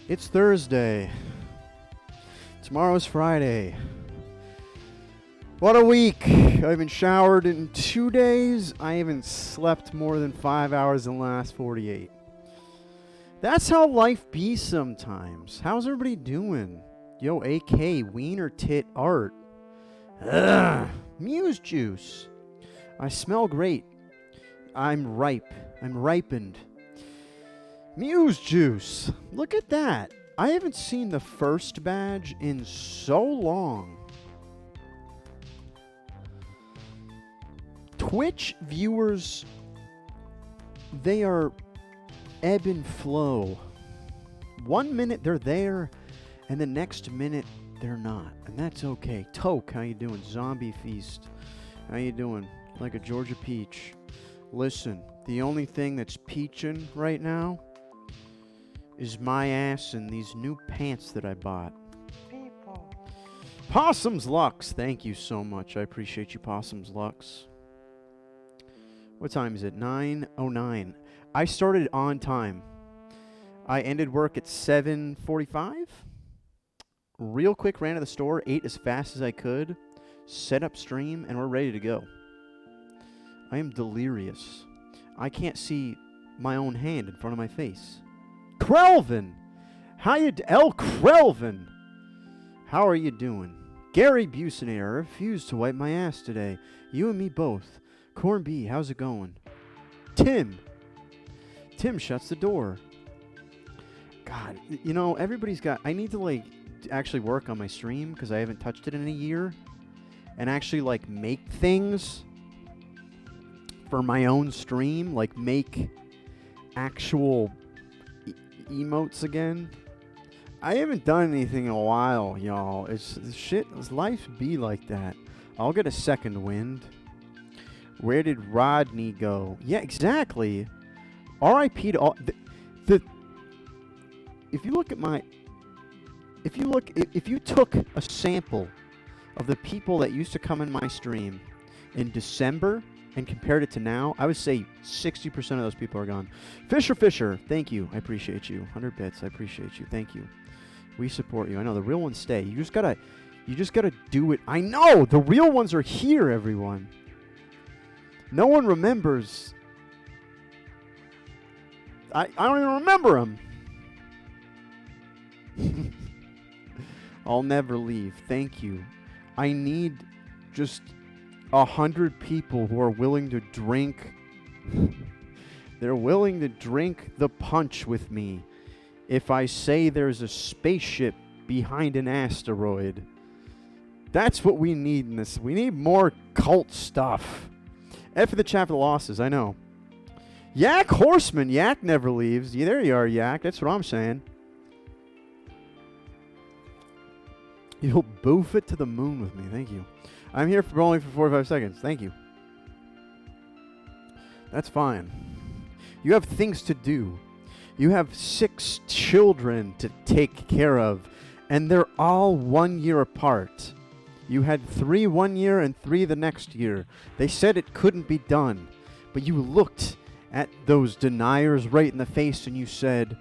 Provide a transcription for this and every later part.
It's Thursday. Tomorrow's Friday. What a week. I haven't showered in 2 days. I haven't slept more than 5 hours in the last 48. That's how life be sometimes. How's everybody doing? Yo, AK, Wiener Tit Art. Ugh. Muse juice. I smell great. I'm ripe. I'm ripened. Muse juice. Look at that. I haven't seen the first badge in so long. Twitch viewers, they are ebb and flow. 1 minute they're there, and the next minute they're not. And that's okay. Toke, how you doing? Zombie Feast. How you doing? Like a Georgia peach. Listen, the only thing that's peachin' right now is my ass and these new pants that I bought. People. Possum's Lux, thank you so much. I appreciate you, Possum's Lux. What time is it? 9:09. I started on time. I ended work at 7:45. Real quick, ran to the store, ate as fast as I could, set up stream, and we're ready to go. I am delirious. I can't see my own hand in front of my face. Krelvin! How you L. Krelvin! How are you doing? Gary Busenator, I refuse to wipe my ass today. You and me both. Corn B, how's it going? Tim! Tim shuts the door. God, you know, everybody's got... I need to, actually work on my stream because I haven't touched it in a year. And actually, make things for my own stream. Make actual... emotes again. I haven't done anything in a while, y'all. It's life be like that. I'll get a second wind. Where did Rodney go? Yeah, exactly. R.I.P. to all if you look at my if you took a sample of the people that used to come in my stream in December and compared it to now, I would say 60% of those people are gone. Fisher, thank you. I appreciate you. 100 bits. I appreciate you. Thank you. We support you. I know the real ones stay. You just gotta do it. I know the real ones are here, everyone. No one remembers. I don't even remember them. I'll never leave. Thank you. I need just 100 people who are willing to drink. They're willing to drink the punch with me if I say there's a spaceship behind an asteroid. That's what we need in this. We need more cult stuff. F for the chat for the losses, I know. Yak Horseman. Yak never leaves. Yeah, there you are, Yak. That's what I'm saying. You'll boof it to the moon with me. Thank you. I'm here for only for 45 seconds. Thank you. That's fine. You have things to do. You have 6 children to take care of, and they're all 1 year apart. You had 3 1 year and 3 the next year. They said it couldn't be done, but you looked at those deniers right in the face and you said,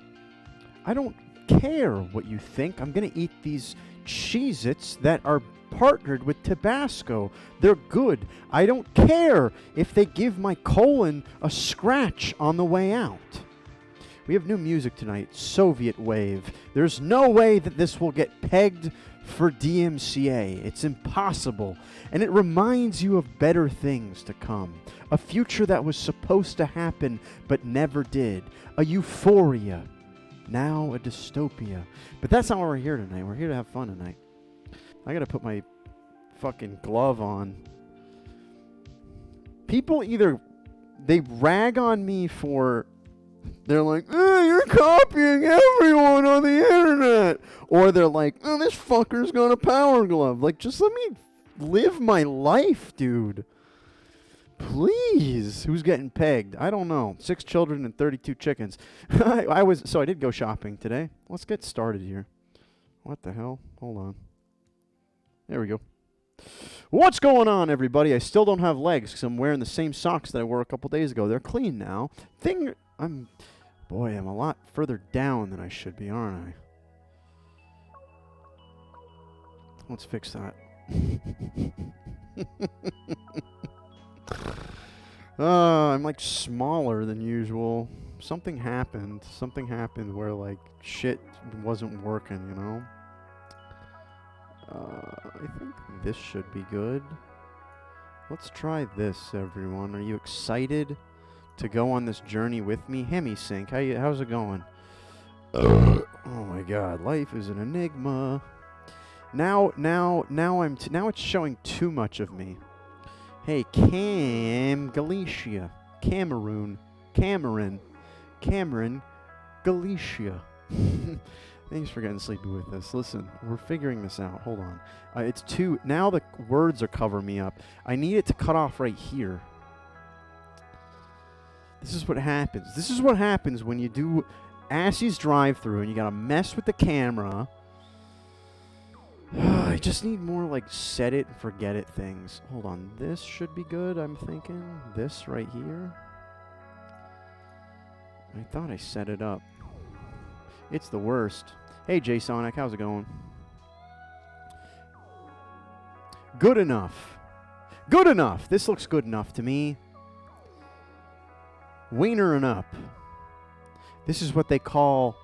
I don't care what you think. I'm going to eat these Cheez-Its that are partnered with Tabasco. They're good. I don't care if they give my colon a scratch on the way out. We have new music tonight, Soviet Wave. There's no way that this will get pegged for DMCA. It's impossible. And it reminds you of better things to come. A future that was supposed to happen but never did. A euphoria. Now a dystopia. But that's not why we're here tonight. We're here to have fun tonight. I gotta put my fucking glove on. People they rag on me for... They're like, you're copying everyone on the internet. Or they're like, this fucker's got a power glove. Just let me live my life, dude. Please. Who's getting pegged? I don't know. 6 children and 32 chickens. So I did go shopping today. Let's get started here. What the hell? Hold on. There we go. What's going on, everybody? I still don't have legs because I'm wearing the same socks that I wore a couple days ago. They're clean now. I'm a lot further down than I should be, aren't I? Let's fix that. I'm like smaller than usual. Something happened. Something happened where like shit wasn't working, you know? I think this should be good. Let's try this, everyone. Are you excited to go on this journey with me? Hemisync, how's it going? Oh my god, life is an enigma. Now it's showing too much of me. Hey, Galicia. Cameron, Galicia. Thanks for getting sleepy with us. Listen, we're figuring this out. Hold on. It's too... Now the words are covering me up. I need it to cut off right here. This is what happens. This is what happens when you do Assie's drive-thru and you gotta mess with the camera. I just need more, like, set it and forget it things. Hold on. This should be good, I'm thinking. This right here. I thought I set it up. It's the worst. Hey, J-Sonic, how's it going? Good enough. Good enough. This looks good enough to me. Wiener and up. This is what they call...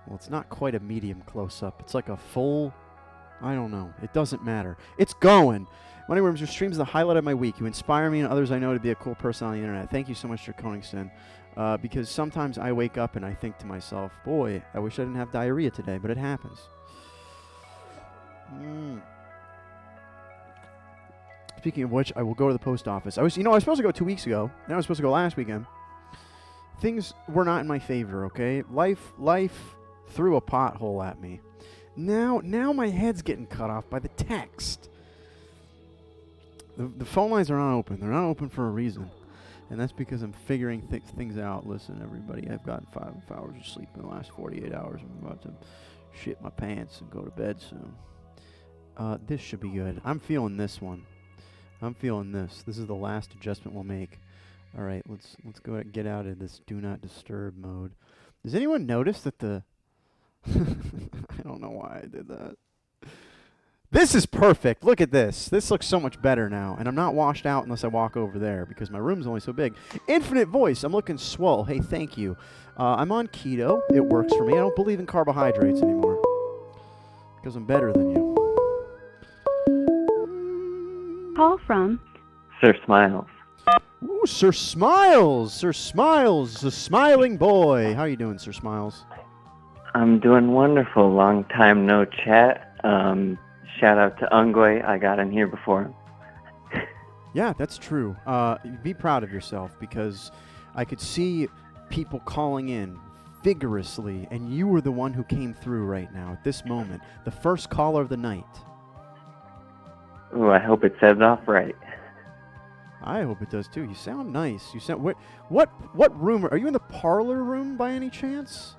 Well, it's not quite a medium close-up. It's like a full... I don't know. It doesn't matter. It's going. Moneyworms, your streams are the highlight of my week. You inspire me and others I know to be a cool person on the internet. Thank you so much, Koningston. Because sometimes I wake up and I think to myself, boy, I wish I didn't have diarrhea today, but it happens. Speaking of which, I will go to the post office. I was supposed to go 2 weeks ago. Then I was supposed to go last weekend. Things were not in my favor, okay? Life threw a pothole at me. Now my head's getting cut off by the text. The phone lines are not open. They're not open for a reason. And that's because I'm figuring things out. Listen, everybody, I've gotten 5 hours of sleep in the last 48 hours. I'm about to shit my pants and go to bed soon. This should be good. I'm feeling this one. I'm feeling this. This is the last adjustment we'll make. All right, let's go ahead and get out of this do not disturb mode. Does anyone notice that the... I don't know why I did that. This is perfect. Look at this. This looks so much better now. And I'm not washed out unless I walk over there because my room's only so big. Infinite voice. I'm looking swole. Hey, thank you. I'm on keto. It works for me. I don't believe in carbohydrates anymore because I'm better than you. Call from Sir Smiles. Ooh, Sir Smiles. Sir Smiles, the smiling boy. How are you doing, Sir Smiles? I'm doing wonderful. Long time no chat. Shout out to Ungwe. I got in here before. Yeah, that's true. Be proud of yourself because I could see people calling in vigorously, and you were the one who came through right now at this moment. The first caller of the night. Ooh, I hope it says off right. I hope it does too. You sound nice. You sound what room are you in? The parlor room by any chance?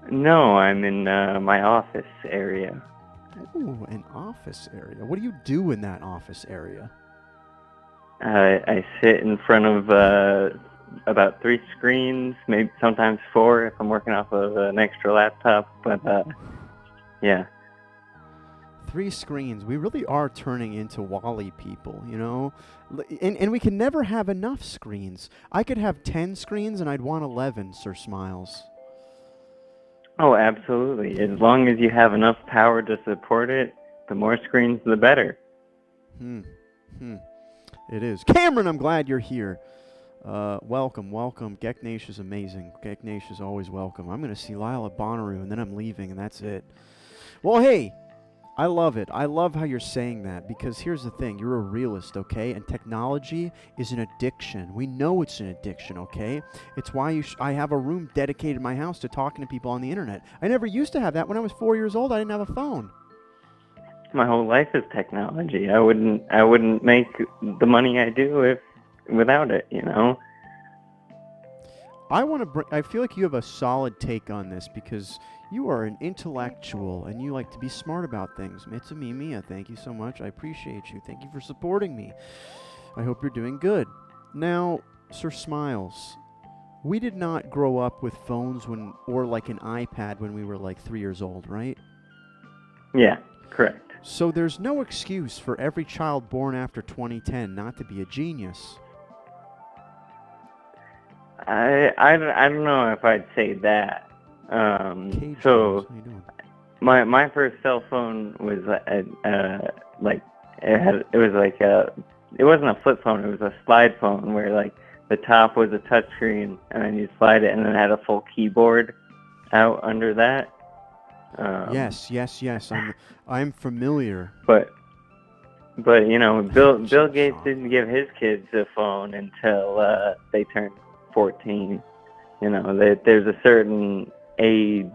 No, I'm in my office area. Ooh, an office area. What do you do in that office area? I sit in front of about 3 screens, maybe sometimes 4 if I'm working off of an extra laptop. But yeah. 3 screens. We really are turning into Wall-E people, you know? And we can never have enough screens. I could have 10 screens and I'd want 11, Sir Smiles. Oh, absolutely. As long as you have enough power to support it, the more screens, the better. It is. Cameron, I'm glad you're here. Welcome. Geknash is amazing. Geknash is always welcome. I'm going to see Lyle at Bonnaroo, and then I'm leaving, and that's it. Well, hey, I love it. I love how you're saying that, because here's the thing. You're a realist, okay? And technology is an addiction. We know it's an addiction, okay? It's why I have a room dedicated in my house to talking to people on the internet. I never used to have that. When I was 4 years old, I didn't have a phone. My whole life is technology. I wouldn't make the money I do without it, you know? I feel like you have a solid take on this because you are an intellectual and you like to be smart about things. Mitsumi Mia, thank you so much. I appreciate you. Thank you for supporting me. I hope you're doing good. Now, Sir Smiles, We did not grow up with phones or like an iPad when we were like 3 years old, right? Yeah, correct. So there's no excuse for every child born after 2010 not to be a genius. I don't know if I'd say that. Cage So Games, how you doing? my first cell phone was like it wasn't a flip phone, it was a slide phone where like the top was a touch screen and then you slide it and then it had a full keyboard out under that. Yes. I'm familiar. But you know, Bill Gates Shock. didn't give his kids a phone until they turned 14. You know, there's a certain age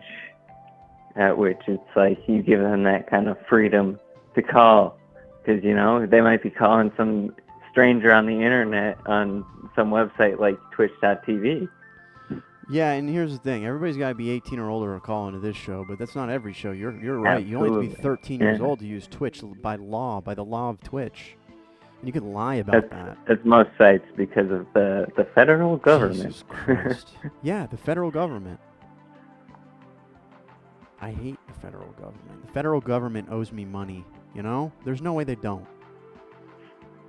at which it's like you give them that kind of freedom to call, because you know they might be calling some stranger on the internet on some website like Twitch.tv. Yeah, and here's the thing. Everybody's got to be 18 or older to call into this show, but that's not every show. You're right. You only have to be 13 years old to use Twitch by the law of Twitch. And you can lie about that. That's most sites because of the federal government. Jesus Christ. Yeah, the federal government. I hate the federal government. The federal government owes me money, you know? There's no way they don't.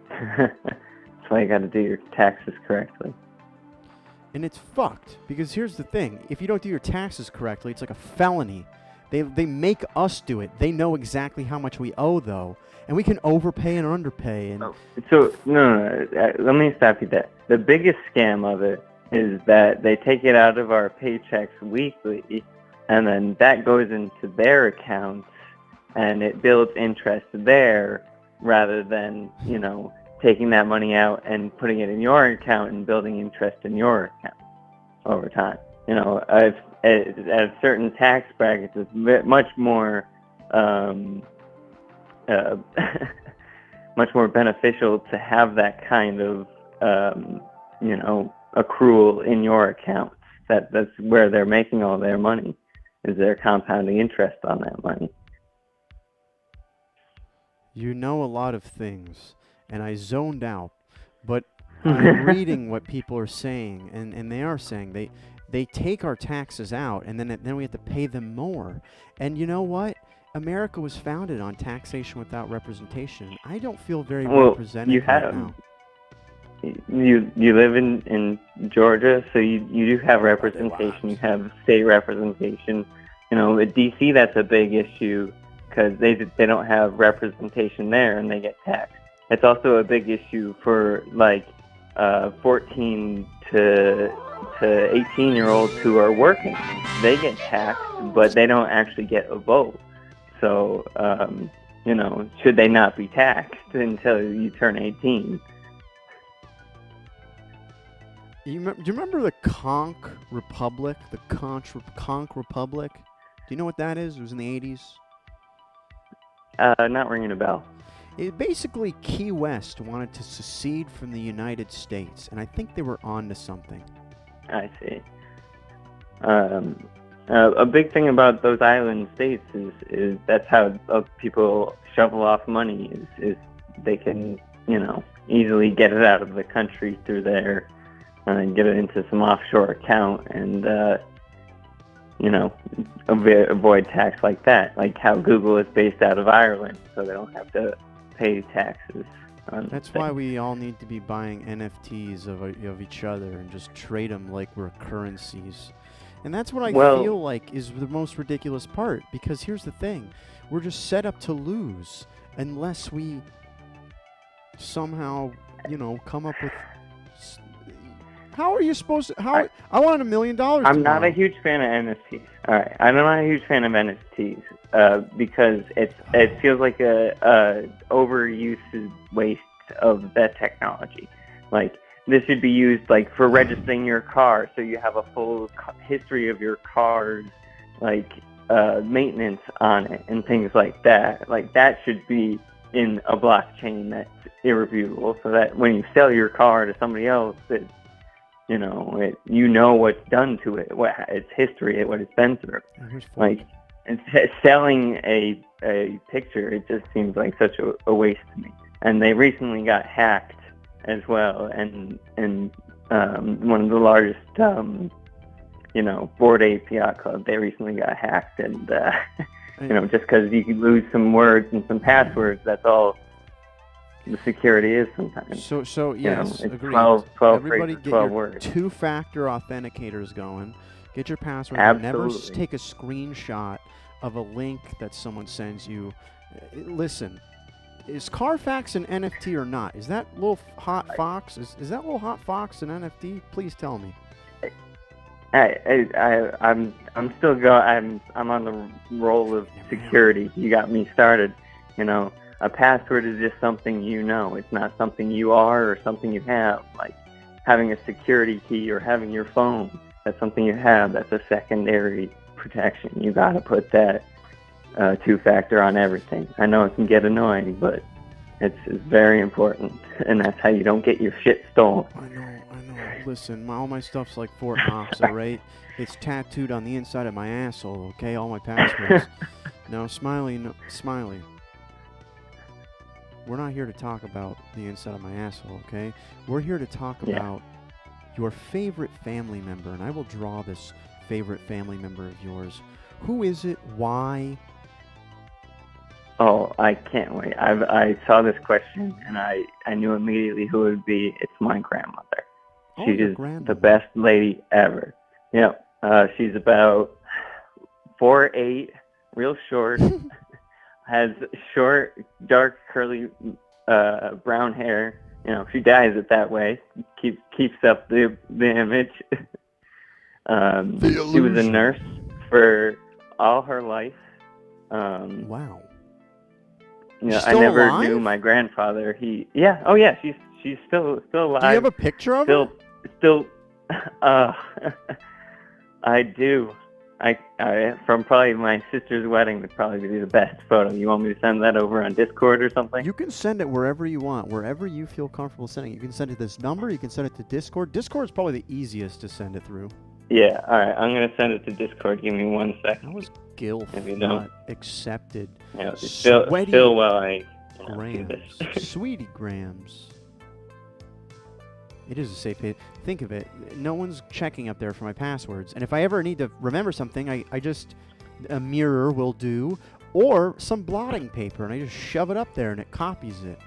That's why you got to do your taxes correctly. And it's fucked, because here's the thing. If you don't do your taxes correctly, it's like a felony. They make us do it. They know exactly how much we owe, though. And we can overpay and underpay. And So, no, let me stop you there. The biggest scam of it is that they take it out of our paychecks weekly, and then that goes into their accounts, and it builds interest there rather than, you know, taking that money out and putting it in your account and building interest in your account over time. You know, at certain tax brackets, it's much more much more beneficial to have that kind of you know, accrual in your accounts. That's where they're making all their money, is they're compounding interest on that money. you know a lot of things, and I zoned out, but I'm reading what people are saying, and they are saying they take our taxes out, and then we have to pay them more. And you know what? America was founded on taxation without representation. I don't feel very represented right now. You live in Georgia, so you do have representation. You have state representation. You know, at DC, that's a big issue because they don't have representation there and they get taxed. It's also a big issue for like 14 to 18-year-olds who are working. They get taxed, but they don't actually get a vote. So, you know, should they not be taxed until you turn 18? Do you remember the Conch Republic? The Conch Republic? Do you know what that is? It was in the 80s. Not ringing a bell. Basically, Key West wanted to secede from the United States, and I think they were on to something. I see. A big thing about those island states is that's how people shovel off money. Is they can, you know, easily get it out of the country through there and get it into some offshore account and, you know, avoid tax like that. Like how Google is based out of Ireland, so they don't have to pay taxes. That's why we all need to be buying NFTs of each other and just trade them like we're currencies. And that's what I feel like is the most ridiculous part, because here's the thing. We're just set up to lose unless we somehow, you know, come up with... How are you supposed to... I wanted $1 million I'm not a huge fan of NFTs. All right, I'm not a huge fan of NFTs because it feels like a overuse waste of that technology. Like, this should be used like for registering your car, so you have a full history of your car's like maintenance on it and things like that. Like that should be in a blockchain that's irrefutable, so that when you sell your car to somebody else, that you know what's done to it, what its history, what it's been through. Like selling a picture, it just seems like such a waste to me. And they recently got hacked as well, and one of the largest, Bored Ape Yacht Club. They recently got hacked, and just because you can lose some words and some passwords, that's all the security is sometimes. So yes, it's agreed. 12 Everybody phrases, get 12 your words. two-factor authenticators going. Get your password. Never Absolutely. take a screenshot of a link that someone sends you. Listen, is Carfax an NFT or not? Is that little hot fox? Is that little hot fox an NFT? Please tell me. I'm still going. I'm on the roll of security. You got me started. A password is just something you know. It's not something you are or something you have. Like having a security key or having your phone. That's something you have. That's a secondary protection. You got to put that two-factor on everything. I know it can get annoying, but it's very important, and that's how you don't get your shit stolen. I know. Listen, all my stuff's like Fort Knox, all right? It's tattooed on the inside of my asshole, okay? All my passwords. Now, Smiley. We're not here to talk about the inside of my asshole, okay? We're here to talk about your favorite family member, and I will draw this favorite family member of yours. Who is it? Why? Oh, I can't wait. I saw this question, and I knew immediately who it would be. It's my grandmother. She is the best lady ever. She's about 4'8", real short, has short, dark, curly brown hair. She dyes it that way. Keeps up the image. She was a nurse for all her life. Wow. I never knew my grandfather. She's still alive. Do you have a picture of her? Still, I do. I from probably my sister's wedding would probably be the best photo. You want me to send that over on Discord or something? You can send it wherever you want, wherever you feel comfortable sending it. You can send it to this number. You can send it to Discord. Discord is probably the easiest to send it through. Yeah, all right. I'm going to send it to Discord. Give me 1 second. That was GILF not accepted. Yeah, still while I do this. Sweetie grams. It is a safe page. Think of it. No one's checking up there for my passwords. And if I ever need to remember something, I just, a mirror will do, or some blotting paper, and I just shove it up there, and it copies it.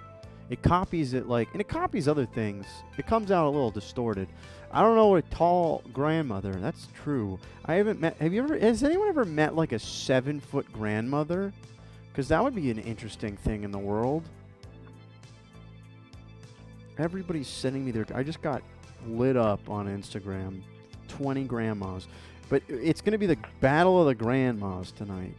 It copies it and it copies other things. It comes out a little distorted. I don't know a tall grandmother. That's true. I haven't met. Has anyone ever met like a 7-foot grandmother? Because that would be an interesting thing in the world. Everybody's sending me their. I just got lit up on Instagram. 20 grandmas. But it's going to be the battle of the grandmas tonight.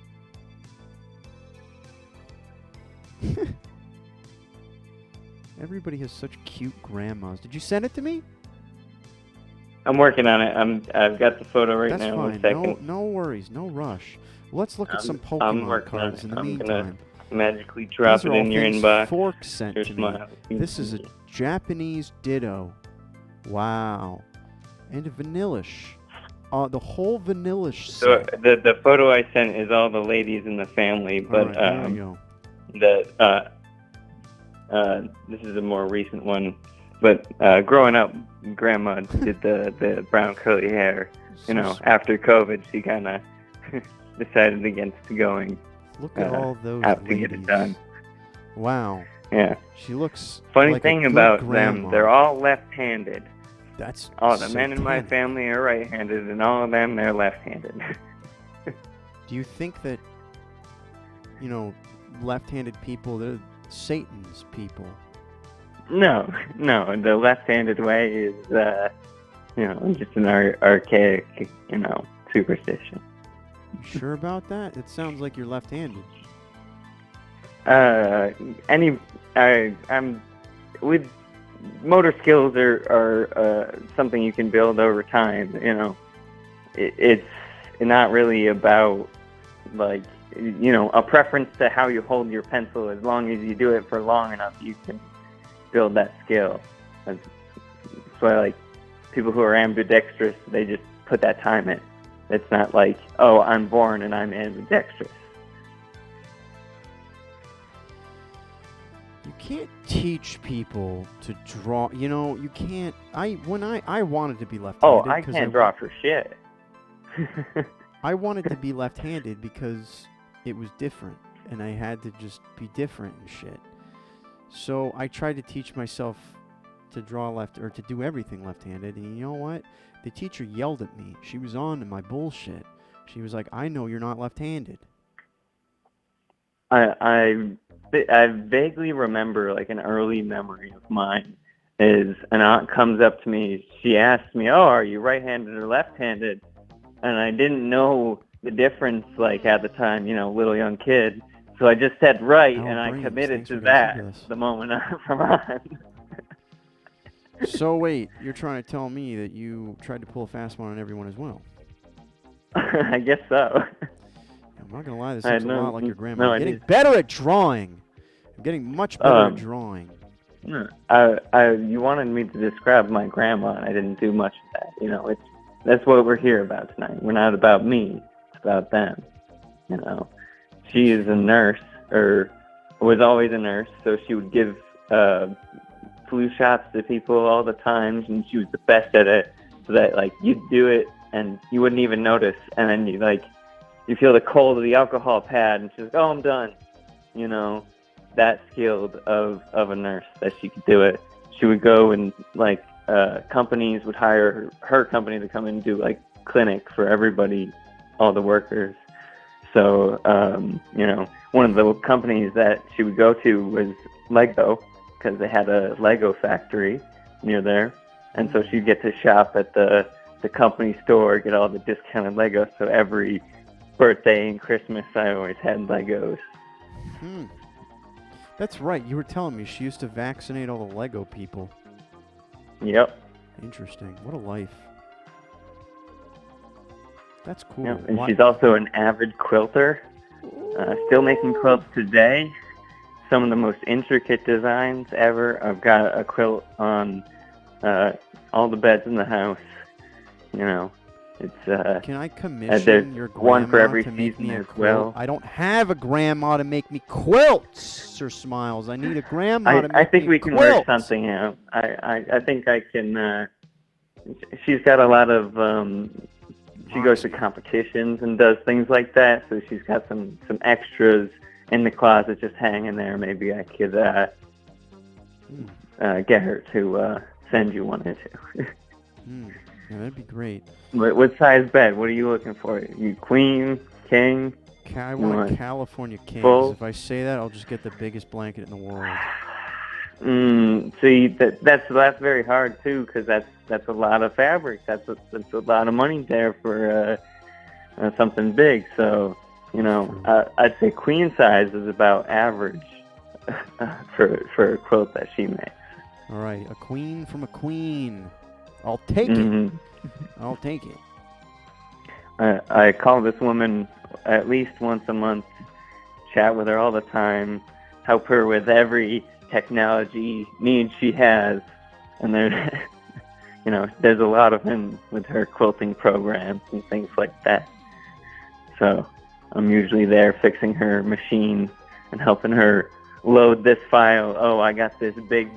Everybody has such cute grandmas. Did you send it to me? I'm working on it. I've got the photo right now. That's fine. 1 second. No worries. No rush. Let's look at some Pokemon cards in the meantime. Gonna magically drop it in your inbox. Fork sent to me. This is a Japanese Ditto. Wow. And a Vanillish. The whole Vanillish set. So the photo I sent is all the ladies in the family, but there you go. This is a more recent one. But growing up, Grandma did the brown curly hair. After COVID, she kind of decided against going. Look at all those out ladies. to get it done. Wow. Yeah. She looks. Funny like thing a good about grandma. them, they're all left-handed. That's all the men in my family are right-handed, and all of them they're left-handed. Do you think that left-handed people, they're Satan's people? No. The left-handed way is, just an archaic, superstition. You sure about that? It sounds like you're left-handed. I'm with motor skills are something you can build over time. It's not really about a preference to how you hold your pencil. As long as you do it for long enough, you can build that skill. That's why people who are ambidextrous, they just put that time in. It's not like, oh, I'm born and I'm ambidextrous. You can't teach people to draw. You know, you can't. I wanted to be left-handed. Oh, I can't draw for shit. I wanted to be left-handed because it was different, and I had to just be different and shit. So I tried to teach myself to draw or to do everything left-handed, and you know what? The teacher yelled at me. She was on to my bullshit. She was like, "I know you're not left-handed." I vaguely remember, like, an early memory of mine is an aunt comes up to me. She asked me, "Oh, are you right-handed or left-handed?" And I didn't know the difference, like, at the time, you know, little young kid. So I just said right, and I committed to that the moment from on. So wait, you're trying to tell me that you tried to pull a fast one on everyone as well? I guess so. I'm not gonna lie, this looks a lot like your grandma. No, I'm getting better at drawing. I'm getting much better at drawing. You wanted me to describe my grandma, and I didn't do much of that. You know, that's what we're here about tonight. We're not about me; it's about them. You know, she is a nurse, or was always a nurse, so she would give flu shots to people all the time, and she was the best at it. So that, like, you'd do it and you wouldn't even notice, and then you feel the cold of the alcohol pad, and she's like, "Oh, I'm done." You know, that skilled of a nurse that she could do it. She would go and, like, companies would hire her company to come in and do, like, clinic for everybody, all the workers. So, you know, one of the companies that she would go to was Lego, because they had a Lego factory near there. And so she'd get to shop at the company store, get all the discounted Legos. So every birthday and Christmas, I always had Legos. That's right. You were telling me she used to vaccinate all the Lego people. Yep. Interesting. What a life. That's cool. Yep. And she's also an avid quilter. Still making quilts today. Some of the most intricate designs ever. I've got a quilt on all the beds in the house. You know, it's can I commission your grandma one for every to make season me a as quilt? well. I don't have a grandma to make me quilts, Sir Smiles. I need a grandma to make me I think we can quilts. work something out. I think I can. She's got a lot of. She goes to competitions and does things like that, so she's got some extras in the closet just hanging there. Maybe I could get her to send you one or two. Yeah, that'd be great. What size bed? What are you looking for? You queen, king? I want a California king. Full? If I say that, I'll just get the biggest blanket in the world. See, that's very hard too, because that's a lot of fabric. That's a lot of money there for something big. So, you know, I'd say queen size is about average for a quilt that she makes. All right, a queen from a queen. I'll take it. I'll take it. I call this woman at least once a month, chat with her all the time, help her with every technology need she has, and there, you know, there's a lot of them with her quilting programs and things like that. So I'm usually there fixing her machine and helping her load this file. Oh, I got this big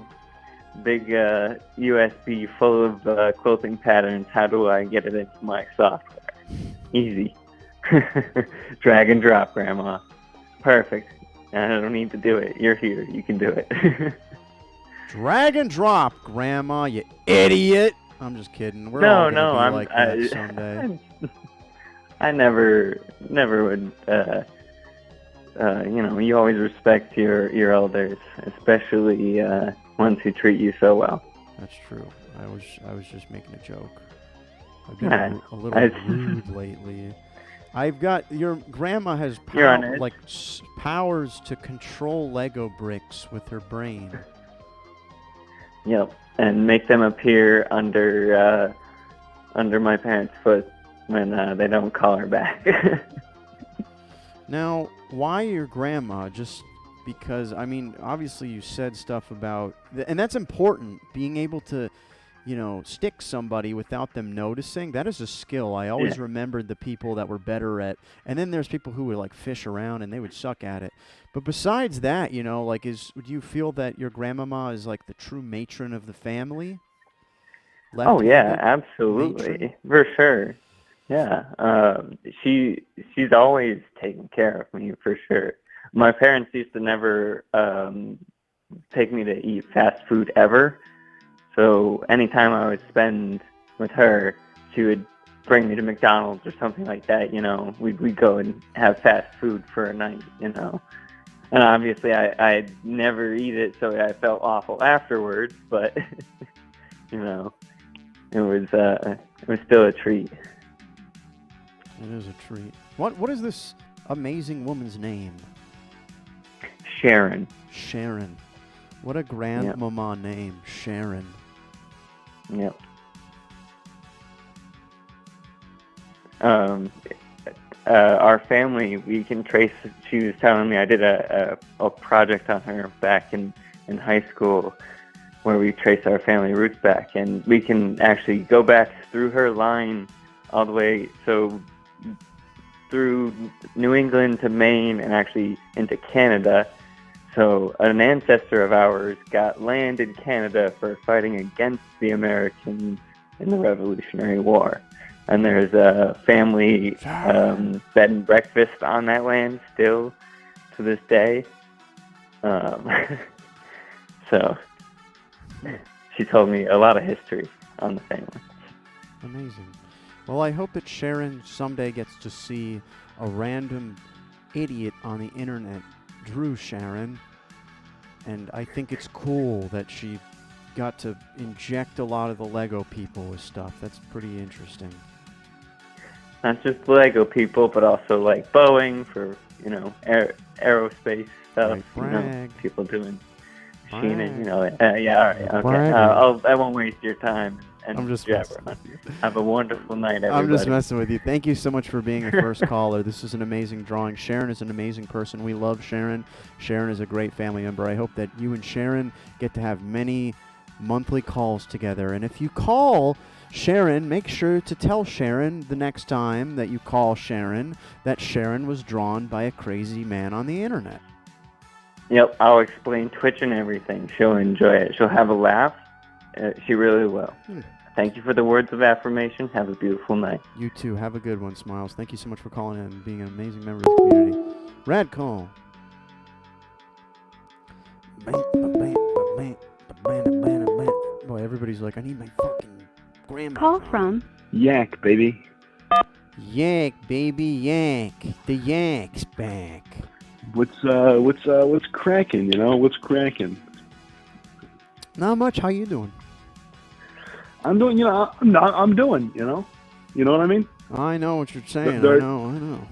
USB full of quilting patterns. How do I get it into my software? Easy. Drag and drop, Grandma. Perfect. I don't need to do it. You're here. You can do it. Drag and drop, Grandma, you idiot. I'm just kidding. We're all going to be like that someday. I never would, you know, you always respect your elders, especially ones who treat you so well. That's true. I was just making a joke. I've been a little rude lately. I've got your grandma has powers to control Lego bricks with her brain. Yep, and make them appear under my parents' foot when they don't call her back. Now, why your grandma? Just because, I mean, obviously you said stuff about, and that's important, being able to stick somebody without them noticing. That is a skill. I always remembered the people that were better at, and then there's people who would like fish around and they would suck at it. But besides that, would you feel that your grandmama is like the true matron of the family? Oh yeah, Left-handed absolutely, matron? for sure. Yeah, she's always taken care of me for sure. My parents used to never take me to eat fast food ever. So anytime I would spend with her, she would bring me to McDonald's or something like that. We'd go and have fast food for a night. And obviously I'd never eat it, so I felt awful afterwards. But it was still a treat. It is a treat. What is this amazing woman's name? Sharon. Sharon. What a grandmama name, Sharon. Yep. Our family, we can trace. She was telling me I did a project on her back in high school, where we trace our family roots back, and we can actually go back through her line all the way through New England to Maine and actually into Canada. So an ancestor of ours got land in Canada for fighting against the Americans in the Revolutionary War. And there's a family bed and breakfast on that land still to this day. So she told me a lot of history on the family. Amazing. Well, I hope that Sharon someday gets to see a random idiot on the internet drew Sharon, and I think it's cool that she got to inject a lot of the Lego people with stuff. That's pretty interesting. Not just Lego people, but also like Boeing for, aerospace stuff. Right, People doing machining, Brag. all right, okay. I won't waste your time. And I'm just jabber on. Have a wonderful night, everybody. I'm just messing with you. Thank you so much for being the first caller. This is an amazing drawing. Sharon is an amazing person. We love Sharon. Sharon is a great family member. I hope that you and Sharon get to have many monthly calls together. And if you call Sharon, make sure to tell Sharon the next time that you call Sharon that Sharon was drawn by a crazy man on the internet. Yep, I'll explain Twitch and everything. She'll enjoy it. She'll have a laugh. She really will. Thank you for the words of affirmation. Have a beautiful night. You too. Have a good one, Smiles. Thank you so much for calling in and being an amazing member of the community. Rad call. Boy, everybody's like, I need my fucking grandma. Call from Yak, baby. Yak, baby, yak. The yak's back. What's cracking? What's cracking? Not much. How you doing? I'm doing. I'm doing. You know what I mean? I know what you're saying. I know.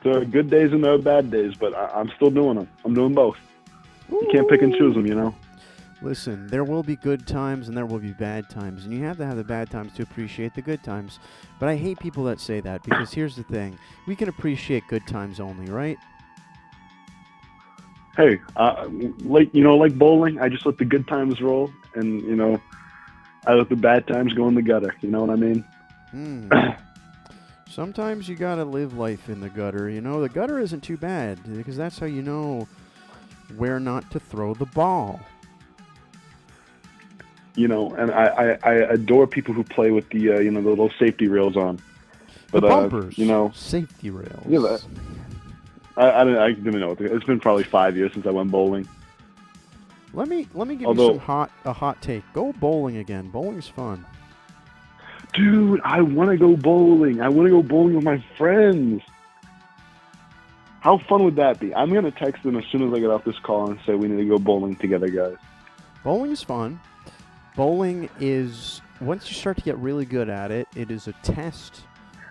There are good days and there are bad days, but I'm still doing them. I'm doing both. You can't pick and choose them, Listen, there will be good times and there will be bad times, and you have to have the bad times to appreciate the good times. But I hate people that say that, because here's the thing. We can appreciate good times only, right? Hey, like bowling, I just let the good times roll, and, I let the bad times go in the gutter. You know what I mean? Sometimes you gotta live life in the gutter. The gutter isn't too bad, because that's how you know where not to throw the ball. And I adore people who play with the the little safety rails on. But, the bumpers, safety rails. Yeah, I didn't know. It's been probably 5 years since I went bowling. Let me give you a hot take. Go bowling again. Bowling's fun. Dude, I want to go bowling. I want to go bowling with my friends. How fun would that be? I'm going to text them as soon as I get off this call and say we need to go bowling together, guys. Bowling is fun. Bowling is, once you start to get really good at it, it is a test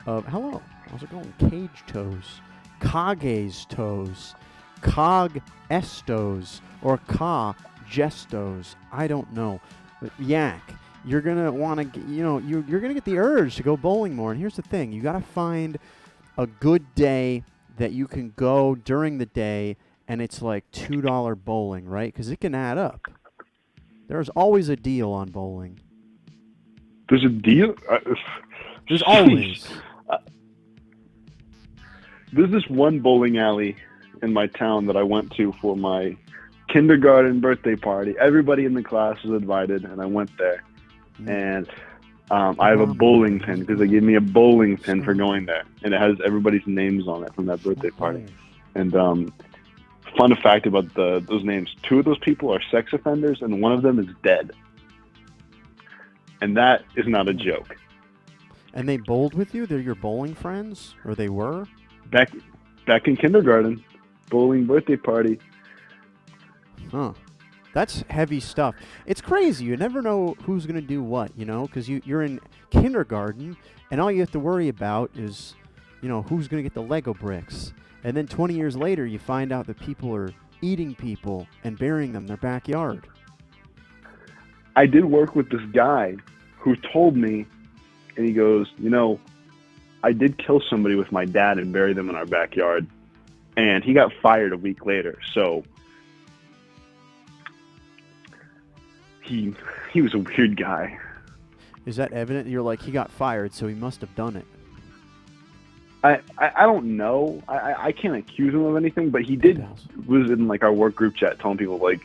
of, hello, how's it going? Cage toes, Kage's toes, Cog estos, or Ka gestos. I don't know. But Yak, you're going to want to, you're going to get the urge to go bowling more. And here's the thing. You got to find a good day that you can go during the day, and it's like $2 bowling, right? Because it can add up. There's always a deal on bowling. There's a deal. There's always. There's this one bowling alley in my town that I went to for my kindergarten birthday party. Everybody in the class was invited, and I went there. And I have a bowling pin because they gave me a bowling pin for going there, and it has everybody's names on it from that birthday party. And fun fact about those names: 2 of those people are sex offenders, and 1 of them is dead. And that is not a joke. And they bowled with you? They're your bowling friends? Or they were? Back in kindergarten, bowling birthday party. Huh. That's heavy stuff. It's crazy. You never know who's going to do what, you know, because you're in kindergarten, and all you have to worry about is, you know, who's going to get the Lego bricks. And then 20 years later, you find out that people are eating people and burying them in their backyard. I did work with this guy who told me, and he goes, you know, I did kill somebody with my dad and bury them in our backyard. And he got fired a week later. So he was a weird guy. Is that evident? You're like, he got fired, so he must have done it. I don't know. I can't accuse him of anything, but he was in like our work group chat telling people like,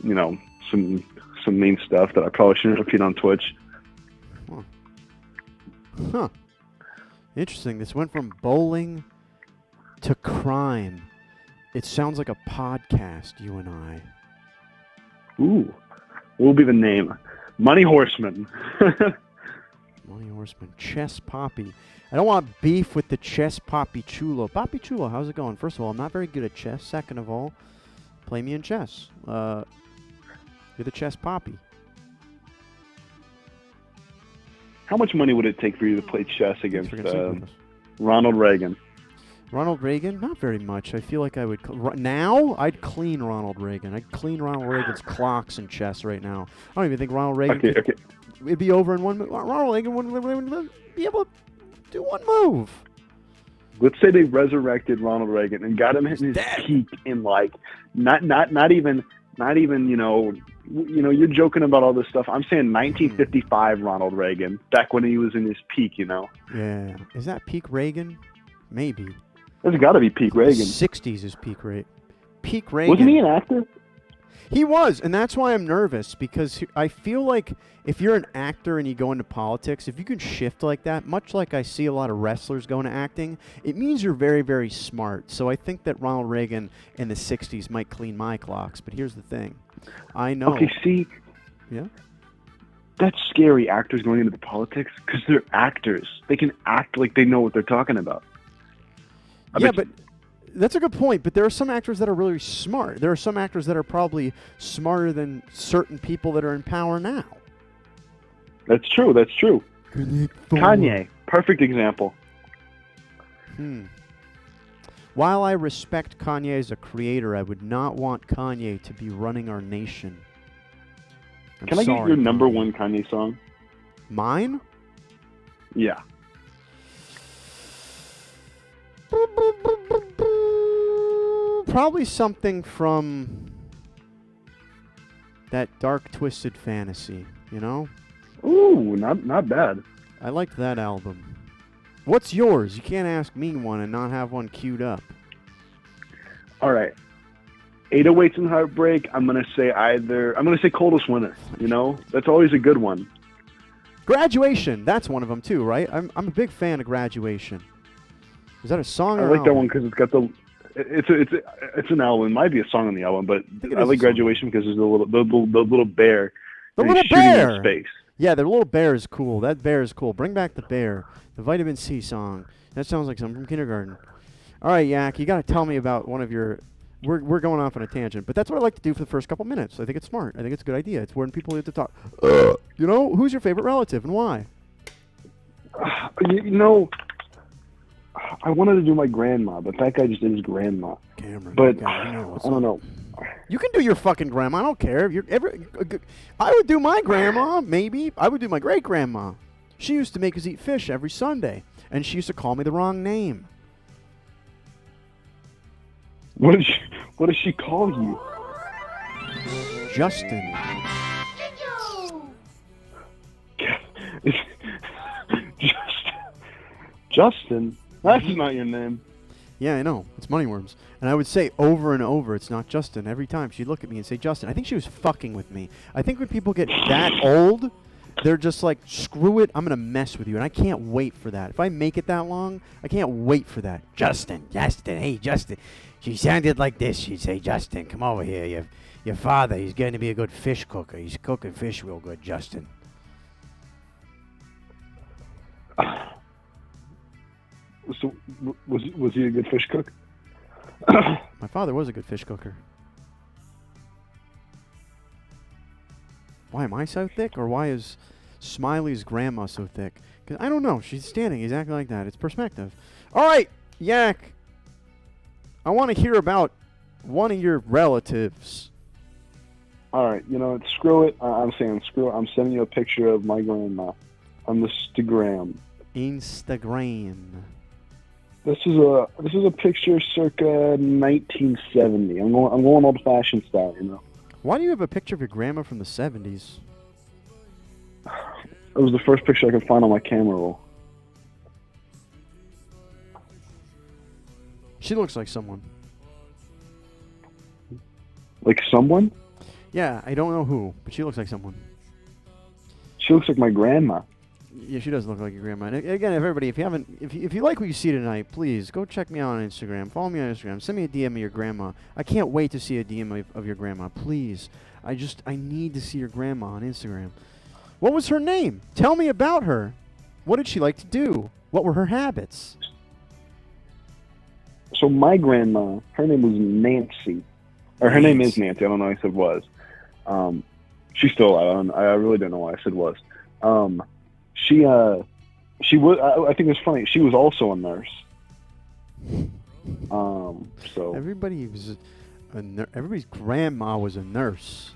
you know, some mean stuff that I probably shouldn't repeat on Twitch. Huh. Interesting. This went from bowling to crime. It sounds like a podcast, you and I. Ooh. What will be the name? Money Horseman. Money Horseman. Chess Poppy. I don't want beef with the Chess Poppy Chulo. Poppy Chulo, how's it going? First of all, I'm not very good at chess. Second of all, play me in chess. You're the Chess Poppy. How much money would it take for you to play chess against Ronald Reagan? Ronald Reagan? Not very much. I feel like I would... Now? I'd clean Ronald Reagan. I'd clean Ronald Reagan's clocks in chess right now. I don't even think Ronald Reagan... Okay. It'd be over in 1 move. Ronald Reagan wouldn't be able to do 1 move. Let's say they resurrected Ronald Reagan and got him in his peak in like... Not even, you know, you're joking about all this stuff. I'm saying 1955 Ronald Reagan, back when he was in his peak, you know? Yeah. Is that peak Reagan? Maybe. There's got to be peak Reagan. 60s is peak Reagan. Peak Reagan. Wasn't he an actor? He was, and that's why I'm nervous, because I feel like if you're an actor and you go into politics, if you can shift like that, much like I see a lot of wrestlers go into acting, it means you're very, very smart. So I think that Ronald Reagan in the 60s might clean my clocks, but here's the thing. I know... Okay, see... Yeah? That's scary, actors going into the politics, because they're actors. They can act like they know what they're talking about. But that's a good point, but there are some actors that are really smart. There are some actors that are probably smarter than certain people that are in power now. That's true. Kanye, perfect example. While I respect Kanye as a creator, I would not want Kanye to be running our nation. Can I get your number 1 Kanye song? Mine? Yeah. Probably something from that Dark Twisted Fantasy, you know? Ooh, not bad. I liked that album. What's yours? You can't ask me one and not have one queued up. All right. 808s and Heartbreak, I'm going to say Coldest Winter, you know? That's always a good one. Graduation, that's one of them too, right? I'm a big fan of Graduation. Is that a song or I like that one because it's got it's an album. It might be a song on the album, but I like Graduation because there's the little bear. The little bear! In space. Yeah, the little bear is cool. That bear is cool. Bring back the bear. The Vitamin C song. That sounds like something from kindergarten. All right, Yak, you got to tell me about one of your... We're going off on a tangent, but that's what I like to do for the first couple minutes. I think it's smart. I think it's a good idea. It's when people get to talk. You know, who's your favorite relative and why? You know, I wanted to do my grandma, but that guy just did his grandma. Cameron, but I don't know. You can do your fucking grandma. I don't care. I would do my grandma, maybe. I would do my great-grandma. She used to make us eat fish every Sunday, and she used to call me the wrong name. What does she call you? Justin. Justin? That's not your name. Yeah, I know. It's Moneyworms. And I would say over and over, it's not Justin. Every time she'd look at me and say, Justin. I think she was fucking with me. I think when people get that old, they're just like, screw it, I'm going to mess with you. And I can't wait for that. If I make it that long, I can't wait for that. Justin, hey, Justin. She sounded like this. She'd say, Justin, come over here. Your father, he's going to be a good fish cooker. He's cooking fish real good, Justin. So, was he a good fish cook? My father was a good fish cooker. Why am I so thick, or why is Smiley's grandma so thick? 'Cause I don't know. She's standing exactly like that. It's perspective. All right, Yak. I want to hear about one of your relatives. All right, screw it. I'm saying screw it. I'm sending you a picture of my grandma on the Instagram. Instagram. This is a picture circa 1970. I'm going old-fashioned style, Why do you have a picture of your grandma from the 70s? It was the first picture I could find on my camera roll. She looks like someone. Like someone? Yeah, I don't know who, but she looks like someone. She looks like my grandma. Yeah, she does look like your grandma. And again, everybody, if you like what you see tonight, please go check me out on Instagram. Follow me on Instagram. Send me a DM of your grandma. I can't wait to see a DM of your grandma. Please, I need to see your grandma on Instagram. What was her name? Tell me about her. What did she like to do? What were her habits? So my grandma, her name was Nancy, or her name is Nancy. I don't know why I said was. She's still alive. I really don't know why I said was. She was. I think it's funny. She was also a nurse. So everybody's grandma was a nurse.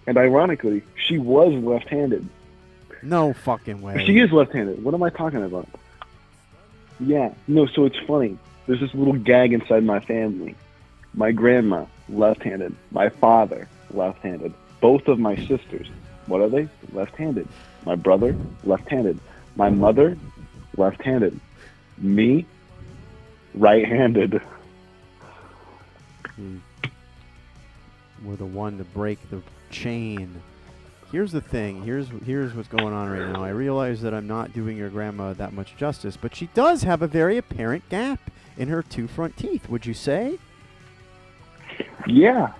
And ironically, she was left-handed. No fucking way. She is left-handed. What am I talking about? Yeah. No. So it's funny. There's this little gag inside my family. My grandma, left-handed. My father, left-handed. Both of my sisters, what are they? Left-handed. My brother, left-handed. My mother, left-handed. Me, right-handed. We're the one to break the chain. Here's the thing. Here's what's going on right now. I realize that I'm not doing your grandma that much justice, but she does have a very apparent gap in her two front teeth. Would you say? Yeah.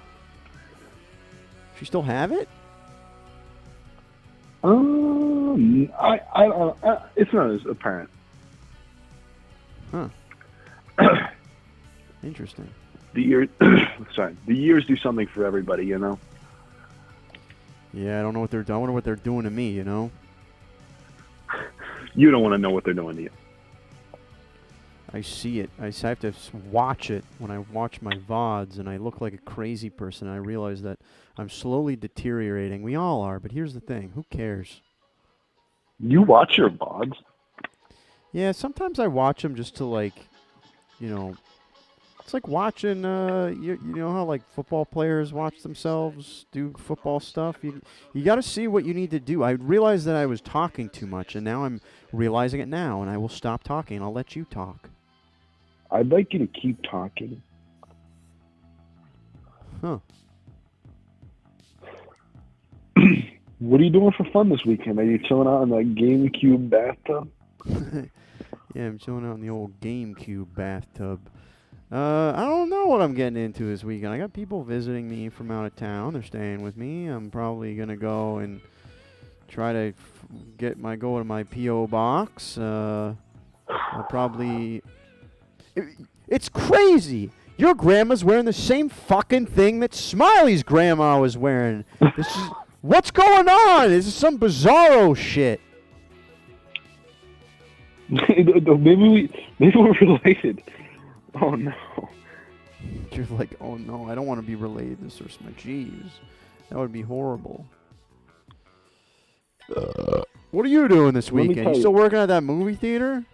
She still have it? It's not as apparent. Huh. Interesting. The years do something for everybody, Yeah, I don't know what they're doing. I wonder what they're doing to me, You don't want to know what they're doing to you. I see it. I have to watch it when I watch my VODs, and I look like a crazy person. I realize that I'm slowly deteriorating. We all are, but here's the thing. Who cares? You watch your VODs? Yeah, sometimes I watch them just to, it's like watching, you know how, football players watch themselves do football stuff? You got to see what you need to do. I realized that I was talking too much, and now I'm realizing it now, and I will stop talking, and I'll let you talk. I'd like you to keep talking. Huh. What are you doing for fun this weekend? Are you chilling out in that GameCube bathtub? Yeah, I'm chilling out in the old GameCube bathtub. I don't know what I'm getting into this weekend. I got people visiting me from out of town. They're staying with me. I'm probably going to go and try to go to my P.O. box. I'll probably... It's crazy! Your grandma's wearing the same fucking thing that Smiley's grandma was wearing. What's going on? This is some bizarro shit. Maybe we're related. Oh no. You're like, oh no, I don't want to be related to Sir Smith. Jeez. That would be horrible. What are you doing this weekend? You still working at that movie theater?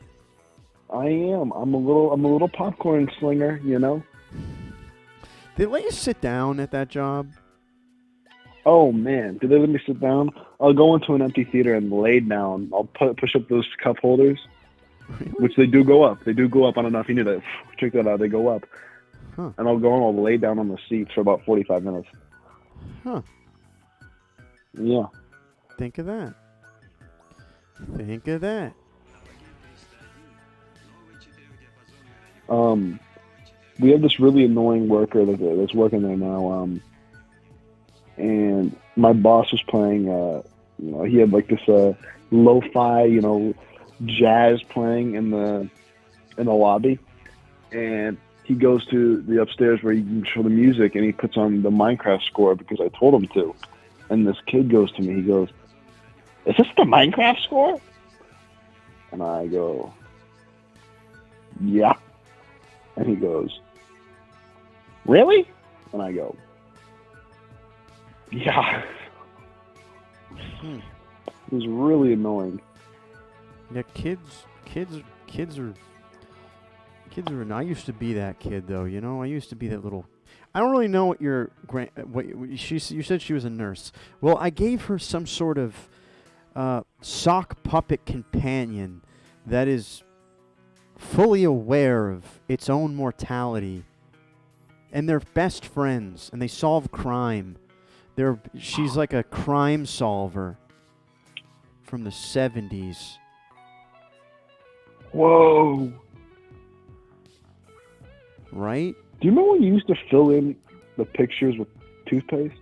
I am. I'm a little popcorn slinger, They let you sit down at that job? Oh man, did they let me sit down? I'll go into an empty theater and lay down. I'll push up those cup holders which they do go up. They do go up. I don't know if you knew that. Check that out. They go up. Huh. And I'll lay down on the seats for about 45 minutes. Huh. Yeah. Think of that. Think of that. We have this really annoying worker that's working there now. And my boss was playing, he had like this lo-fi, jazz playing in the lobby. And he goes to the upstairs where you can show the music, and he puts on the Minecraft score because I told him to. And this kid goes to me, he goes, "Is this the Minecraft score?" And I go, "Yeah." And he goes, "Really?" And I go, "Yeah." It was really annoying. Yeah, kids are. I used to be that kid, though. I used to be that little. I don't really know what your you said she was a nurse. Well, I gave her some sort of sock puppet companion that is fully aware of its own mortality, and they're best friends, and they solve crime. She's like a crime solver from the 70s. Whoa. Right? Do you remember when you used to fill in the pictures with toothpaste?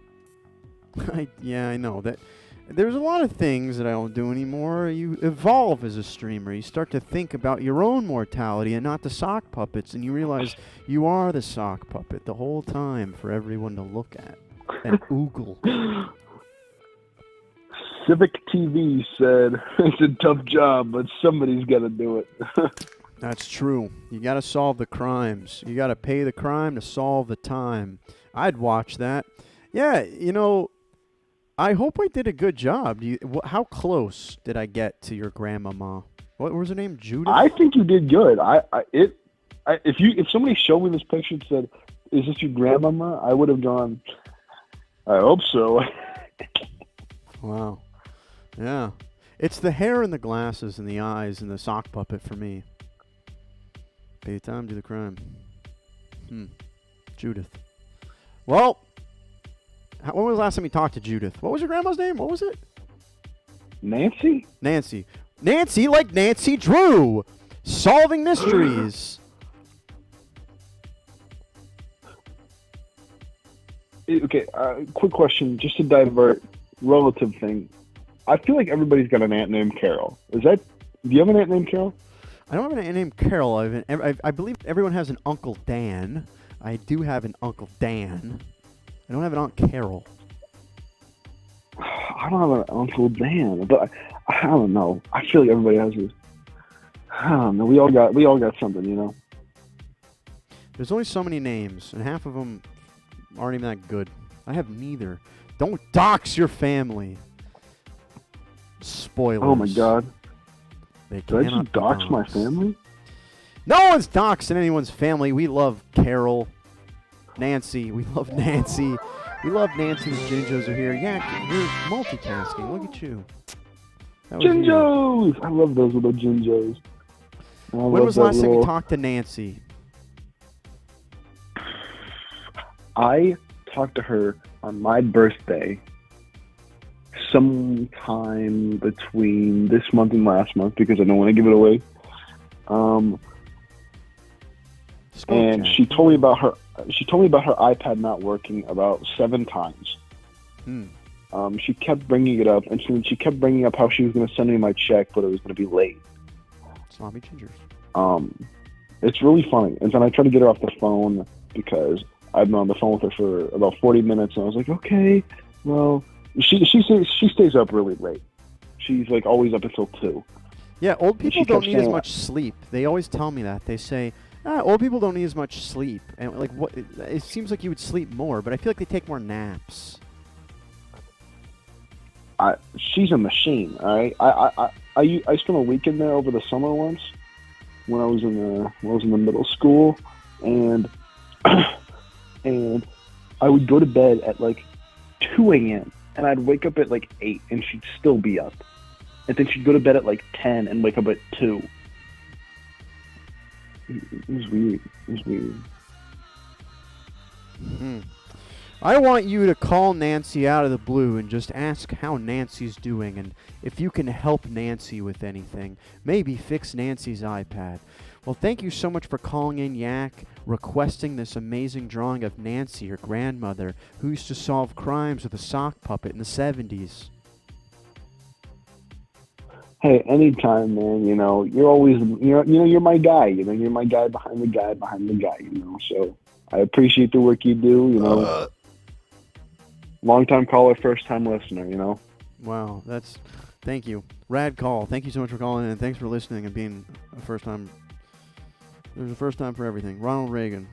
Yeah, I know that. There's a lot of things that I don't do anymore. You evolve as a streamer. You start to think about your own mortality and not the sock puppets, and you realize you are the sock puppet the whole time for everyone to look at and oogle. Civic TV said, "It's a tough job, but somebody's got to do it." That's true. You got to solve the crimes. You got to pay the crime to solve the time. I'd watch that. Yeah, I hope I did a good job. How close did I get to your grandmama? What was her name? Judith? I think you did good. If somebody showed me this picture and said, "Is this your grandmama?" I would have gone, "I hope so." Wow. Yeah. It's the hair and the glasses and the eyes and the sock puppet for me. Pay the time, do the crime. Judith. Well, when was the last time you talked to Judith? What was your grandma's name? What was it? Nancy? Nancy. Nancy, like Nancy Drew. Solving mysteries. Okay, quick question, just to divert, relative thing. I feel like everybody's got an aunt named Carol. Do you have an aunt named Carol? I don't have an aunt named Carol. I believe everyone has an Uncle Dan. I do have an Uncle Dan. I don't have an Aunt Carol. I don't have an Uncle Dan, but I don't know. I feel like everybody has this. I don't know. We all got something, There's only so many names, and half of them aren't even that good. I have neither. Don't dox your family. Spoilers. Oh my God. They Did I cannot just dox be my doxed. family? No one's doxing anyone's family. We love Carol, Nancy. We love Nancy. We love Nancy. The Jinjos are here. Yeah, you're multitasking. Look at you. That was you. Jinjos! I love those little Jinjos. When was the last time you talked to Nancy? I talked to her on my birthday sometime between this month and last month because I don't want to give it away. And she told me about her iPad not working about 7 times. She kept bringing it up, and she kept bringing up how she was going to send me my check, but it was going to be late. Sloppy Gingers. It's really funny. And then I tried to get her off the phone because I've been on the phone with her for about 40 minutes, and I was like, okay, well, she stays up really late. She's like always up until 2. Yeah, old people don't need as much sleep. They always tell me that. They say, old people don't need as much sleep. And like, what? It seems like you would sleep more, but I feel like they take more naps. She's a machine. All right. I spent a weekend there over the summer once when I was in the middle school, and and I would go to bed at like 2 a.m. and I'd wake up at like 8, and she'd still be up. And then she'd go to bed at like 10 and wake up at 2. It was weird. It was weird. I want you to call Nancy out of the blue and just ask how Nancy's doing and if you can help Nancy with anything. Maybe fix Nancy's iPad. Well, thank you so much for calling in, Yak, requesting this amazing drawing of Nancy, your grandmother, who used to solve crimes with a sock puppet in the 70s. Hey, anytime, man. You know, you're always, you're my guy. You know, you're my guy behind the guy behind the guy. You know, so I appreciate the work you do. You know, long-time caller, first-time listener. You know. Wow, thank you, rad call. Thank you so much for calling in, and thanks for listening and being a first-time. There's a first time for everything. Ronald Reagan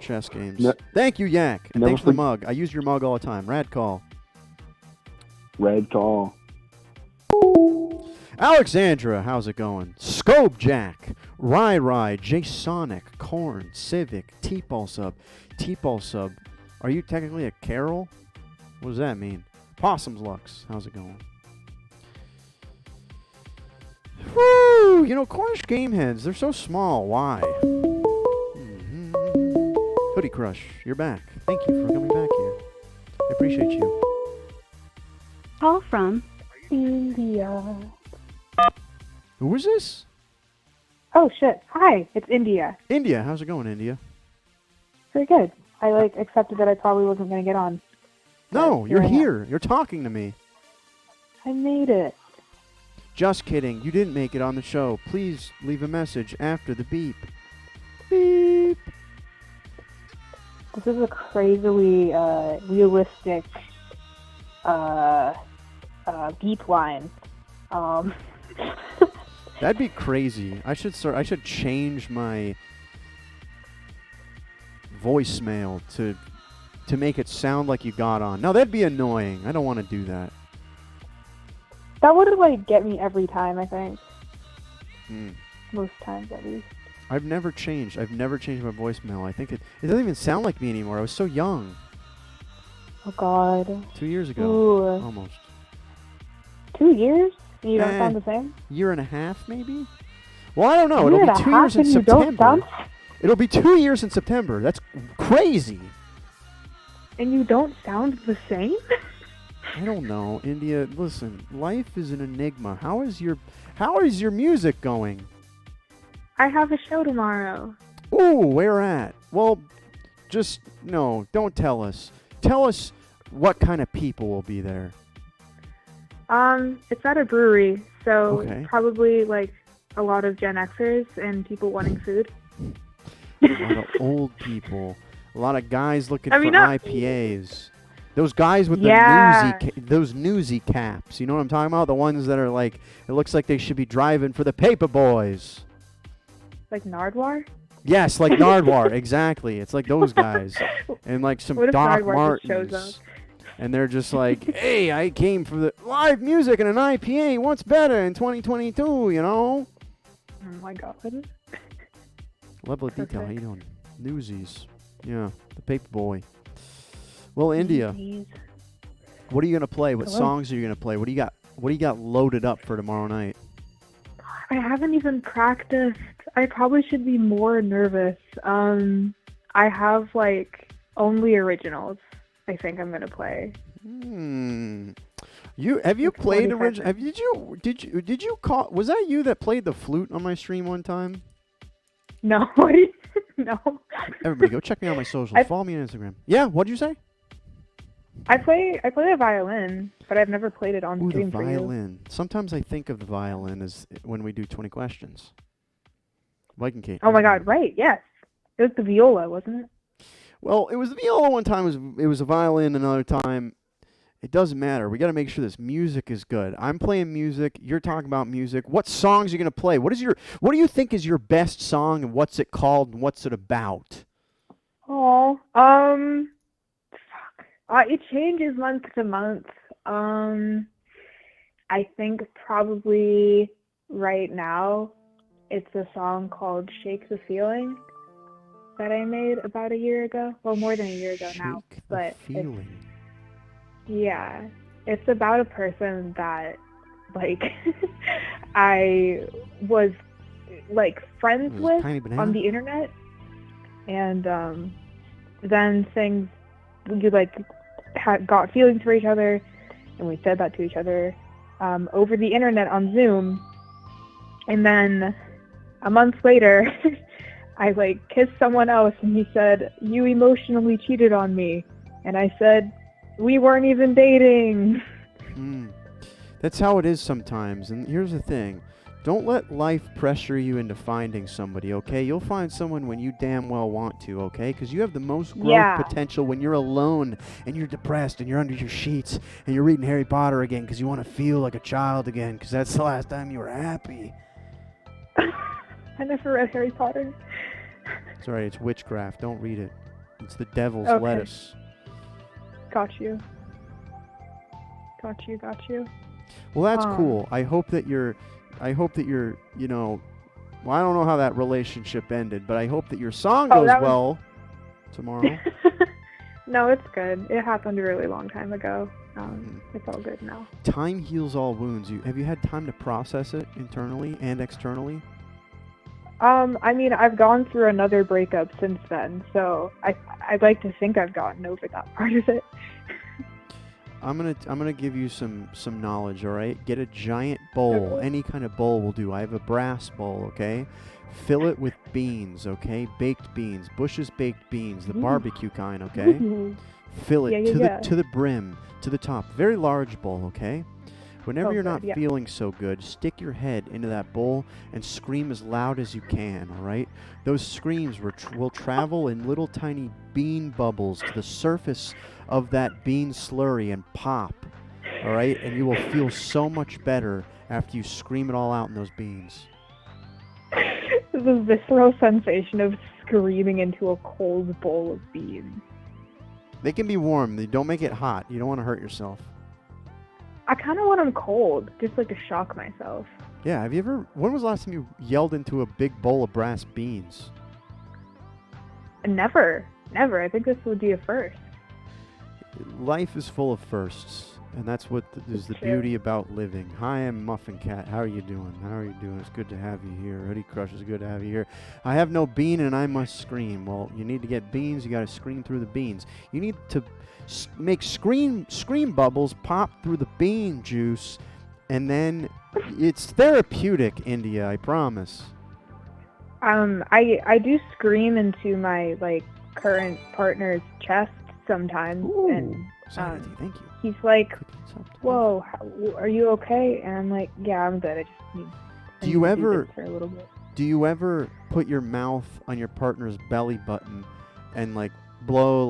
chess games. Thank you, Yak, and thanks for the mug. I use your mug all the time. Rad call. Red call. Alexandra, how's it going? Scope Jack, Rai, J Sonic, Corn, Civic, T-Ball Sub. Are you technically a Carol? What does that mean? Possum's Lux, how's it going? Woo! You know, Cornish game heads, they're so small. Why? Hoodie Crush, you're back. Thank you for coming back here. I appreciate you. Call from India. Who is this? Oh shit! Hi, it's India. India, how's it going, India? Very good. I accepted that I probably wasn't going to get on. No, you're here. You're talking to me. I made it. Just kidding. You didn't make it on the show. Please leave a message after the beep. Beep. This is a crazily realistic beep line. That'd be crazy. I should change my voicemail to make it sound like you got on. No, that'd be annoying. I don't want to do that. That would get me every time, I think. Most times, at least. I've never changed my voicemail. I think it doesn't even sound like me anymore. I was so young. Oh God. 2 years ago. Ooh. Almost. 2 years? And you don't sound the same? Year and a half, maybe? Well, I don't know. It'll be 2 years in September. It'll be 2 years in September. That's crazy. And you don't sound the same? I don't know, India. Listen, life is an enigma. How is your music going? I have a show tomorrow. Ooh, where at? Well, don't tell us. Tell us what kind of people will be there. It's at a brewery, so Okay. probably a lot of Gen Xers and people wanting food. A lot of old people. A lot of guys looking for not- IPAs. Those guys with those newsy caps. You know what I'm talking about? The ones that are it looks like they should be driving for the paper boys. Like Nardwar? Yes, like Nardwar, exactly. It's like those guys. And some What if Doc Nardwar just shows Martens. up? And they're just hey, I came for the live music and an IPA. What's better in 2022, you know? Oh my God. Level of detail. How you doing? Newsies. Yeah, the paper boy. Well, India, what are you going to play? What songs are you going to play? What do you got loaded up for tomorrow night? I haven't even practiced. I probably should be more nervous. I have only originals. I think I'm gonna play. Have you played original? Did you call? Was that you that played the flute on my stream one time? No, no. Everybody, go check me out on my socials. Follow me on Instagram. Yeah, what'd you say? I play the violin, but I've never played it on Ooh, the stream for you. violin. Sometimes I think of the violin as when we do 20 questions. Viking Kate. Oh my God! Right? Yes. It was the viola, wasn't it? Well, it was the viola one time. It was a violin another time. It doesn't matter. We got to make sure this music is good. I'm playing music. You're talking about music. What songs are you going to play? What do you think is your best song, and what's it called, and what's it about? Oh, it changes month to month. I think probably right now it's a song called "Shake the Feeling" that I made about a year ago. Well, more than a year ago now. But it's about a person that I was like friends Was it with Tiny Banana? on the internet, and then things we like got feelings for each other, and we said that to each other over the internet on Zoom, and then a month later, I like kissed someone else, and he said, "You emotionally cheated on me," and I said, "We weren't even dating." That's how it is sometimes. And here's the thing. Don't let life pressure you into finding somebody, okay? You'll find someone when you damn well want to, okay? Because you have the most growth Yeah. potential when you're alone and you're depressed and you're under your sheets and you're reading Harry Potter again because you want to feel like a child again because that's the last time you were happy. I never read Harry Potter. Sorry, it's witchcraft. Don't read it. It's the devil's Okay. lettuce. Got you. Got you. Well, that's cool. I hope that you're, you know, well, I don't know how that relationship ended, but I hope that your song goes well tomorrow. No, it's good. It happened a really long time ago. It's all good now. Time heals all wounds. Have you had time to process it internally and externally? I mean, I've gone through another breakup since then, so I'd like to think I've gotten over that part of it. I'm gonna give you some knowledge, all right? Get a giant bowl. Okay. Any kind of bowl will do. I have a brass bowl, okay? Fill it with beans, okay? Baked beans, Bush's baked beans, the barbecue kind, okay? Fill it to the brim, to the top. Very large bowl, okay? Whenever you're not feeling so good, stick your head into that bowl and scream as loud as you can, all right? Those screams will travel in little tiny bean bubbles to the surface of that bean slurry and pop, all right? And you will feel so much better after you scream it all out in those beans. The visceral sensation of screaming into a cold bowl of beans. They can be warm. They don't make it hot. You don't want to hurt yourself. I kind of want them cold, just like to shock myself. Yeah, when was the last time you yelled into a big bowl of brass beans? Never. I think this would be a first. Life is full of firsts, and that's what is the beauty about living. Hi, I'm Muffin Cat. How are you doing? It's good to have you here. Hoodie Crush, it's good to have you here. I have no bean and I must scream. Well, you need to get beans. You got to scream through the beans. You need to make scream bubbles pop through the bean juice, and then it's therapeutic, India, I promise. I do scream into my current partner's chest sometimes. Ooh, and thank you. He's like, "Whoa, are you okay?" And I'm like, "Yeah, I'm good. I just need to do this for a little bit." Do you ever put your mouth on your partner's belly button and blow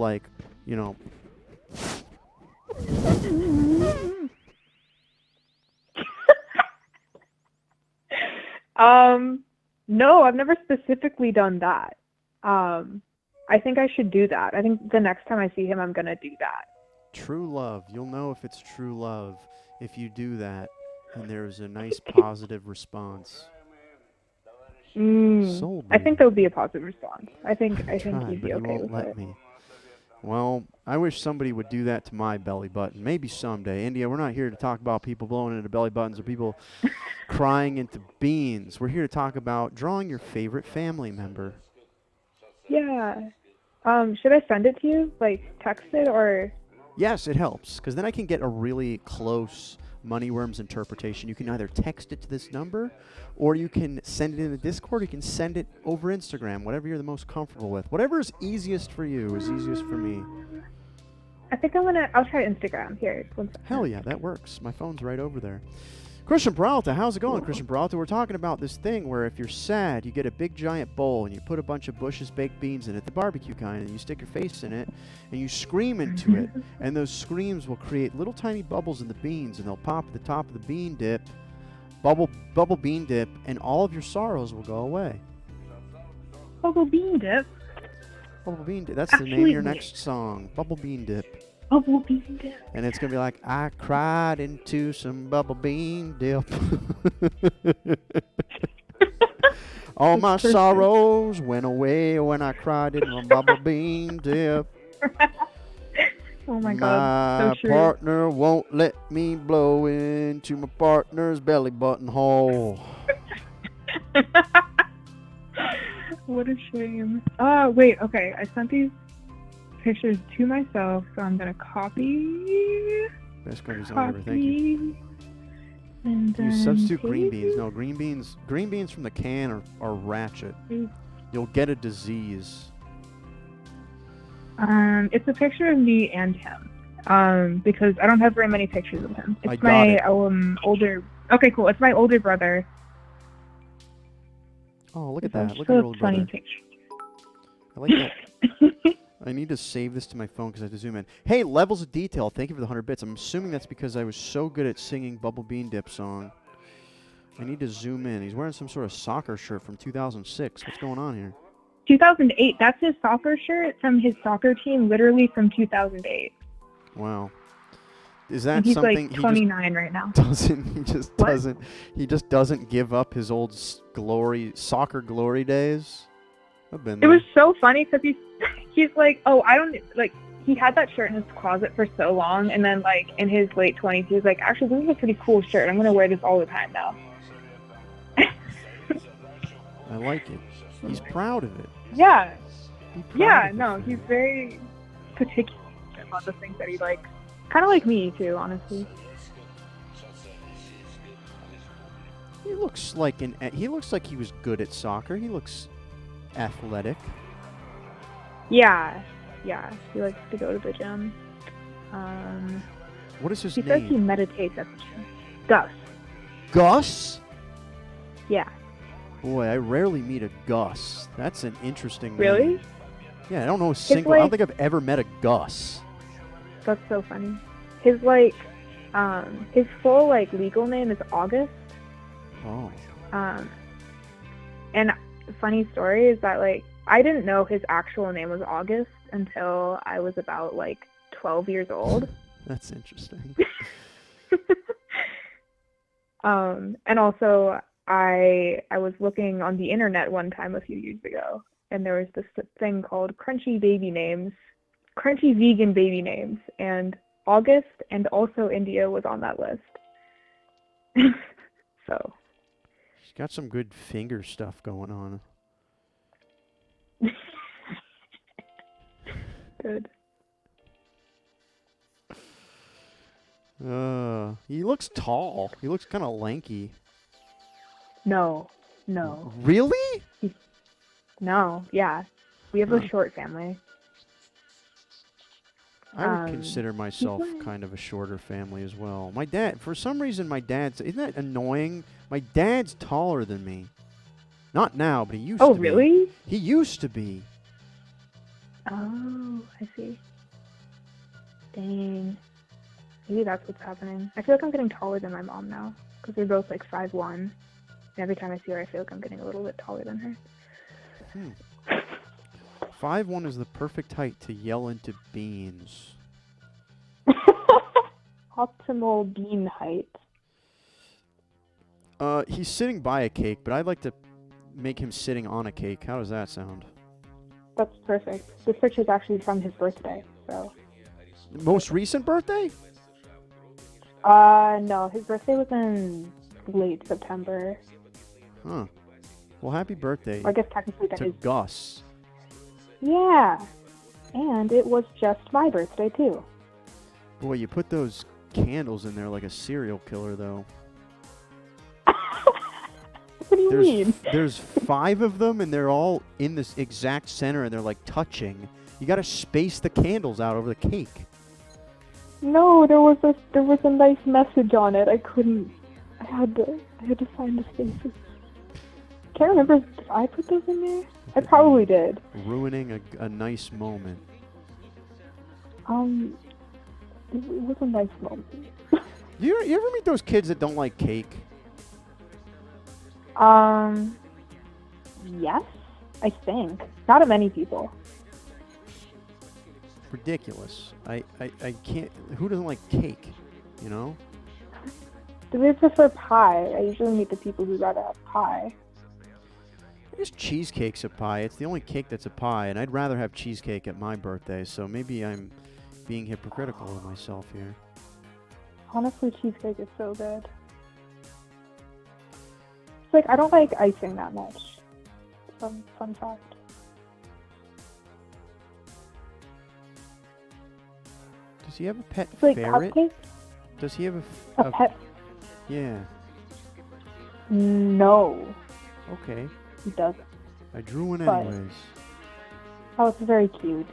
No, I've never specifically done that. I think I should do that. I think the next time I see him, I'm gonna do that. True love. You'll know if it's true love if you do that and there's a nice positive response. Soul I think there would be a positive response. I think he'd be but okay you with won't let it. me. Well, I wish somebody would do that to my belly button. Maybe someday. India, we're not here to talk about people blowing into belly buttons or people crying into beans. We're here to talk about drawing your favorite family member. Yeah. Should I send it to you? Text it or? Yes, it helps, because then I can get a really close Moneyworms interpretation. You can either text it to this number, or you can send it in the Discord. You can send it over Instagram, whatever you're the most comfortable with. Whatever is easiest for you is easiest for me. I think I'll try Instagram. Here, one second. Hell yeah, that works. My phone's right over there. Christian Peralta, how's it going, Christian Peralta? We're talking about this thing where if you're sad, you get a big giant bowl and you put a bunch of Bush's baked beans in it, the barbecue kind, and you stick your face in it and you scream into it, and those screams will create little tiny bubbles in the beans, and they'll pop at the top of the bean dip, bubble bean dip, and all of your sorrows will go away. Bubble bean dip. Bubble bean dip. That's the name of your next song. Bubble bean dip. Bubble bean dip. And it's going to be like, I cried into some bubble bean dip. All my sorrows went away when I cried in my bubble bean dip. Oh my God, My so true. partner won't let me blow into my partner's belly button hole. What a shame. Wait, okay. I sent these pictures to myself, so I'm gonna copy. Best cookies ever. Thank you. And You then substitute green paste. beans. No, green beans from the can are ratchet. You'll get a disease. It's a picture of me and him. Because I don't have very many pictures of him. I It's got my it. older. Okay, cool. It's my older brother. Oh, look at It's a that. Look at your so old funny brother. picture. I like that. I need to save this to my phone because I have to zoom in. Hey, levels of detail. Thank you for the 100 bits. I'm assuming that's because I was so good at singing Bubble Bean Dip song. I need to zoom in. He's wearing some sort of soccer shirt from 2006. What's going on here? 2008. That's his soccer shirt from his soccer team, literally from 2008. Wow. Is that And he's something like 29 right now. he just doesn't give up his old soccer glory days? I've been It there. was so funny because he's like, oh, I don't like. He had that shirt in his closet for so long, and then like in his late 20s, he was like, actually, this is a pretty cool shirt. I'm gonna wear this all the time now. I like it. He's proud of it. Yeah, Be proud yeah. of it, No, fam. he's very particular about the things that he likes. Kind of like me too, honestly. He looks like he looks like he was good at soccer. He looks athletic. Yeah, yeah. He likes to go to the gym. What is his He says he name? meditates at the gym. Gus. Gus? Yeah. Boy, I rarely meet a Gus. That's an interesting Really? name. Yeah, I don't know a single. I don't think I've ever met a Gus. That's so funny. His his full like legal name is August. Oh. And the funny story is that like I didn't know his actual name was August until I was about like 12 years old. That's interesting. And also I was looking on the internet one time a few years ago, and there was this thing called crunchy vegan baby names, and August and also India was on that list. So She's got some good finger stuff going on. good. He looks tall. He looks kind of lanky. No. Really? No, yeah. We have Huh. a short family. I would consider myself like- kind of a shorter family as well. My dad, for some reason, isn't that annoying? My dad's taller than me. Not now, but he used to Oh, be. really? He used to be. Oh, I see. Dang. Maybe that's what's happening. I feel like I'm getting taller than my mom now, because we're both like 5'1". And every time I see her, I feel like I'm getting a little bit taller than her. 5'1" is the perfect height to yell into beans. Optimal bean height. He's sitting by a cake, but I'd like to make him sitting on a cake. How does that sound? That's perfect. This picture's actually from his birthday, so. Most recent birthday? No, his birthday was in late September. Huh. Well, happy birthday Or I guess technically that to is. Gus. Yeah. And it was just my birthday, too. Boy, you put those candles in there like a serial killer, though. What do you mean? There's 5 of them, and they're all in this exact center, and they're like touching. You gotta space the candles out over the cake. No, there was a nice message on it. I had to find the spaces. Can't remember if I put those in there. I probably did. Ruining a nice moment. It was a nice moment. You ever meet those kids that don't like cake? Yes, I think. Not many people. Ridiculous. I can't. Who doesn't like cake? You know? Do they prefer pie? I usually meet the people who'd rather have pie. I guess cheesecake's a pie. It's the only cake that's a pie, and I'd rather have cheesecake at my birthday, so maybe I'm being hypocritical of myself here. Honestly, cheesecake is so good. It's like, I don't like icing that much. Fun fact. Does he have a pet It's like ferret? cupcake. Does he have A pet? Yeah. No, Okay. he doesn't. I drew one But- anyways. Oh, it's very cute.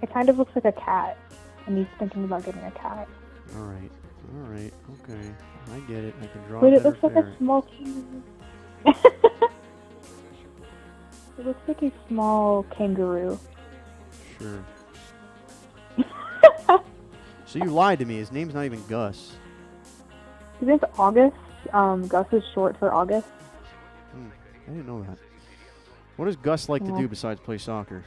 It kind of looks like a cat, and he's thinking about getting a cat. All right. Okay. I get it. I can draw But a it better looks like ferret. a small kangaroo. It looks like a small kangaroo. Sure. So you lied to me. His name's not even Gus. His name's August. Gus is short for August. I didn't know that. What does Gus like to Yeah. do besides play soccer?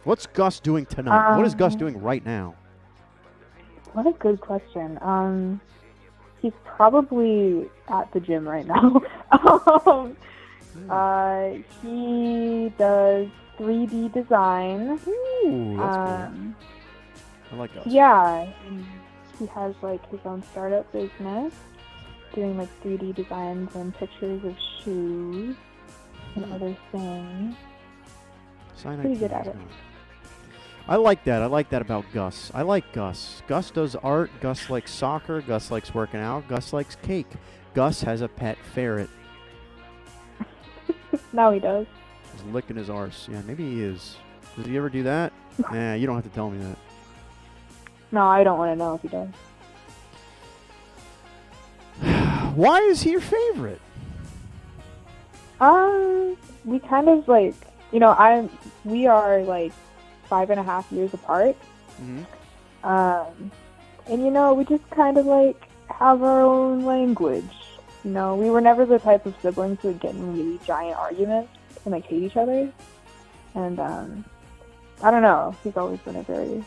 What's Gus doing tonight? What is Gus doing right now? What a good question. He's probably at the gym right now. He does 3D design. Ooh, that's cool. I like Gus. Yeah, and he has like his own startup business, doing like 3D designs and pictures of shoes and other things. Pretty good at it. I like that. I like that about Gus. I like Gus. Gus does art. Gus likes soccer. Gus likes working out. Gus likes cake. Gus has a pet ferret. Now he does. He's licking his arse. Yeah, maybe he is. Does he ever do that? Nah, you don't have to tell me that. No, I don't want to know if he does. Why is he your favorite? We kind of like, we are like 5.5 years apart. Mm-hmm. And we just kind of like have our own language. We were never the type of siblings who would get in really giant arguments and like hate each other. And I don't know. He's always been a very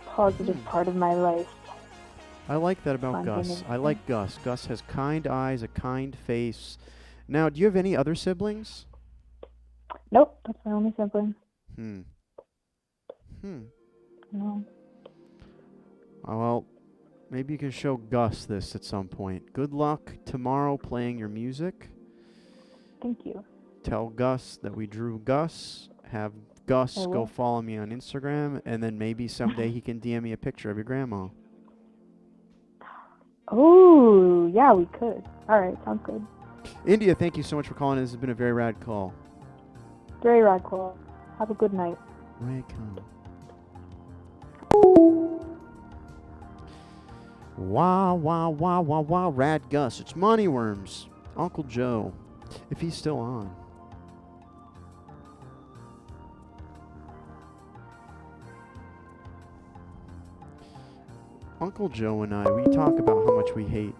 positive part of my life. I like that about Gus. Spontaneous. I like Gus. Gus has kind eyes, a kind face. Now, do you have any other siblings? Nope, that's my only sibling. No. Oh, well, maybe you can show Gus this at some point. Good luck tomorrow playing your music. Thank you. Tell Gus that we drew Gus. Have Gus I go will. follow me on Instagram, and then maybe someday he can DM me a picture of your grandma. Oh, yeah, we could. All right, sounds good. India, thank you so much for calling. This has been a very rad call. Very rad call. Have a good night. Ray come. Wow, Rad Gus. It's Moneyworms. Uncle Joe. If he's still on. Uncle Joe and I, we talk about how much we hate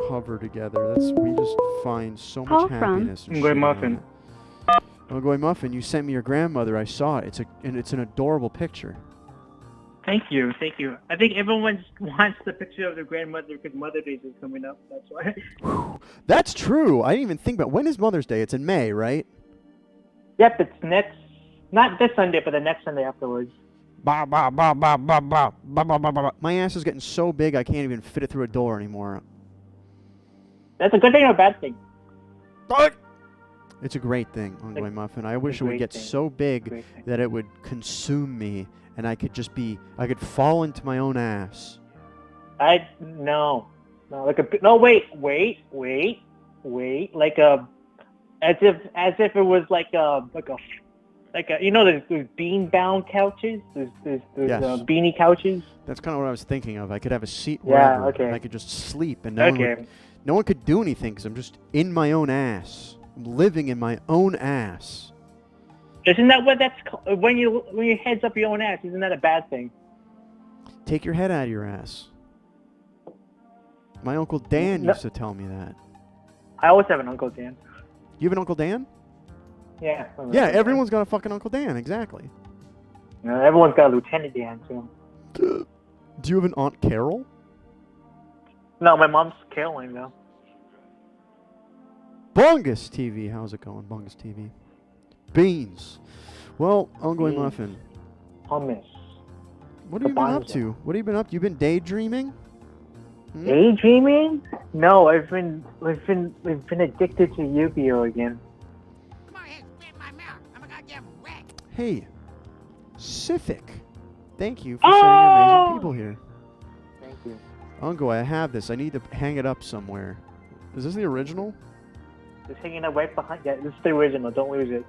hover together. We just find so Call much from happiness. and Uncle shitting on Muffin. it. Uncle Muffin, you sent me your grandmother. I saw it. It's an adorable picture. Thank you. I think everyone wants the picture of their grandmother because Mother's Day is coming up. That's why. That's true. I didn't even think about when is Mother's Day. It's in May, right? Yep, it's not this Sunday, but the next Sunday afterwards. My ass is getting so big I can't even fit it through a door anymore. That's a good thing or a bad thing? It's a great thing, Uncle Muffin. I wish it would great get thing. so big Great thing. that it would consume me and I could fall into my own ass. No, like wait, like as if it was like a there's bean bound couches, there's Yes. beanie couches. That's kind of what I was thinking of. I could have a seat Yeah, wherever okay. and I could just sleep and Okay. no one could do anything because I'm just in my own ass. I'm living in my own ass. Isn't that what that's called? When your head's up your own ass? Isn't that a bad thing? Take your head out of your ass. My Uncle Dan No. used to tell me that. I always have an Uncle Dan. You have an Uncle Dan? Yeah. Yeah, everyone's got a fucking Uncle Dan, exactly. Everyone's got a Lieutenant Dan too. Do you have an Aunt Carol? No, my mom's Caroline though. Bungus TV, how's it going, Bungus TV? Beans. Well, Uncle Beans. Muffin, Hummus. what have you been up Bonzo. to? What have you been up to? You been daydreaming? Hmm? Daydreaming? No, we've been addicted to Yu-Gi-Oh again. Hey, Sithic, thank you for sending amazing people here. Thank you. Ungo, I have this. I need to hang it up somewhere. Is this the original? Just hanging out right behind. Yeah, this is the original. Don't lose it.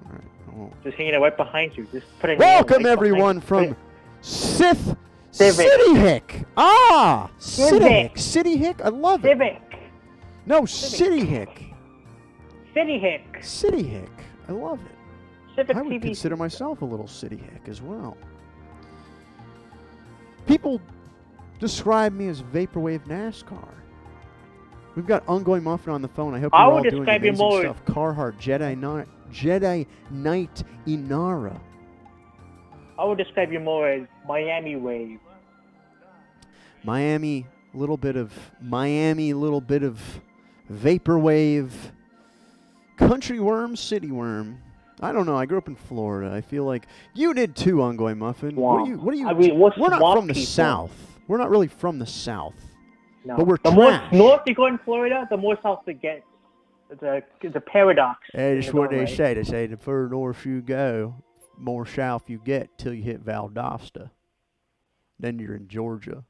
All right. I won't. Just hanging out right behind you. Just put it. Welcome everyone from Sith Civic. City Hick. Ah, City Civic. Hick. City Hick. I love it. Civic. No, Civic. City Hick. City Hick. City Hick. I love it. Civic I would TV. consider myself a little City Hick as well. People describe me as Vaporwave NASCAR. We've got Ongoing Muffin on the phone. I hope I you're all would doing describe you amazing more- stuff. Carhartt, Jedi Knight Inara. I would describe you more as Miami Wave. Miami, little bit of Vaporwave. Country worm, city worm. I don't know. I grew up in Florida. I feel like you did too, Ongoing Muffin. What are you? I mean, what's we're not swamp from the people? South. We're not really from the South. No. But we're the more trash. north you go in Florida, the more south it gets. It's a paradox. That's in what its own they way. say. They say the further north you go, more south you get till you hit Valdosta. Then you're in Georgia.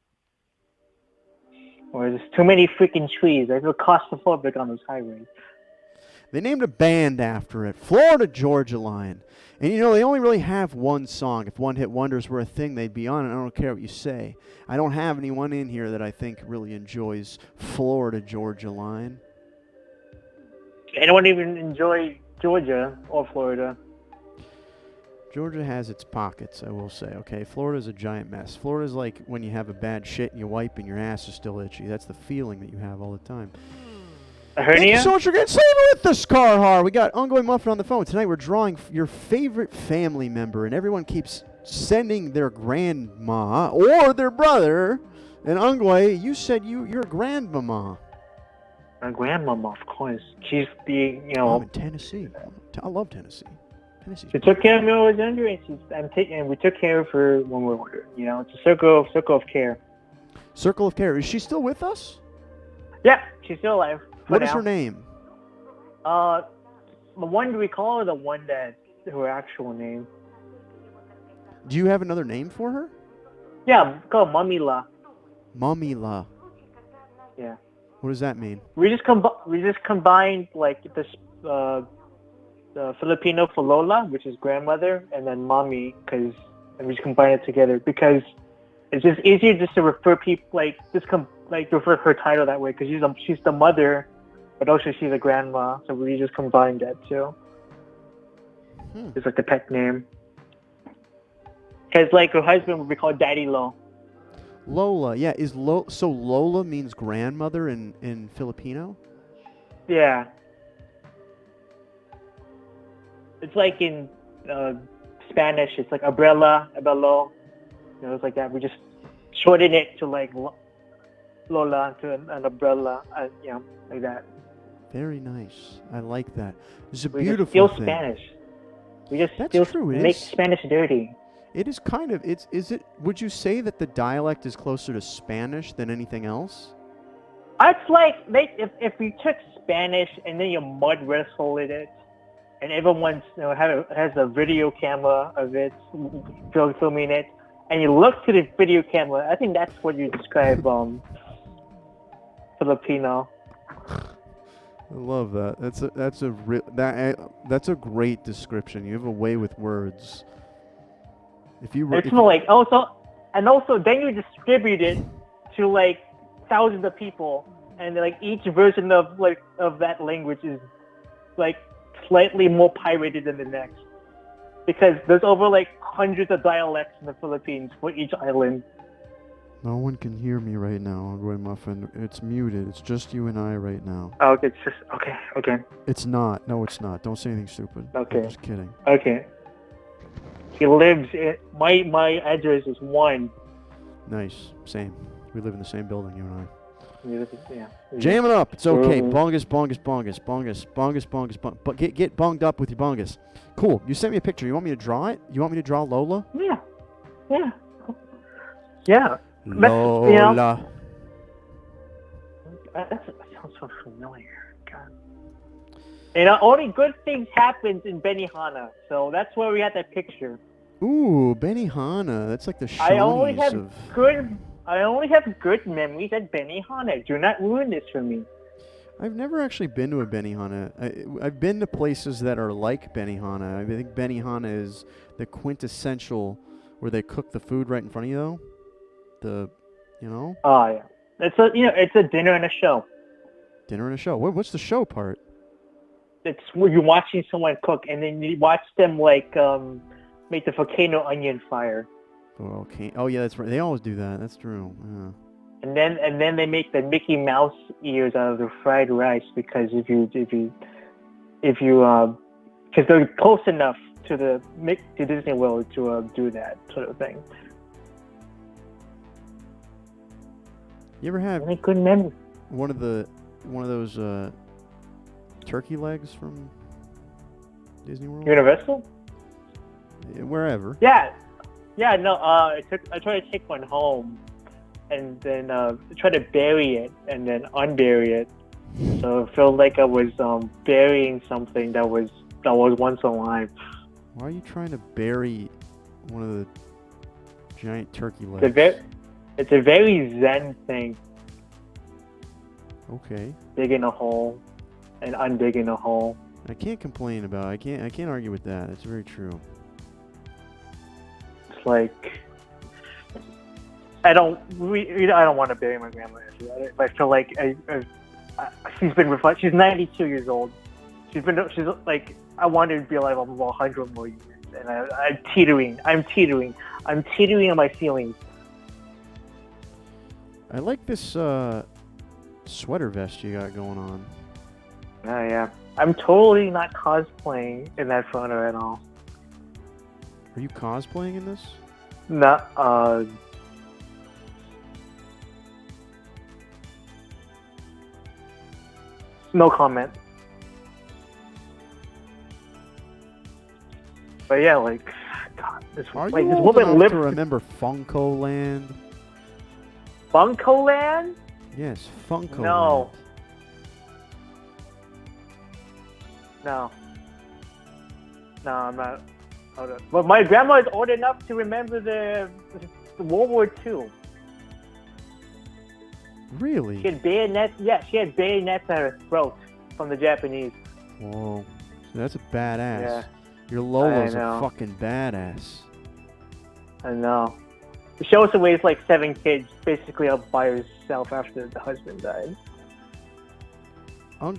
Or there's too many freaking trees. I feel claustrophobic on those highways. They named a band after it, Florida Georgia Line. And you know, they only really have one song. If One Hit Wonders were a thing, they'd be on it. I don't care what you say. I don't have anyone in here that I think really enjoys Florida Georgia Line. Anyone even enjoy Georgia or Florida? Georgia has its pockets, I will say. Okay, Florida's a giant mess. Florida's like when you have a bad shit and you wipe and your ass is still itchy. That's the feeling that you have all the time. A Thank you hernia? so much for getting saved with us, Carhar. We got Ongoing Muffin on the phone. Tonight we're drawing your favorite family member, and everyone keeps sending their grandma or their brother. And Ongoy, you said you're a grandmama. My grandmama, of course. She's the, I'm in Tennessee. I love Tennessee. Tennessee's she took care of me when I was younger, and we took care of her when we were older. You know, it's a circle of care. Circle of Care. Is she still with us? Yeah, she's still alive. What is her name? The one we call her, the one that her actual name. Do you have another name for her? Yeah, called Mamila. Mamila. Yeah. What does that mean? We just combined like this the Filipino for Lola, which is grandmother, and then mommy, and we just combine it together because it's just easier just to refer people refer her title that way because she's the mother, but also she's a grandma, so we just combined that too. It's like the pet name. Because like her husband would be called Daddy Lo. Lola. Yeah, so Lola means grandmother in Filipino? Yeah. It's like in Spanish, it's like abuelo. You know, it's like that. We just shorten it to like Lola to an umbrella, like that. Very nice. I like that. It's a We beautiful just steal thing. Spanish. We just That's steal, true, it make is. Spanish dirty. It is kind of, would you say that the dialect is closer to Spanish than anything else? It's like if you took Spanish and then you mud wrestled it, and everyone's has a video camera of it filming it, and you look to the video camera, I think that's what you describe Filipino. I love that. That's a great description. You have a way with words. It's more like also then you distribute it to like thousands of people, and like each version of that language is like slightly more pirated than the next, because there's over like hundreds of dialects in the Philippines for each island. No one can hear me right now, Roy Muffin. It's muted. It's just you and I right now. Oh, okay, it's just okay. It's not. No, it's not. Don't say anything stupid. Okay. I'm just kidding. Okay. He lives in my address is 1. Nice. Same. We live in the same building, you and I. Yeah. Jam it up. It's okay. Mhm. Bongus. But get bonged up with your bongus. Cool. You sent me a picture. You want me to draw it? You want me to draw Lola? Yeah. Yeah. Lola. That sounds so familiar. God. You know, only good things happens in Benihana, so that's where we had that picture. Ooh, Benihana. That's like the I only Shoney's have of... good memories at Benihana. Do not ruin this for me. I've never actually been to a Benihana. I've been to places that are like Benihana. I think Benihana is the quintessential where they cook the food right in front of you, though. You know? Oh yeah, it's a dinner and a show. Dinner and a show. What's the show part? It's where you're watching someone cook, and then you watch them like make the volcano onion fire. Oh, okay. Oh, yeah, that's right. They always do that. That's true. Yeah. And then they make the Mickey Mouse ears out of the fried rice because because they're close enough to Disney World to do that sort of thing. You ever have Any good memory? one of those turkey legs from Disney World? Universal? Wherever. Yeah. No. I tried to take one home, and then try to bury it, and then unbury it. So it felt like I was burying something that was once alive. Why are you trying to bury one of the giant turkey legs? It's a very Zen thing. Okay. Digging a hole and undigging a hole. I can't complain about it. I can't argue with that. It's very true. It's like I don't want to bury my grandma after that. I feel like she's 92 years old. She's like, I want her to be alive for 100 more years, and I'm teetering on my feelings. I like this sweater vest you got going on. Oh yeah, I'm totally not cosplaying in that photo at all. Are you cosplaying in this? No, no comment. But yeah, like, God, this Are like you this old woman enough lived to remember Funko Land? Funko Land. Yes, Funko No. Land. No, I'm not. Hold on. But my grandma is old enough to remember the World War II. Really? She had bayonets. Yeah, she had bayonets at her throat from the Japanese. Whoa. That's a badass. Yeah. Your Lola's I a know. fucking badass. I know. She also raised like 7 kids, basically up by herself after the husband died.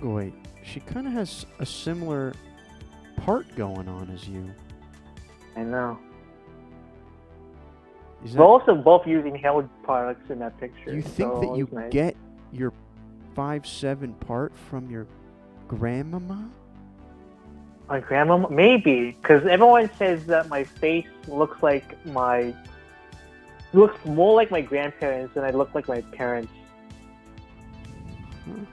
Wait. She kind of has a similar part going on as you. I know. Is We're also both using held products in that picture. you think so that you it's nice. get your 5'7" part from your grandmama? My grandma? Maybe, because everyone says that my face looks more like my grandparents than I look like my parents. Huh?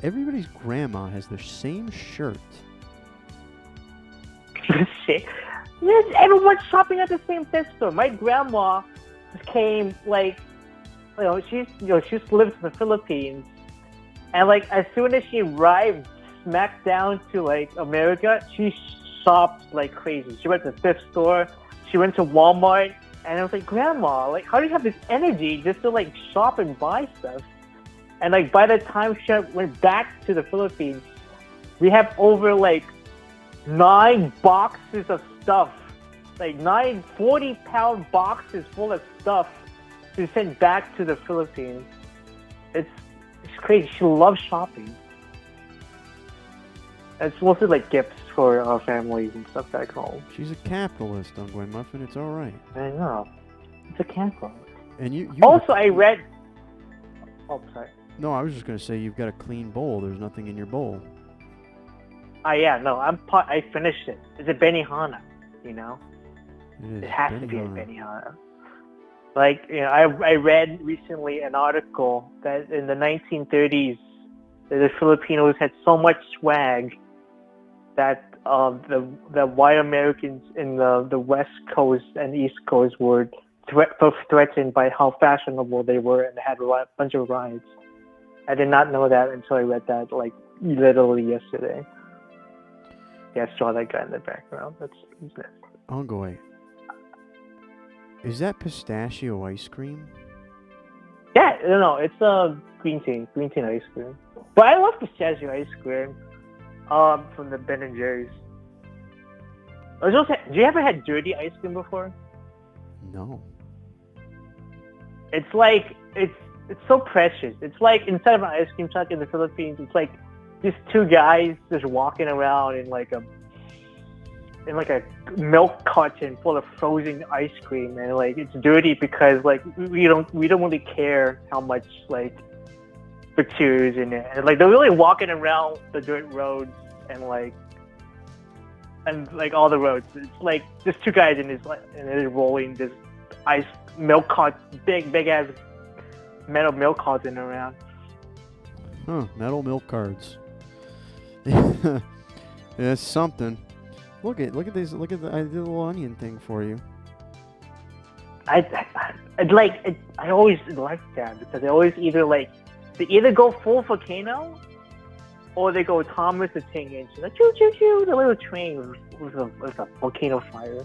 Everybody's grandma has their same shirt. Shit. Yes, everyone's shopping at the same thrift store. My grandma came she lives in the Philippines, and like as soon as she arrived smack down to like America, she shopped like crazy. She went to the thrift store, she went to Walmart, and I was like, Grandma, like how do you have this energy just to like shop and buy stuff? And like by the time she went back to the Philippines, we have over like 9 boxes of stuff, like 9 40-pound boxes full of stuff to send back to the Philippines. It's crazy. She loves shopping. It's mostly like gifts for our families and stuff back home. She's a capitalist, Ungway Muffin. It's all right. I know. It's a cancel. And you Also, I read. Oh, sorry. No, I was just gonna say you've got a clean bowl. There's nothing in your bowl. Yeah, no, I finished it. It's a Benihana, you know? It It has to be a Benihana. Like, you know, I read recently an article that in the 1930s, the Filipinos had so much swag that the white Americans in the West Coast and East Coast were threatened by how fashionable they were, and they had a bunch of riots. I did not know that until I read that like literally yesterday. Yeah, I saw that guy in the background. That's Ongoy. Is that pistachio ice cream? yeah, no, it's green tea ice cream. But I love pistachio ice cream. From the Ben and Jerry's. Do you ever had dirty ice cream before? No. It's like it's so precious. It's like inside of an ice cream truck in the Philippines. It's like these two guys just walking around in like a milk carton full of frozen ice cream, and like it's dirty because like we don't really care how much like bacteria's in it, and like they're really walking around the dirt roads and like all the roads. It's like just two guys and they're rolling this ice milk cart, big ass metal milk carton around. Huh? Metal milk cards. That's something. Look at these. Look at I did a little onion thing for you. I always like that because they always they either go full volcano or they go Thomas the Tank Engine, like choo choo choo, the little train with a volcano fire.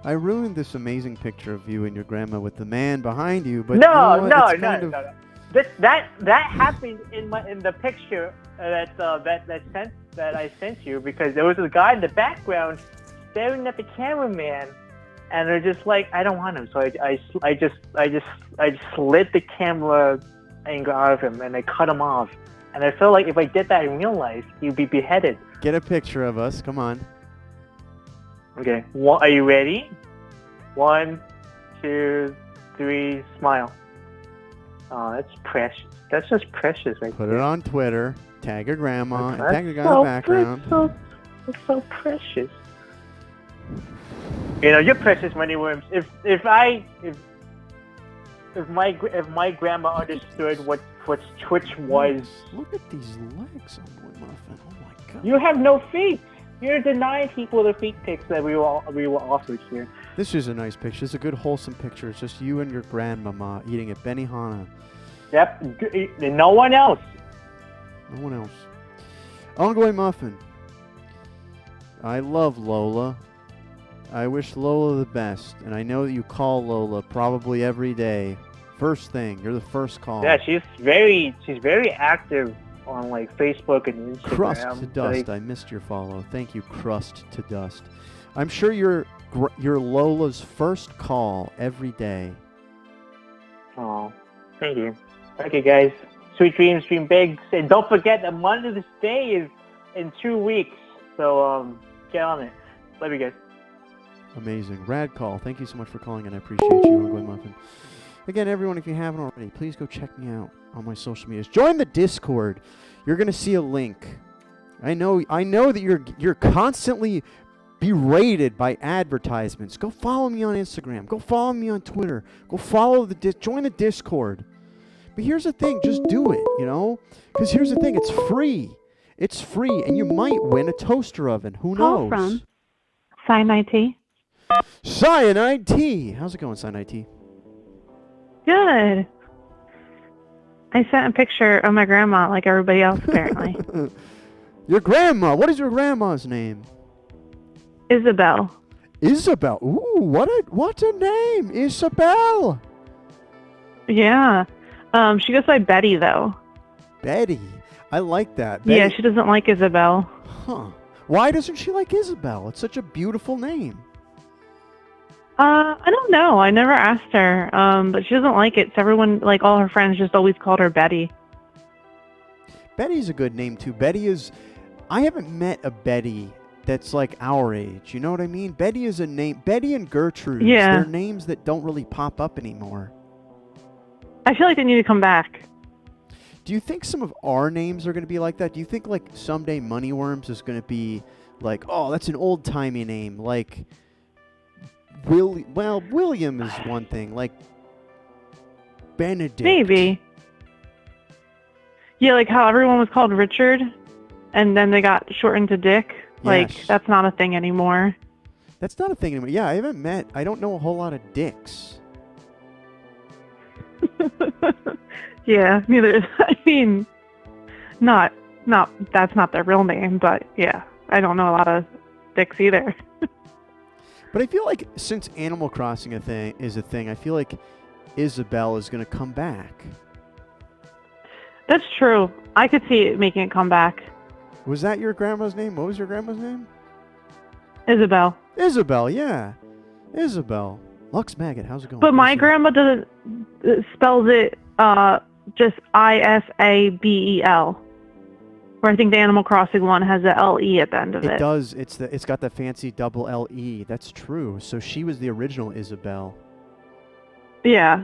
I ruined this amazing picture of you and your grandma with the man behind you, but No. no. That happened in the picture that I sent you, because there was a guy in the background staring at the cameraman, and they're just like, I don't want him, so I just slid the camera angle out of him and I cut him off, and I feel like if I did that in real life, he'd be beheaded. Get a picture of us. Come on. Okay. Are you ready? 1, 2, 3, smile. Oh, that's precious. That's just precious, right? Put there. it on Twitter. Tag your grandma. And That's tag the guy in the background. It's so precious. You know, you're precious, Moneyworms. If my grandma understood what Twitch was. Look at these legs on Boy Muffin. Oh my god. You have no feet. You're denying people the feet pics that we were offered here. This is a nice picture. It's a good wholesome picture. It's just you and your grandmama eating at Benihana. Yep. No one else. No one else. Ongoing Muffin. I love Lola. I wish Lola the best, and I know that you call Lola probably every day. First thing, you're the first call. Yeah, she's very active on like Facebook and Instagram. Crust to dust. I missed your follow. Thank you, Crust to dust. I'm sure you're Lola's first call every day. Oh, thank you. Okay, guys. Sweet dreams, dream big, and don't forget that Mother's Day is in 2 weeks. So get on it. Love you guys. Amazing. Rad call. Thank you so much for calling, and I appreciate you, Ongoing Muffin. Again, everyone, if you haven't already, please go check me out on my social medias. Join the Discord. You're going to see a link. I know that you're constantly berated by advertisements. Go follow me on Instagram. Go follow me on Twitter. Go follow join the Discord. But here's the thing, just do it, you know? Because here's the thing, it's free. It's free, and you might win a toaster oven. Who knows? Call from Cyanide Tea. Cyanide Tea. How's it going, Cyanide Tea? Good. I sent a picture of my grandma like everybody else, apparently. Your grandma. What is your grandma's name? Isabel. Isabel. Ooh, what a name. Isabel. Yeah. She goes by Betty, though. Betty. I like that. Betty. Yeah, she doesn't like Isabel. Huh. Why doesn't she like Isabel? It's such a beautiful name. I don't know. I never asked her, but she doesn't like it. So everyone, like all her friends, just always called her Betty. Betty's a good name, too. I haven't met a Betty that's like our age. You know what I mean? Betty is a name. Betty and Gertrude. Yeah. They're names that don't really pop up anymore. I feel like they need to come back. Do you think some of our names are going to be like that? Do you think like someday Moneyworms is going to be like, oh, that's an old-timey name, like William is one thing, like Benedict. Maybe. Yeah, like how everyone was called Richard, and then they got shortened to Dick. Like, Yes. that's not a thing anymore. That's not a thing anymore. Yeah, I don't know a whole lot of Dicks. Yeah, neither. I mean, not that's not their real name, but yeah, I don't know a lot of dicks either. But I feel like since Animal Crossing is a thing, I feel like Isabelle is going to come back. That's true. I could see it making it come back. Was that your grandma's name? What was your grandma's name? Isabel. Isabel, yeah. Isabel. Lux Maggot, how's it going? But my Isabel. grandma doesn't spells it just Isabel. Where I think the Animal Crossing one has the LE at the end of it. It does. It's got the fancy double LE. That's true. So she was the original Isabel. Yeah.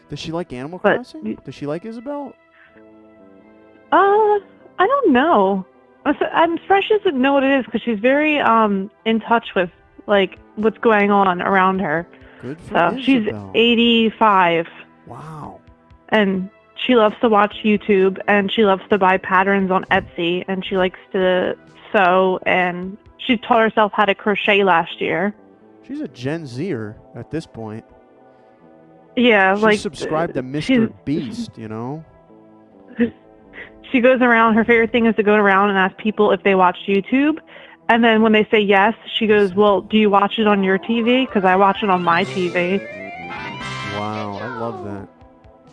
Does she like Animal But Crossing? Does she like Isabel? I don't know. I'm surprised she doesn't know what it is because she's very in touch with like what's going on around her. Good for So Isabel. she's 85. Wow. And she loves to watch YouTube, and she loves to buy patterns on Etsy, and she likes to sew, and she taught herself how to crochet last year. She's a Gen Zer at this point. Yeah, She's like subscribed to Mr. Beast, you know? She goes around, her favorite thing is to go around and ask people if they watch YouTube, and then when they say yes, she goes, well, do you watch it on your TV? Because I watch it on my TV. Wow, I love that.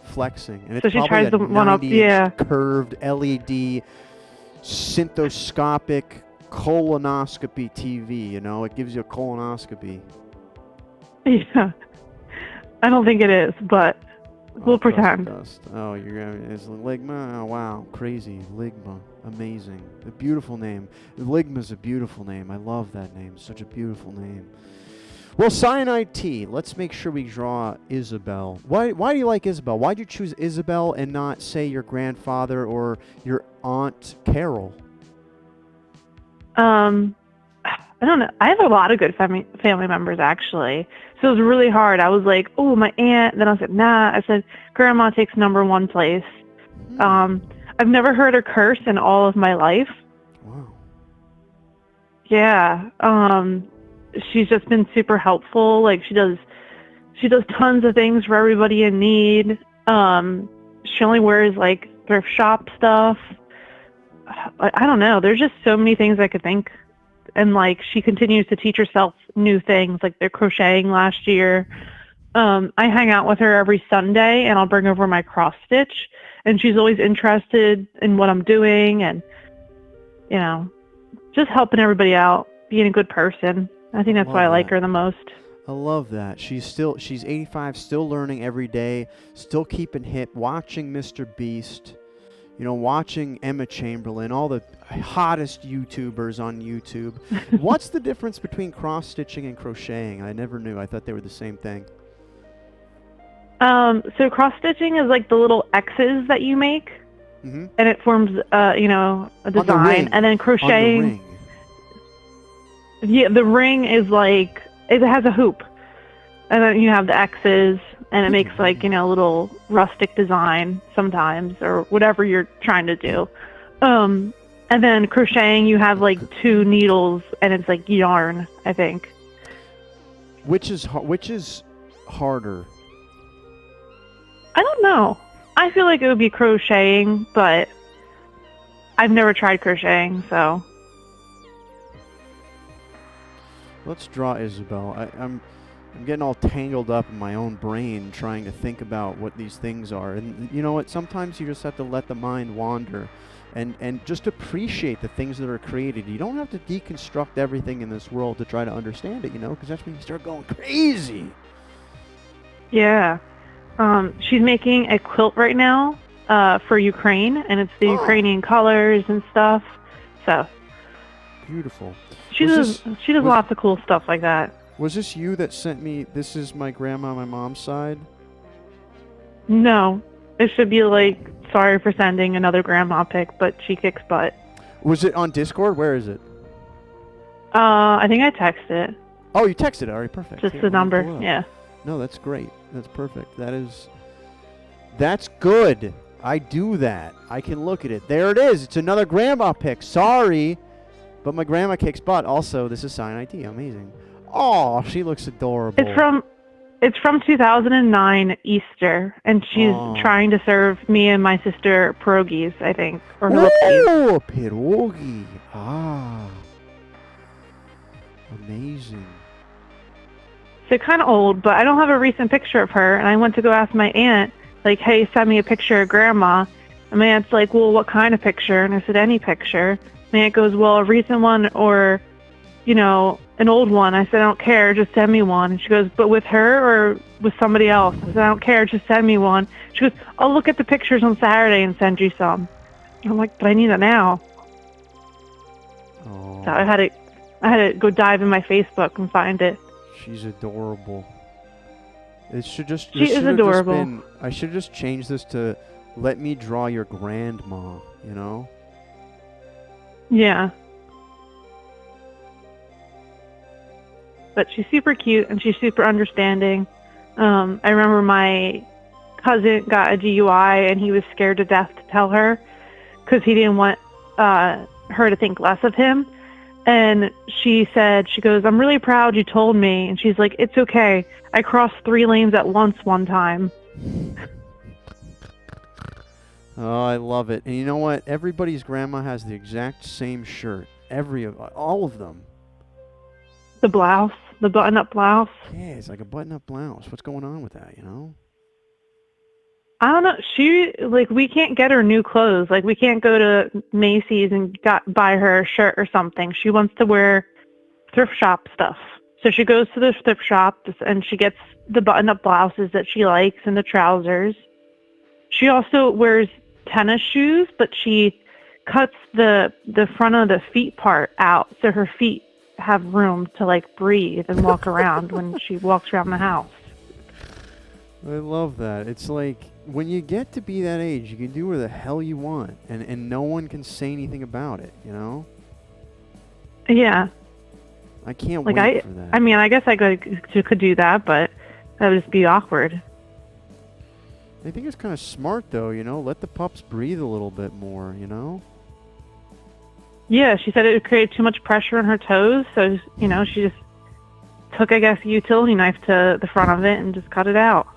Flexing. And it's So she probably tries a to one up, 90-inch yeah. curved LED synthoscopic colonoscopy TV, you know? It gives you a colonoscopy. Yeah. I don't think it is, but we'll Crust pretend. Dust. Oh, it's Ligma. Oh, wow, crazy. Ligma. Amazing. A beautiful name. Ligma's a beautiful name. I love that name. Such a beautiful name. Well, Cyanide Tea. Let's make sure we draw Isabel. Why do you like Isabel? Why did you choose Isabel and not, say, your grandfather or your Aunt Carol? I don't know. I have a lot of good family members, actually. So it was really hard. I was like, oh, my aunt. Then I said, nah. I said, grandma takes number one place. I've never heard her curse in all of my life. Wow. Yeah. She's just been super helpful. Like she does tons of things for everybody in need. She only wears like thrift shop stuff. I don't know. There's just so many things I could think. And like she continues to teach herself new things. Like they're crocheting last year. I hang out with her every Sunday and I'll bring over my cross stitch. And she's always interested in what I'm doing and, you know, just helping everybody out, being a good person. I think that's why I like her the most. I love that. She's 85, still learning every day, still keeping hip, watching Mr. Beast, you know, watching Emma Chamberlain, all the hottest YouTubers on YouTube. What's the difference between cross-stitching and crocheting? I never knew. I thought they were the same thing. So cross-stitching is like the little X's that you make, and it forms, you know, a design. And then crocheting... On the ring. Yeah, the ring is like, it has a hoop. And then you have the X's, and it makes like, you know, a little rustic design sometimes, or whatever you're trying to do. And then crocheting, you have like two needles, and it's like yarn, I think. Which is harder? I don't know. I feel like it would be crocheting, but I've never tried crocheting, so... Let's draw Isabel. I'm getting all tangled up in my own brain trying to think about what these things are. And you know what? Sometimes you just have to let the mind wander and just appreciate the things that are created. You don't have to deconstruct everything in this world to try to understand it, you know, because that's when you start going crazy. Yeah. She's making a quilt right now for Ukraine, and it's the Ukrainian colors and stuff. So beautiful. She does lots of cool stuff like that. Was this you that sent me, this is my grandma on my mom's side? No. It should be like, sorry for sending another grandma pic, but she kicks butt. Was it on Discord? Where is it? I think I texted it. Oh, you texted it. All right, perfect. Just the number, yeah. No, that's great. That's perfect. That's good. I do that. I can look at it. There it is. It's another grandma pic. Sorry. But my grandma kicks butt. Also, this is Cyanide Tea. Amazing. Oh, she looks adorable. It's from 2009 Easter, and she's Oh. trying to serve me and my sister pierogies, I think, or chalupskis. Oh, pierogi. Ah. Amazing. So kind of old, but I don't have a recent picture of her, and I went to go ask my aunt, like, hey, send me a picture of Grandma. And my aunt's like, well, what kind of picture? And I said, any picture. My aunt goes, well, a recent one or, you know, an old one. I said, I don't care, just send me one. And she goes, but with her or with somebody else? I said, I don't care, just send me one. She goes, I'll look at the pictures on Saturday and send you some. I'm like, but I need it now. Oh. So I had to go dive in my Facebook and find it. She's adorable. It should just. She is adorable. I should just change this to, let me draw your grandma. You know. Yeah. But she's super cute and she's super understanding. I remember my cousin got a DUI and he was scared to death to tell her because he didn't want her to think less of him. And she goes, I'm really proud you told me. And she's like, it's okay. I crossed 3 lanes at once one time. Oh, I love it. And you know what? Everybody's grandma has the exact same shirt. All of them. The blouse, the button-up blouse. Yeah, it's like a button-up blouse. What's going on with that, you know? I don't know. We can't get her new clothes. Like, we can't go to Macy's and buy her a shirt or something. She wants to wear thrift shop stuff. So she goes to the thrift shop and she gets the button-up blouses that she likes and the trousers. She also wears tennis shoes, but she cuts the front of the feet part out so her feet have room to, like, breathe and walk around when she walks around the house. I love that. It's like, when you get to be that age, you can do whatever the hell you want, and no one can say anything about it, you know? Yeah. I can't Like, wait for that. I mean, I guess I could do that, but that would just be awkward. I think it's kind of smart, though, you know? Let the pups breathe a little bit more, you know? Yeah, she said it would create too much pressure on her toes, so, you know, she just took, I guess, a utility knife to the front of it and just cut it out.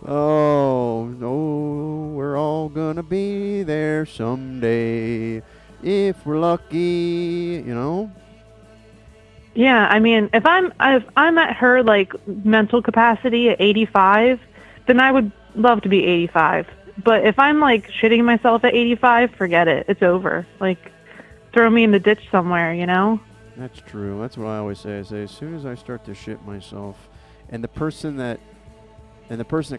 Oh, no, we're all gonna be there someday if we're lucky, you know? Yeah, I mean, if I'm at her, like, mental capacity at 85, then I would love to be 85. But if I'm, like, shitting myself at 85, forget it. It's over. Like, throw me in the ditch somewhere, you know? That's true. That's what I always say. I say, as soon as I start to shit myself, and the person that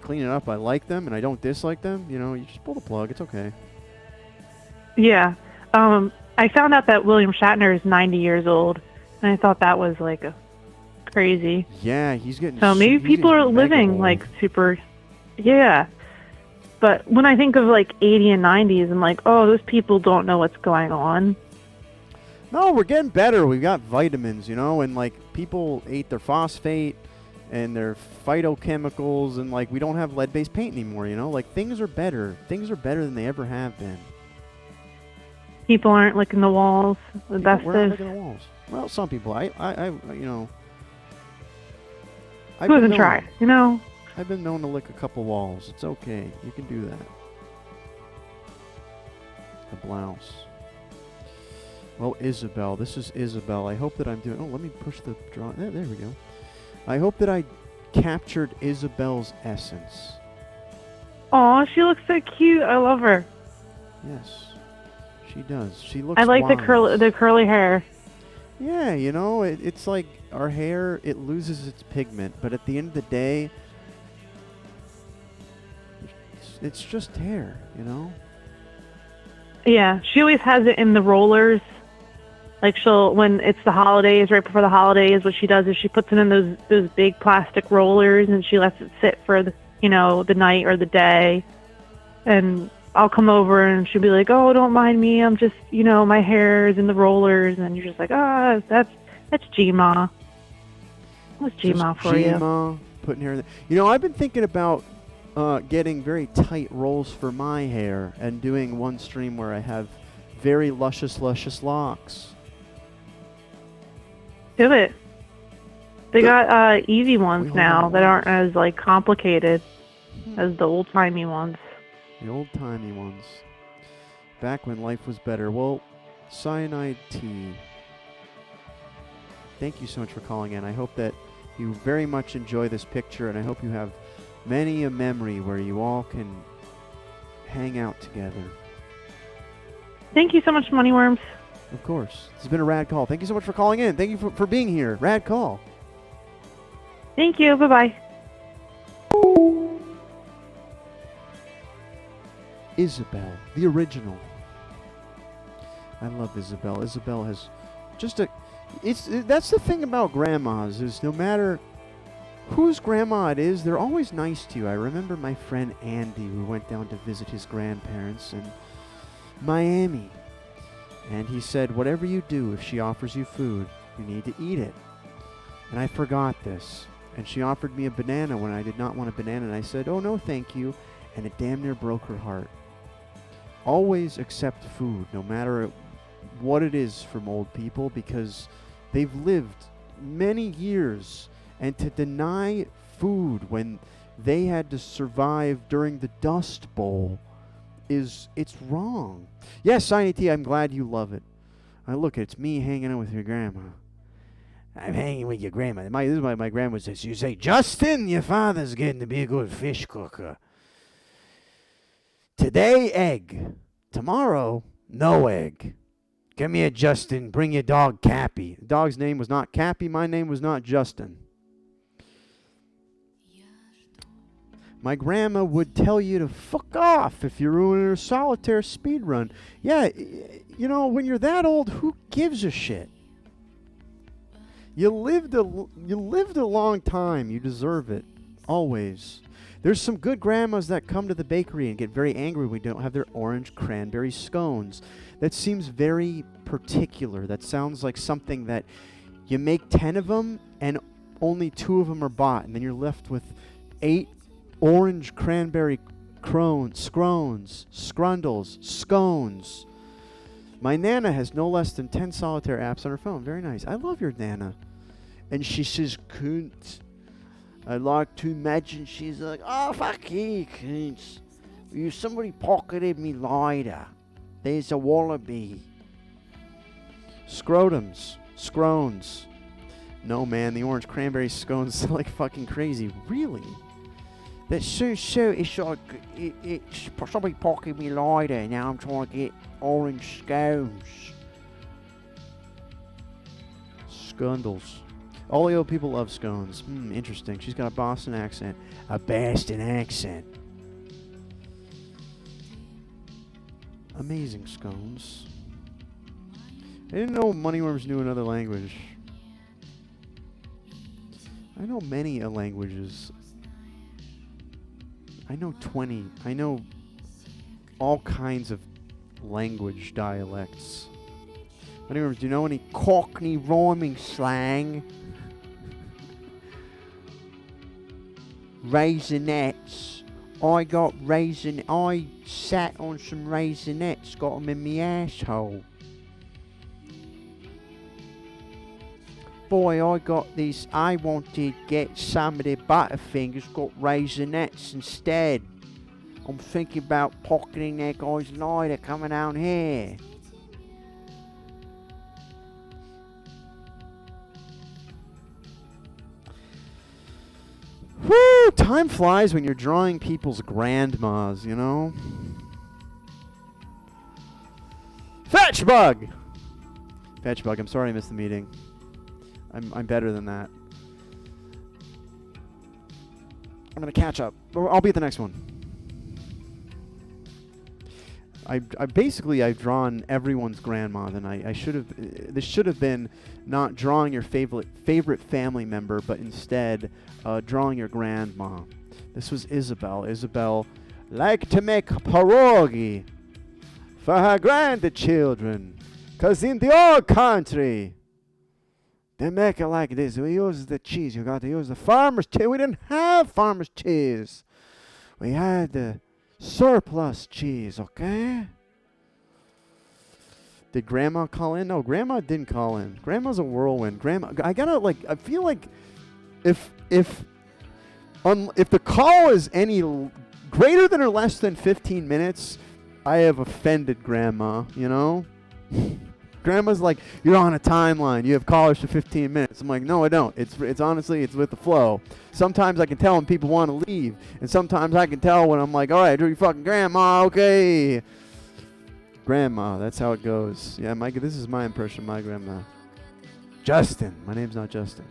clean it up, I like them, and I don't dislike them, you know, you just pull the plug. It's okay. Yeah. I found out that William Shatner is 90 years old, and I thought that was, like, crazy. Yeah, he's getting... So maybe people are living, like, super... Yeah. But when I think of, like, 80 and 90s, I'm like, oh, those people don't know what's going on. No, we're getting better. We've got vitamins, you know, and, like, people ate their phosphate and their phytochemicals, and, like, we don't have lead-based paint anymore, you know? Like, things are better. Things are better than they ever have been. People aren't licking the walls. We're not licking the walls. Well, some people. I you know... Who hasn't tried, you know? I've been known to lick a couple walls. It's okay. You can do that. The blouse. Well, Isabel. This is Isabel. I hope that I'm doing... Oh, let me push the draw... There we go. I hope that I captured Isabel's essence. Aw, she looks so cute. I love her. Yes, she does. She looks I like wise. the curly hair. Yeah, you know, it's like our hair, it loses its pigment, but at the end of the day, it's just hair, you know? Yeah, she always has it in the rollers. Like, when it's the holidays, right before the holidays, what she does is she puts it in those big plastic rollers and she lets it sit for the night or the day. And I'll come over and she'll be like, oh, don't mind me. I'm just, my hair is in the rollers. And you're just like, that's G-Ma. What's G-Ma for you? G-Ma, putting hair in there. I've been thinking about getting very tight rolls for my hair and doing one stream where I have very luscious locks. to it. They got easy ones Wait, hold now on. that aren't as like complicated as the old timey ones. The old-timey ones. Back when life was better. Well, Cyanide Tea, thank you so much for calling in. I hope that you very much enjoy this picture, and I hope you have many a memory where you all can hang out together. Thank you so much, Moneyworms. Of course. This has been a rad call. Thank you so much for calling in. Thank you for being here. Rad call. Thank you. Bye-bye. Isabel, the original. I love Isabel. Isabel has just that's the thing about grandmas, is no matter whose grandma it is, they're always nice to you. I remember my friend Andy, who went down to visit his grandparents in Miami. And he said, whatever you do, if she offers you food, you need to eat it. And I forgot this. And she offered me a banana when I did not want a banana. And I said, oh, no, thank you. And it damn near broke her heart. Always accept food, no matter what it is, from old people, because they've lived many years. And to deny food when they had to survive during the Dust Bowl it's wrong. Yes, Shiny T, I'm glad you love it. Look, it's me hanging out with your grandma. I'm hanging with your grandma. This is what my grandma says. You say, Justin, your father's getting to be a good fish cooker. Today, egg. Tomorrow, no egg. Come here, Justin. Bring your dog, Cappy. The dog's name was not Cappy. My name was not Justin. My grandma would tell you to fuck off if you're ruining a solitaire speed run. Yeah, you know, when you're that old, who gives a shit? You lived a long time. You deserve it. Always. There's some good grandmas that come to the bakery and get very angry when we don't have their orange cranberry scones. That seems very particular. That sounds like something that you make 10 of them and only 2 of them are bought, and then you're left with 8 orange cranberry scrundles, scones. My Nana has no less than 10 solitaire apps on her phone. Very nice. I love your Nana. And she says, cunt. I like to imagine she's like, oh, fuck you, cunts. Somebody pocketed me lighter. There's a wallaby. Scrotums. Scrones. No, man, the orange cranberry scones are like fucking crazy. Really? That's so, it's like, it's somebody pocketed me lighter. Now I'm trying to get orange scones. Scundles. All the old people love scones. Interesting. She's got a Boston accent. A Boston accent. Amazing scones. I didn't know Moneyworms knew another language. I know many languages. I know 20. I know all kinds of language dialects. Moneyworms, do you know any Cockney rhyming slang? Raisinets. I sat on some raisinets, got them in my asshole. Boy, I wanted to get some of their Butterfingers, got raisinets instead. I'm thinking about pocketing that guy's lighter coming down here. Woo! Time flies when you're drawing people's grandmas, you know? Fetchbug! Fetchbug, I'm sorry I missed the meeting. I'm better than that. I'm gonna catch up. I'll be at the next one. I've drawn everyone's grandma. Then I should have. This should have been not drawing your favorite family member, but instead drawing your grandma. This was Isabel. Isabel liked to make pierogi for her grandchildren, 'cause in the old country they make it like this. We use the cheese. You got to use the farmer's cheese. We didn't have farmer's cheese. We had the surplus cheese, okay? Did Grandma call in? No, Grandma didn't call in. Grandma's a whirlwind. Grandma, I feel like if the call is any greater than or less than 15 minutes, I have offended Grandma, you know? Grandma's like, you're on a timeline. You have callers for 15 minutes. I'm like, no, I don't. It's honestly, it's with the flow. Sometimes I can tell when people want to leave, and sometimes I can tell when I'm like, all right, do your fucking grandma, okay? Grandma, that's how it goes. Yeah, this is my impression of my grandma. Justin. My name's not Justin.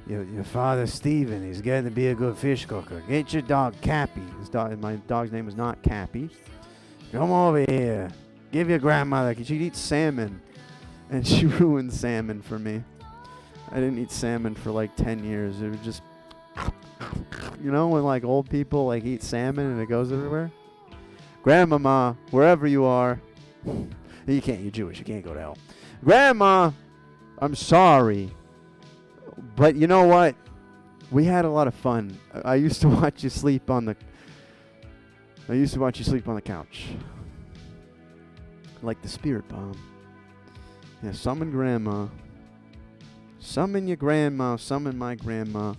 Your father, Steven, he's getting to be a good fish cooker. Get your dog, Cappy. My dog's name is not Cappy. Come over here. Give your grandmother, she eats salmon. And she ruined salmon for me. I didn't eat salmon for like 10 years. It was just, you know, when like old people like eat salmon and it goes everywhere? Grandmama, wherever you are. You're Jewish, you can't go to hell. Grandma, I'm sorry. But you know what? We had a lot of fun. I used to watch you sleep on the couch. Like the spirit bomb. Yeah, summon Grandma. Summon your grandma. Summon my grandma.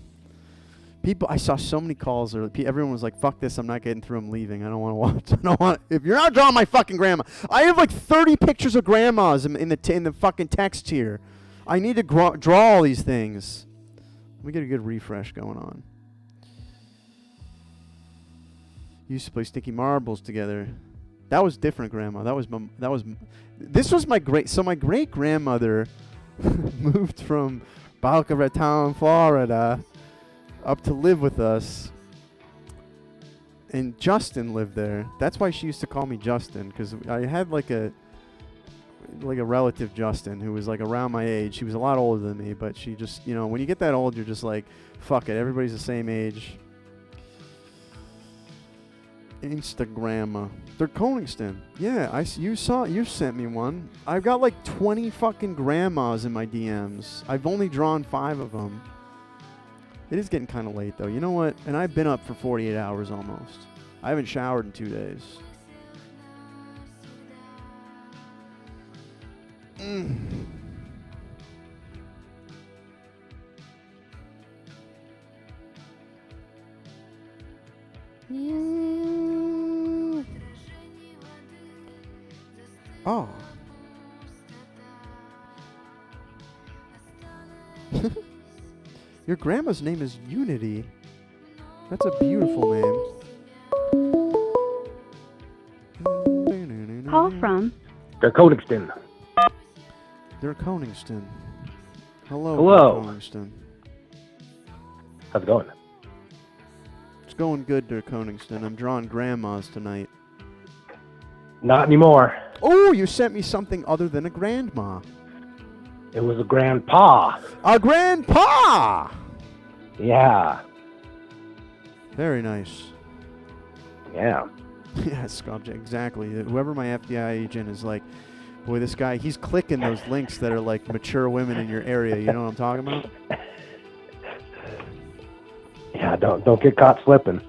I saw so many calls. Everyone was like, fuck this. I'm not getting through. I'm leaving. I don't want to watch. I don't want. If you're not drawing my fucking grandma. I have like 30 pictures of grandmas in the fucking text here. I need to draw all these things. Let me get a good refresh going on. Used to play sticky marbles together. That was different, Grandma. This was my great grandmother moved from Boca Raton, Florida, up to live with us. And Justin lived there. That's why she used to call me Justin, because I had like a relative, Justin, who was like around my age. She was a lot older than me, but she just, you know, when you get that old, you're just like, fuck it, everybody's the same age. Instagramma. They're Koningston. Yeah, you sent me one. I've got like 20 fucking grandmas in my DMs. I've only drawn 5 of them. It is getting kind of late though. You know what? And I've been up for 48 hours almost. I haven't showered in 2 days. Oh. Your grandma's name is Unity. That's a beautiful name. Call from Der Koningston. They're Koningston. Hello. Koningston. How's it going? It's going good, Der Koningston. I'm drawing grandmas tonight. Not anymore. Oh, you sent me something other than a grandma. It was a grandpa. A grandpa! Yeah. Very nice. Yeah. Yeah, Scott, exactly. Whoever my FBI agent is like, boy, this guy, he's clicking those links that are like mature women in your area. You know what I'm talking about? Yeah, don't get caught slipping.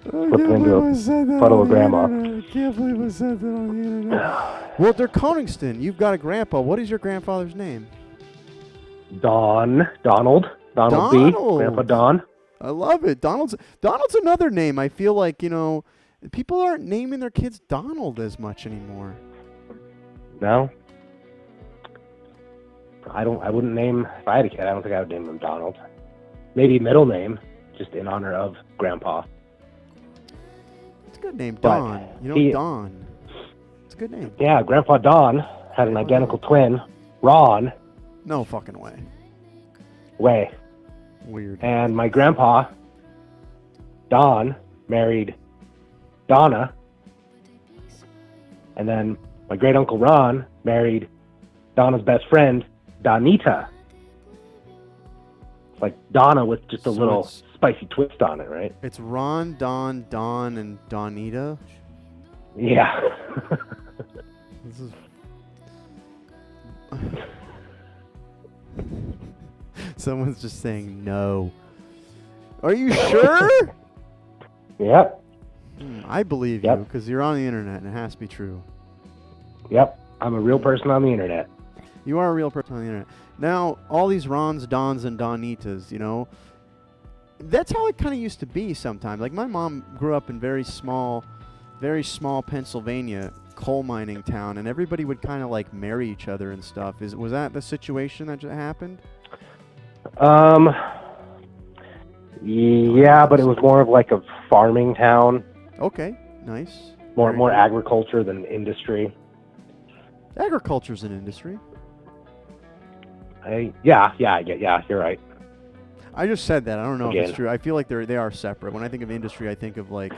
Slipping into a puddle of grandma. I can't believe I said that on the internet. Well, they're Koningston. You've got a grandpa. What is your grandfather's name? Donald B. Grandpa Don. I love it. Donald's another name. I feel like, you know, people aren't naming their kids Donald as much anymore. No. I wouldn't name, if I had a kid, I don't think I would name him Donald. Maybe middle name, just in honor of Grandpa. It's a good name, But Don. You know, Don. It's a good name. Yeah, Grandpa Don had an identical twin, Ron. No fucking way. Weird. And my grandpa, Don, married Donna. And then my great uncle Ron married Donna's best friend, Donita. It's like Donna with just a little spicy twist on it, right? It's Ron, Don, and Donita. Yeah. This is... Someone's just saying no. Are you sure? Yep. I believe you, because you're on the internet and it has to be true. Yep, I'm a real person on the internet. You are a real person on the internet. Now, all these Rons, Dons, and Donitas, you know, that's how it kind of used to be sometimes. Like, my mom grew up in very small Pennsylvania coal mining town, and everybody would kind of, like, marry each other and stuff. Was that the situation that just happened? Yeah, but it was more of like a farming town. Okay, nice. More Very good. agriculture than industry. Agriculture's an industry. Yeah, you're right. I just said that. I don't know if it's Again. true. I feel like they are separate. When I think of industry, I think of like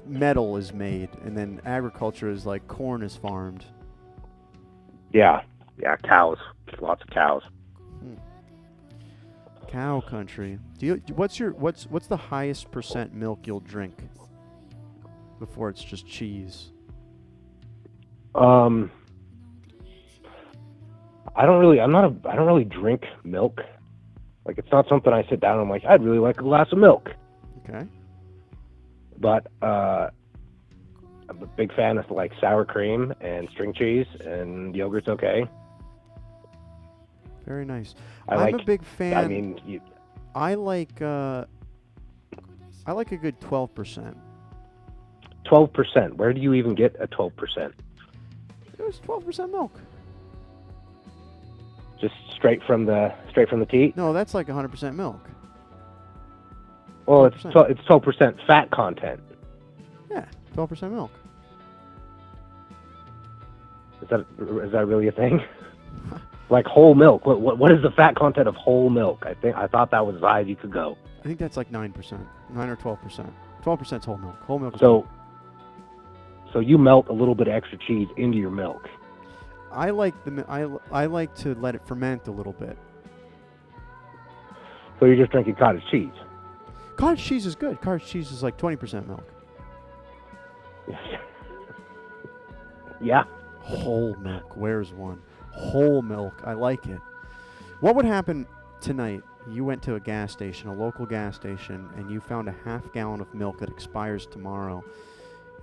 metal is made, and then agriculture is like corn is farmed. Yeah, cows. Lots of cows. Cow country. What's the highest % milk you'll drink before it's just cheese? I don't really drink milk. Like, it's not something I sit down and I'm like, I'd really like a glass of milk. Okay. But I'm a big fan of like sour cream and string cheese, and yogurt's okay. Very nice. I'm a big fan. I mean, I like a good 12%. 12%. Where do you even get a 12%? It was 12% milk. Just straight from the teat? No, that's like 100% milk. Well, 12%. it's 12% fat content. Yeah, 12% milk. Is that really a thing? Like whole milk. What is the fat content of whole milk? I thought that was as high as you could go. I think that's like 9%, 9 or 12%. 12% is whole milk. Whole milk is So you melt a little bit of extra cheese into your milk. I like I like to let it ferment a little bit. So you're just drinking cottage cheese. Cottage cheese is good. Cottage cheese is like 20% milk. Yeah. Whole milk. Where's one? Whole milk. I like it. What would happen tonight? You went to a gas station, a local gas station, and you found a half gallon of milk that expires tomorrow,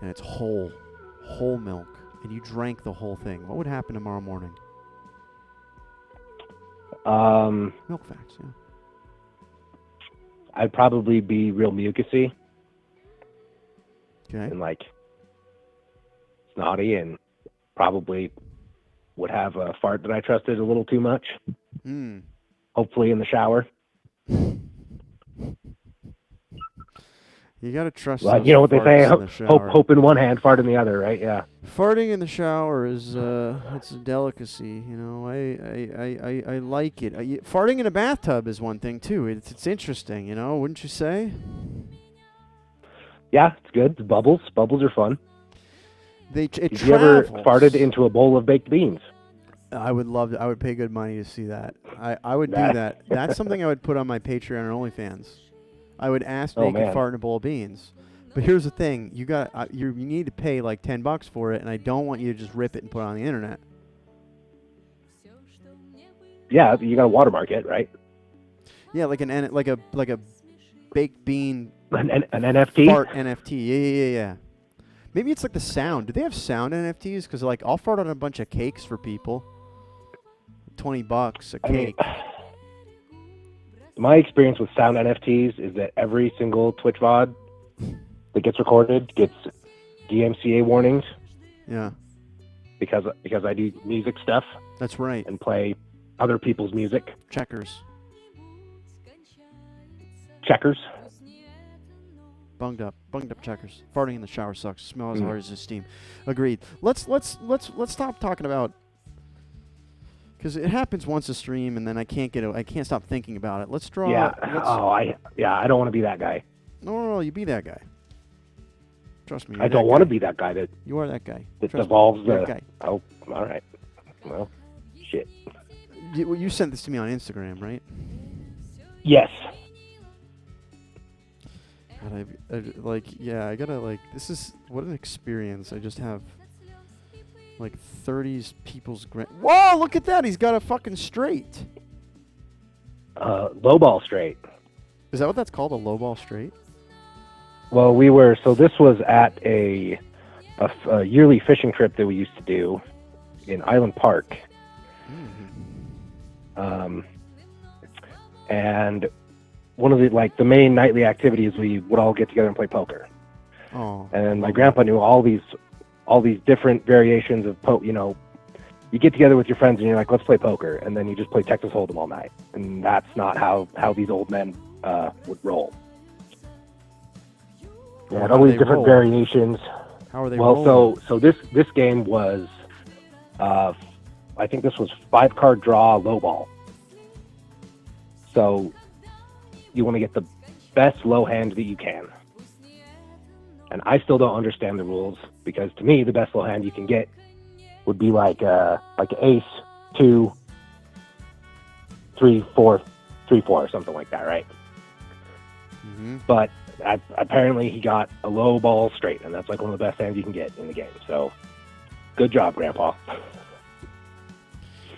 and it's whole milk, and you drank the whole thing. What would happen tomorrow morning? Milk facts, yeah. I'd probably be real mucusy Okay. and like snotty, and probably would have a fart that I trusted a little too much. Hopefully in the shower. You gotta trust. Well, those you know what they say: farts in the shower. hope in one hand, fart in the other, right? Yeah. Farting in the shower is it's a delicacy, you know. I like it. Farting in a bathtub is one thing too. It's interesting, you know. Wouldn't you say? Yeah, it's good. The bubbles are fun. It Have you ever travels. farted into a bowl of baked beans? I would love to. I would pay good money to see that. I would do that. That's something I would put on my Patreon or OnlyFans. I would ask naked man. fart in a bowl of beans. But here's the thing: you need to pay like $10 for it, and I don't want you to just rip it and put it on the internet. Yeah, you got to watermark it, right? Yeah, like a baked bean An NFT. fart NFT. Yeah. Maybe it's like the sound. Do they have sound NFTs? Because like I'll fart on a bunch of cakes for people. $20 a cake. My experience with sound NFTs is that every single Twitch VOD that gets recorded gets DMCA warnings. Yeah. Because I do music stuff That's right. and play other people's music. Checkers. Checkers. Bunged up checkers. Farting in the shower sucks. Smell as hard as the steam. Agreed. Let's stop talking about, because it happens once a stream and then I can't stop thinking about it. Let's draw. Yeah. I don't want to be that guy. No, you be that guy. Trust me. I don't want to be that guy that You are that guy. that Trust me, devolves you're the. that guy. Oh, all right. Well, shit. You sent this to me on Instagram, right? Yes. God, I gotta this is, what an experience. I just have, 30s people's Whoa, look at that. He's got a fucking straight. Low ball straight. Is that what that's called, a low ball straight? Well, so this was at a yearly fishing trip that we used to do in Island Park. Mm. And one of the main nightly activities, we would all get together and play poker. Oh. And my grandpa knew all these different variations of poker. You get together with your friends and you're like, let's play poker, and then you just play Texas Hold'em all night. And that's not how these old men would roll. They had all these different variations. How are they rolling? rolling? So this game was, I think this was 5-card draw low ball. So you want to get the best low hand that you can. And I still don't understand the rules, because to me, the best low hand you can get would be like ace, 2, 3, 4, 3, 4, or something like that, right? Mm-hmm. But apparently he got a low ball straight, and that's like one of the best hands you can get in the game. So good job, Grandpa.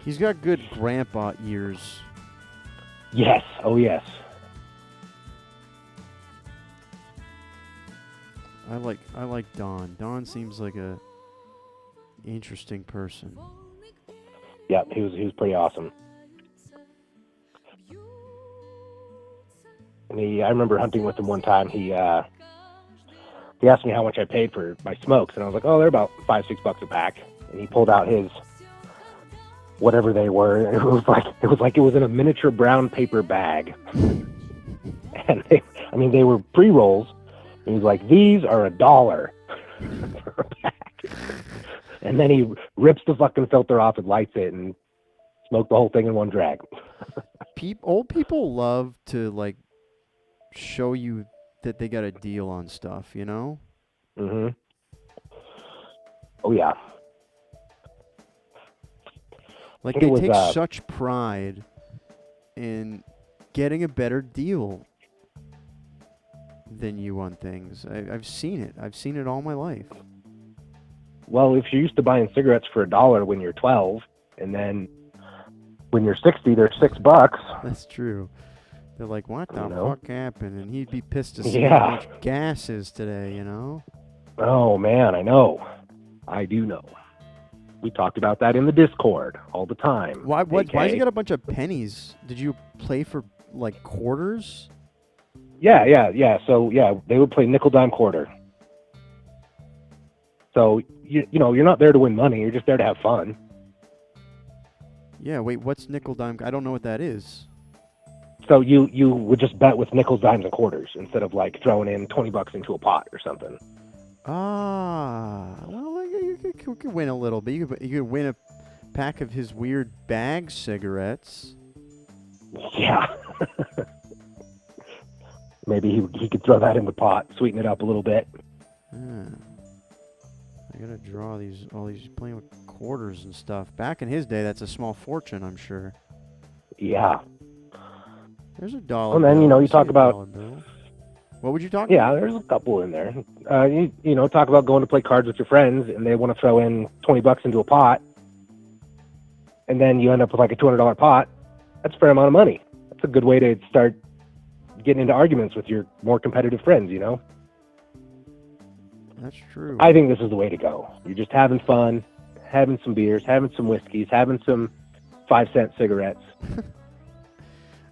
He's got good grandpa ears. Yes. Oh, yes. I like Don. Don seems like a interesting person. Yeah, he was pretty awesome. And I remember hunting with him one time. He asked me how much I paid for my smokes, and I was like, oh, they're about $5-6 a pack. And he pulled out his whatever they were. It was in a miniature brown paper bag, and they were pre-rolls. And he was like, these are $1 for a pack. And then he rips the fucking filter off and lights it and smoked the whole thing in one drag. Old people love to show you that they got a deal on stuff, you know? Mm-hmm. Oh, yeah. Like, they take such pride in getting a better deal than you on things. I've seen it. I've seen it all my life. Well, if you're used to buying cigarettes for $1 when you're 12, and then when you're 60, they're $6. That's true. They're like, what the fuck happened? And he'd be pissed to see Yeah. how much gas is today, you know? Oh, man, I know. I do know. We talked about that in the Discord all the time. Why has he got a bunch of pennies? Did you play for, quarters? Yeah. So, they would play nickel, dime, quarter. So, you're not there to win money. You're just there to have fun. Yeah, wait, what's nickel, dime? I don't know what that is. So you would just bet with nickels, dimes, and quarters instead of throwing in $20 into a pot or something. Ah, well, you could win a little bit. You could win a pack of his weird bag cigarettes. Yeah. Maybe he could throw that in the pot, sweeten it up a little bit. I gotta draw all these playing with quarters and stuff. Back in his day, that's a small fortune, I'm sure. Yeah. There's $1 bill. And then, you talk about... What would you talk about? Yeah, there's a couple in there. You talk about going to play cards with your friends, and they want to throw in $20 into a pot, and then you end up with a $200 pot. That's a fair amount of money. That's a good way to start getting into arguments with your more competitive friends, That's true. I think this is the way to go. You're just having fun, having some beers, having some whiskeys, having some 5-cent cigarettes.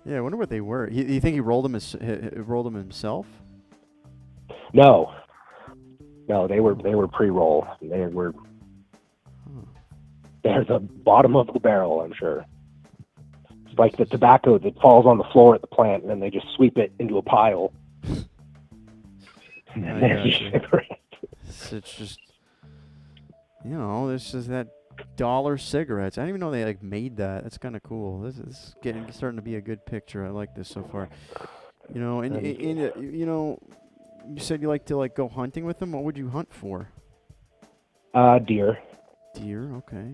Yeah, I wonder what they were. You think he rolled them himself? No, they were pre-roll. They're the bottom of the barrel, I'm sure. It's like the tobacco that falls on the floor at the plant, and then they just sweep it into a pile. And then there's your cigarette. It's just, this is that $1 cigarettes. I didn't even know they made that. That's kind of cool. This is starting to be a good picture. I like this so far. You said you like to go hunting with them. What would you hunt for? Deer. Deer. Okay.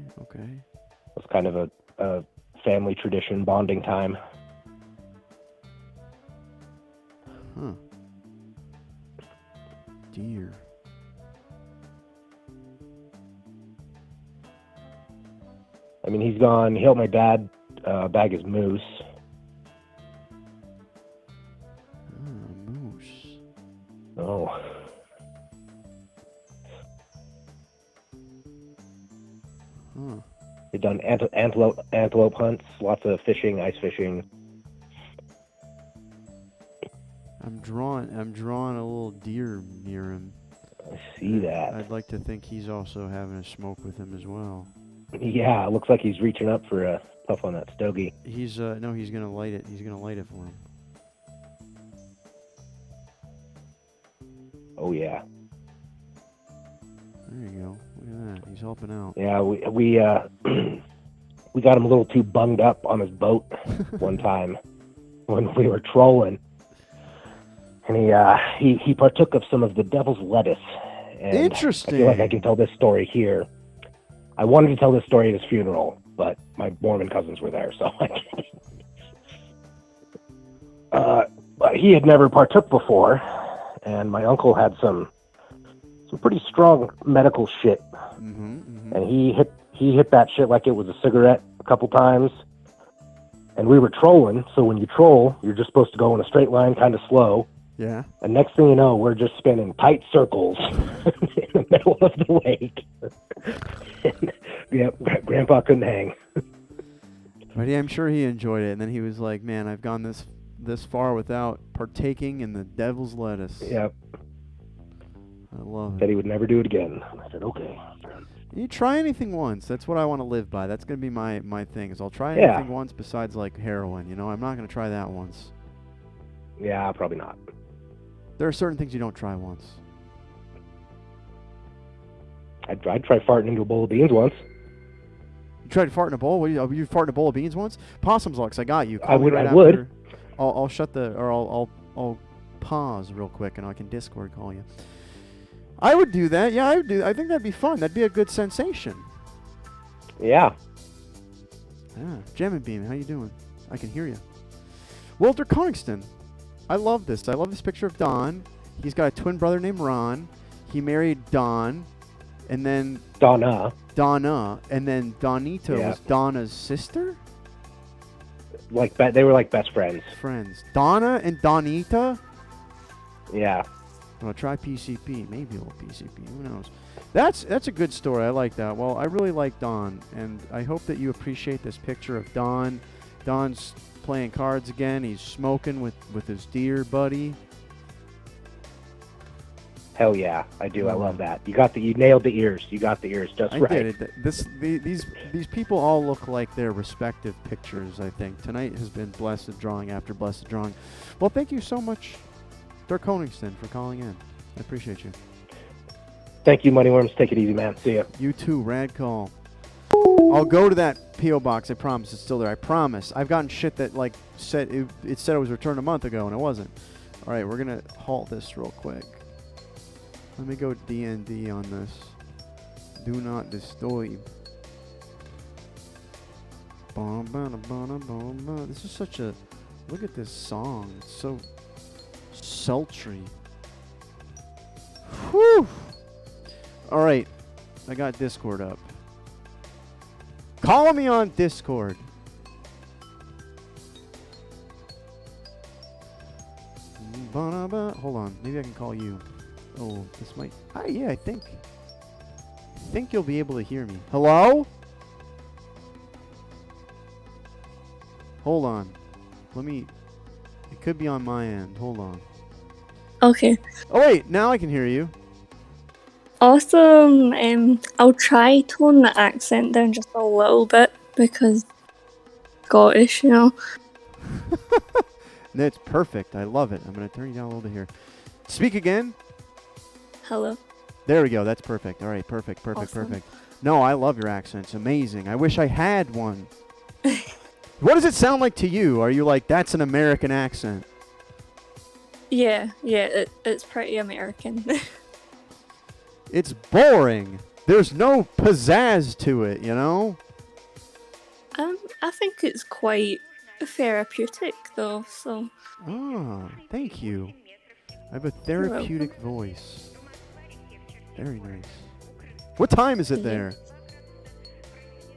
It's kind of a family tradition, bonding time. Huh. Deer. I mean, he helped my dad bag his moose. Moose. Oh. Huh. We've done antelope hunts, lots of fishing, ice fishing. I'm drawing a little deer near him. I see that. I'd like to think he's also having a smoke with him as well. Yeah, it looks like he's reaching up for a puff on that stogie. He's no, he's gonna light it. He's gonna light it for him. Oh yeah. There you go. Look at that. He's helping out. Yeah, we we got him a little too bunged up on his boat one time when we were trolling, and he partook of some of the devil's lettuce. And Interesting. I feel like I can tell this story here. I wanted to tell this story at his funeral, but my Mormon cousins were there, so I can't. But he had never partook before, and my uncle had some pretty strong medical shit, and he hit that shit like it was a cigarette a couple times. And we were trolling, so when you troll, you're just supposed to go in a straight line, kind of slow. Yeah. And next thing you know, we're just spinning tight circles in the middle of the lake. Yeah, Grandpa couldn't hang. But yeah, I'm sure he enjoyed it. And then he was like, "Man, I've gone this far without partaking in the devil's lettuce." Yep. I love it. Said he would never do it again. I said, okay. You try anything once. That's what I want to live by. That's going to be my thing. Is I'll try anything once besides like heroin. You know, I'm not going to try that once. Yeah, probably not. There are certain things you don't try once. I'd try farting into a bowl of beans once. You tried to fart in a bowl? What, you fart in a bowl of beans once? Possum's Lux, I got you. Call I me would. right I would. after. I'll shut the, or I'll pause real quick and I can Discord call you. I would do that. Yeah, I would do. I think that'd be fun. That'd be a good sensation. Yeah. Gem and Beam, how you doing? I can hear you. Walter Coningston. I love this. I love this picture of Don. He's got a twin brother named Ron. He married Don, and then Donna, and then Donita was Donna's sister. Like they were like best friends. Donna and Donita. Yeah. Well, try PCP. Maybe a little PCP. Who knows? That's a good story. I like that. Well, I really like Don, and I hope that you appreciate this picture of Don. Don's playing cards again. He's smoking with his dear buddy. Hell yeah, I do. I love that. You nailed the ears. You got the ears just right. I did it. These people all look like their respective pictures. I think tonight has been blessed drawing after blessed drawing. Well, thank you so much, Dirk Koningston, for calling in. I appreciate you. Thank you, Moneyworms. Take it easy, man. See ya. You too. Rad call. I'll go to that P.O. box. I promise. It's still there. I promise. I've gotten shit that like said it said it was returned a month ago and it wasn't. All right, we're gonna halt this real quick. Let me go DND on this. Do not disturb. This is such a... Look at this song. It's so sultry. Whew! Alright. I got Discord up. Call me on Discord. Hold on. Maybe I can call you. Oh, this might... yeah, I think you'll be able to hear me. Hello? Hold on. It could be on my end. Hold on. Okay. Oh, wait. Now I can hear you. Awesome. I'll try tone the accent down just a little bit because Scottish, you know. That's perfect. I love it. I'm going to turn you down a little bit here. Speak again. Hello. There we go. That's perfect. All right. Perfect. Awesome. No, I love your accent. It's amazing. I wish I had one. What does it sound like to you? Are you like, that's an American accent? Yeah, it's pretty American. It's boring. There's no pizzazz to it, you know? I think it's quite therapeutic though, so. Oh, thank you. I have a therapeutic voice. Very nice. What time is it there?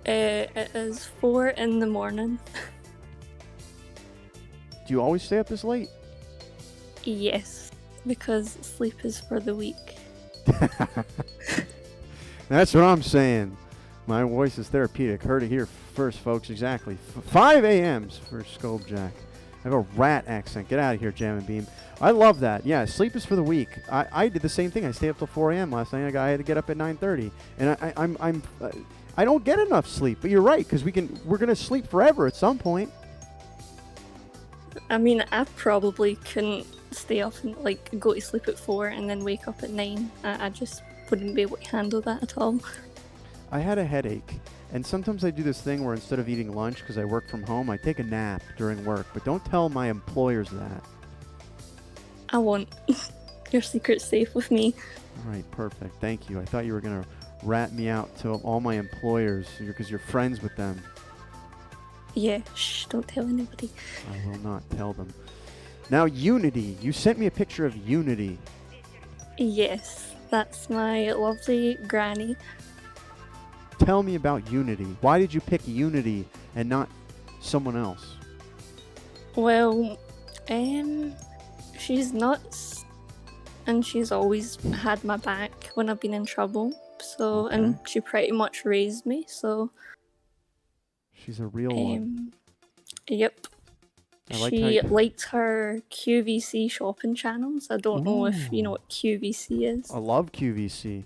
It is 4 in the morning. Do you always stay up this late? Yes, because sleep is for the weak. That's what I'm saying. My voice is therapeutic. Heard it here first, folks. Exactly. 5 a.m.s for Scope Jack. I have a rat accent. Get out of here, Jam and Beam. I love that. Yeah, sleep is for the weak. I did the same thing. I stayed up till 4 a.m. last night. I had to get up at 9:30, and I don't get enough sleep. But you're right, because we're gonna sleep forever at some point. I mean, I probably couldn't stay up and like go to sleep at 4 and then wake up at 9. I just wouldn't be able to handle that at all. I had a headache, and sometimes I do this thing where instead of eating lunch, because I work from home, I take a nap during work. But don't tell my employers that. I won't. Your secret's safe with me. All right, perfect. Thank you. I thought you were going to rat me out to all my employers because you're friends with them. Yeah, shh, don't tell anybody. I will not tell them. Now, Unity. You sent me a picture of Unity. Yes, that's my lovely granny. Tell me about Unity. Why did you pick Unity and not someone else? Well, she's nuts, and she's always had my back when I've been in trouble. So, Okay. and she pretty much raised me. So, She's a real one. Yep. I like She how liked her QVC shopping channels. I don't know if you know what QVC is. I love QVC.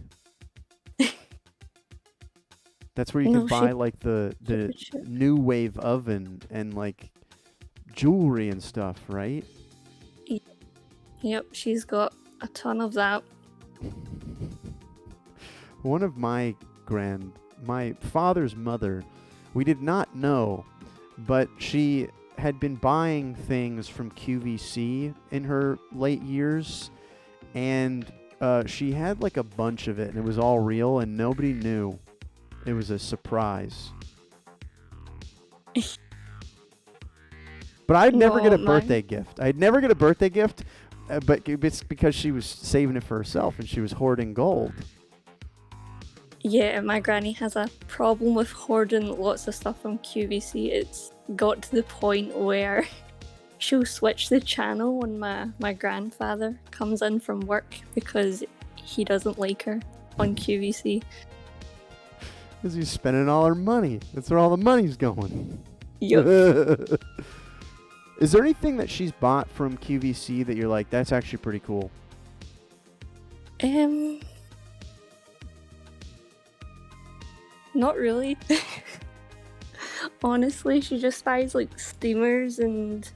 That's where you No, can buy she- like the she- new wave oven and like jewelry and stuff, right? Yep, she's got a ton of that. One of my father's mother, we did not know, but she had been buying things from QVC in her late years, and she had like a bunch of it, and it was all real, and nobody knew. It was a surprise. But I'd never get a birthday gift. I'd never get a birthday gift, but it's because she was saving it for herself, and she was hoarding gold. Yeah, my granny has a problem with hoarding lots of stuff from QVC. It's got to the point where she'll switch the channel when my grandfather comes in from work because he doesn't like her on QVC. Because he's spending all her money. That's where all the money's going. Yep. Is there anything that she's bought from QVC that you're like, that's actually pretty cool? Not really. Honestly, she just buys like steamers, and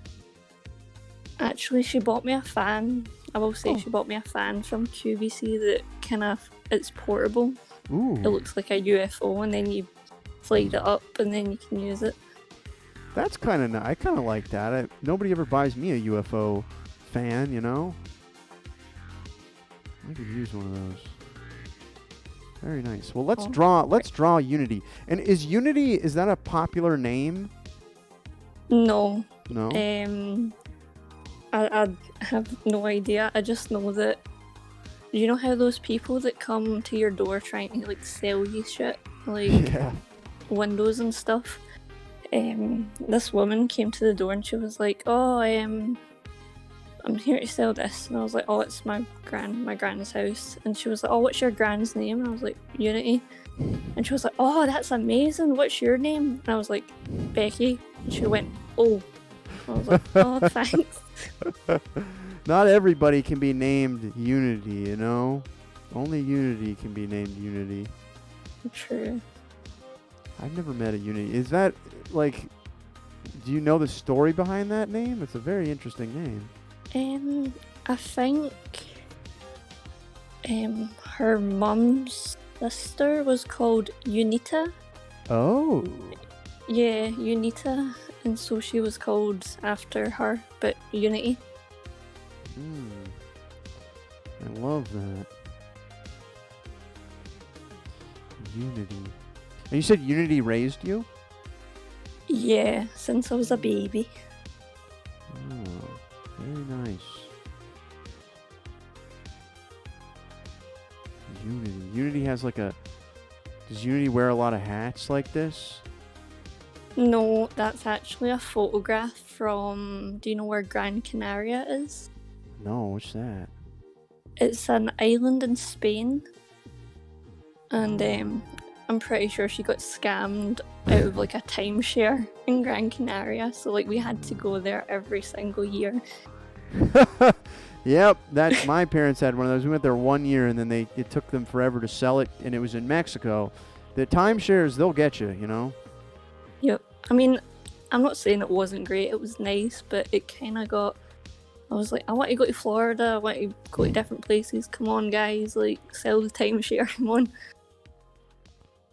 actually she bought me a fan. I will say she bought me a fan from QVC that it's portable. Ooh. It looks like a UFO, and then you slide it up and then you can use it. That's kind of nice. I kind of like that. Nobody ever buys me a UFO fan, you know? I could use one of those. Very nice. Well, let's draw Unity. And is that a popular name? No. No. I have no idea. I just know that, you know how those people that come to your door trying to like sell you shit, like Yeah. windows and stuff. This woman came to the door and she was like, "Oh, I'm here to sell this," and I was like, "Oh, it's my grand's house," and she was like, "Oh, what's your grand's name?" And I was like, "Unity," and she was like, "Oh, that's amazing. What's your name?" And I was like, "Becky," and she went, "Oh," I was like, "Oh, thanks." Not everybody can be named Unity, you know? Only Unity can be named Unity. True. I've never met a Unity. Is that, like, do you know the story behind that name? It's a very interesting name. I think her mum's sister was called Unita. Oh. Yeah, Unita, and so she was called after her, but Unity. I love that. Unity. And you said Unity raised you? Yeah, since I was a baby. Oh, very nice. Unity has like a... Does Unity wear a lot of hats like this? No, that's actually a photograph from... Do you know where Gran Canaria is? No, what's that? It's an island in Spain. And I'm pretty sure she got scammed out of like a timeshare in Gran Canaria. So like we had to go there every single year. Yep, that's my parents had one of those. We went there 1 year, and then it took them forever to sell it, and it was in Mexico. The timeshares, they'll get you, you know? Yep. I mean, I'm not saying it wasn't great. It was nice, but it kind of got... I was like, I want to go to Florida. I want to go to different places. Come on, guys. Like, sell the timeshare. Come on.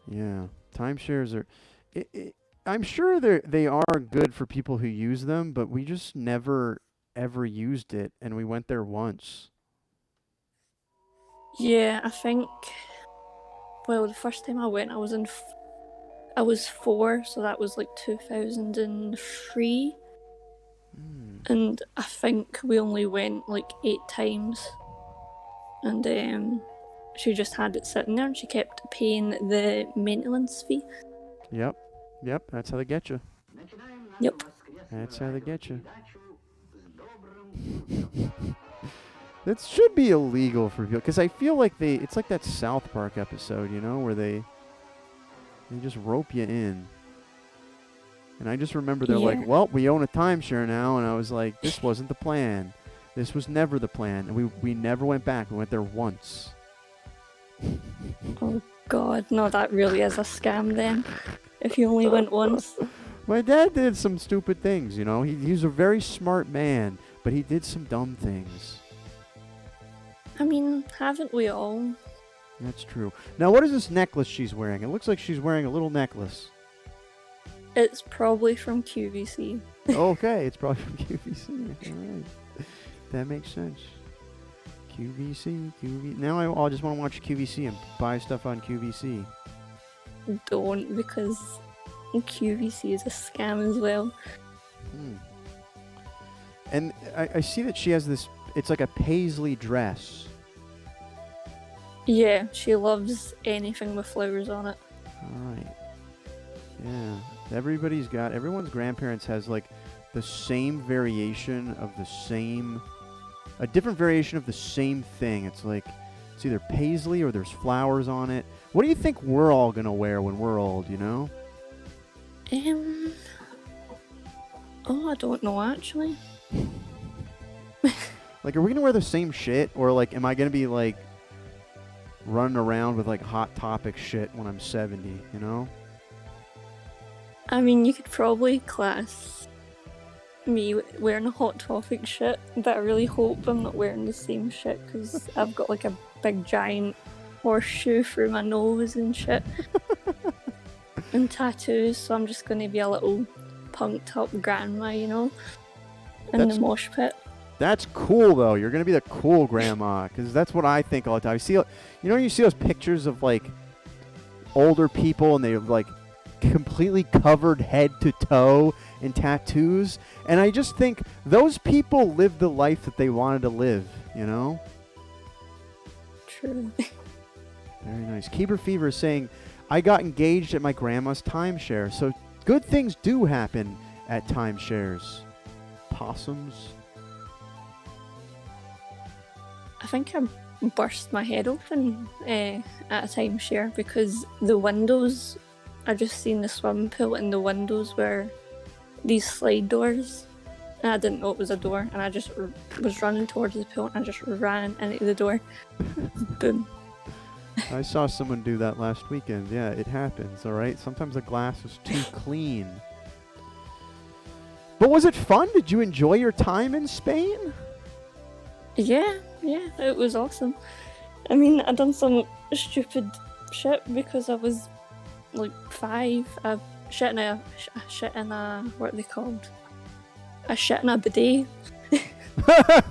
Yeah, timeshares are... I'm sure they are good for people who use them, but we just never ever used it, and we went there once. Yeah, I think... Well, the first time I went, I was 4, so that was like 2003. And I think we only went like 8 times. And she just had it sitting there, and she kept paying the maintenance fee. Yep, that's how they get you. Yep. That's how they get you. That should be illegal for people, because I feel like it's like that South Park episode, you know, where they just rope you in. And I just remember they're like, well, we own a timeshare now, and I was like, this wasn't the plan. This was never the plan. And we never went back. We went there once. Oh God, no, that really is a scam then. If you only went once. My dad did some stupid things, you know. He's a very smart man, but he did some dumb things. I mean, haven't we all? That's true. Now, what is this necklace she's wearing? It looks like she's wearing a little necklace. It's probably from QVC. Okay, it's probably from QVC. All right. That makes sense. QVC. Now I just want to watch QVC and buy stuff on QVC. Don't, because QVC is a scam as well. And I see that she has this, it's like a paisley dress. Yeah, she loves anything with flowers on it. Alright. Yeah. Everyone's grandparents has like the same variation of a different variation of the same thing. It's like, it's either paisley or there's flowers on it. What do you think we're all gonna wear when we're old, you know? I don't know actually. Like, are we gonna wear the same shit? Or like, am I gonna be like running around with like Hot Topic shit when I'm 70, you know? I mean, you could probably class me wearing a Hot Topic shit, but I really hope I'm not wearing the same shit, because I've got like a big giant horseshoe through my nose and shit. And tattoos, so I'm just going to be a little punked up grandma, you know, in the mosh pit. That's cool, though. You're going to be the cool grandma, because that's what I think all the time. You see those pictures of, like, older people, and they're, like, completely covered head to toe in tattoos, and I just think those people lived the life that they wanted to live, you know? True. Very nice. Keeper Fever is saying, I got engaged at my grandma's timeshare, so good things do happen at timeshares. Possums. I think I burst my head open at a timeshare, because the windows, I just seen the swimming pool, and the windows were these slide doors, and I didn't know it was a door, and I just was running towards the pool, and I just ran into the door. Boom. I saw someone do that last weekend. Yeah, it happens, all right? Sometimes the glass is too clean. But was it fun? Did you enjoy your time in Spain? Yeah, it was awesome. I mean, I done some stupid shit because I was like 5. I shit in a what are they called? I shit in a bidet.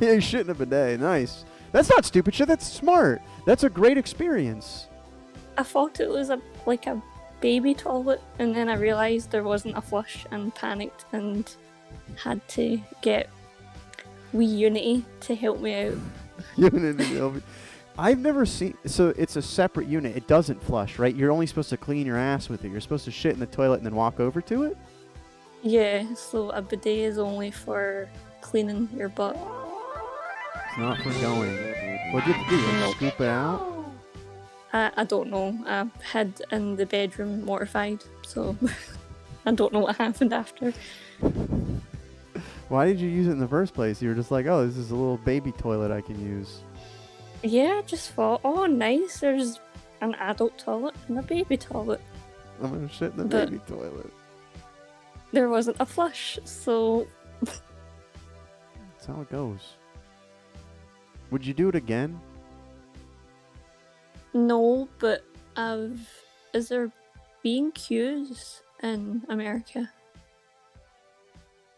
You shit in a bidet. Nice. That's not stupid shit. That's smart. That's a great experience. I thought it was like a baby toilet, and then I realised there wasn't a flush and panicked and had to get wee Unity to help me out. Unity. I've never seen... So it's a separate unit. It doesn't flush, right? You're only supposed to clean your ass with it. You're supposed to shit in the toilet and then walk over to it? Yeah, so a bidet is only for cleaning your butt. It's not for going. What do you have to do? Like, scoop it out? I don't know. I hid in the bedroom mortified, so I don't know what happened after. Why did you use it in the first place? You were just like, oh, this is a little baby toilet I can use. Yeah, I just thought, oh, nice, there's an adult toilet and a baby toilet. I'm gonna shit in the But- baby toilet. There wasn't a flush, so That's how it goes. Would you do it again? no, but is there B&Qs in America?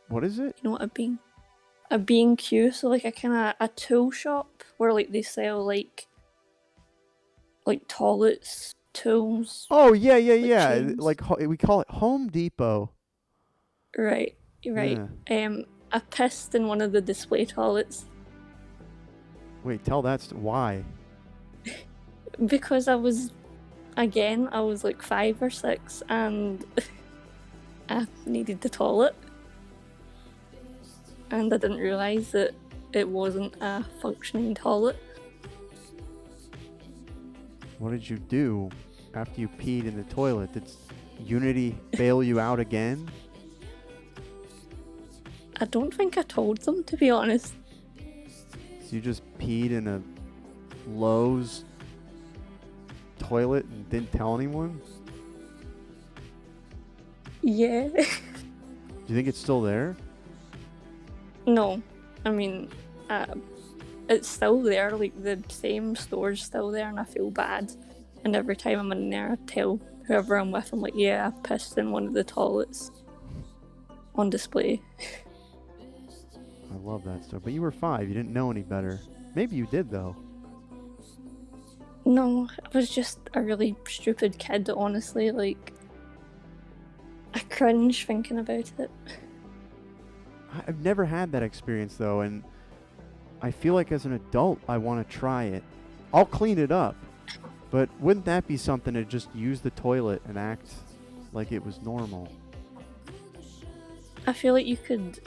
What is it? You know what a B&Q, so like a kind of a tool shop where like they sell like toilets, tools. Oh, yeah. chains. Like, we call it Home Depot. Right. Yeah. I pissed in one of the display toilets Wait, tell why. because I was like 5 or 6 and I needed the toilet. And I didn't realise that it wasn't a functioning toilet. What did you do after you peed in the toilet? Did Unity bail you out again? I don't think I told them, to be honest. So you just peed in a Lowe's toilet and didn't tell anyone? Yeah. Do you think it's still there? No. I mean, it's still there, like the same store's still there, and I feel bad. And every time I'm in there, I tell whoever I'm with, I'm like, yeah, I pissed in one of the toilets on display. I love that stuff. But you were 5. You didn't know any better. Maybe you did, though. No, I was just a really stupid kid, honestly. Like, I cringe thinking about it. I've never had that experience, though, and I feel like as an adult, I want to try it. I'll clean it up, but wouldn't that be something to just use the toilet and act like it was normal? I feel like you could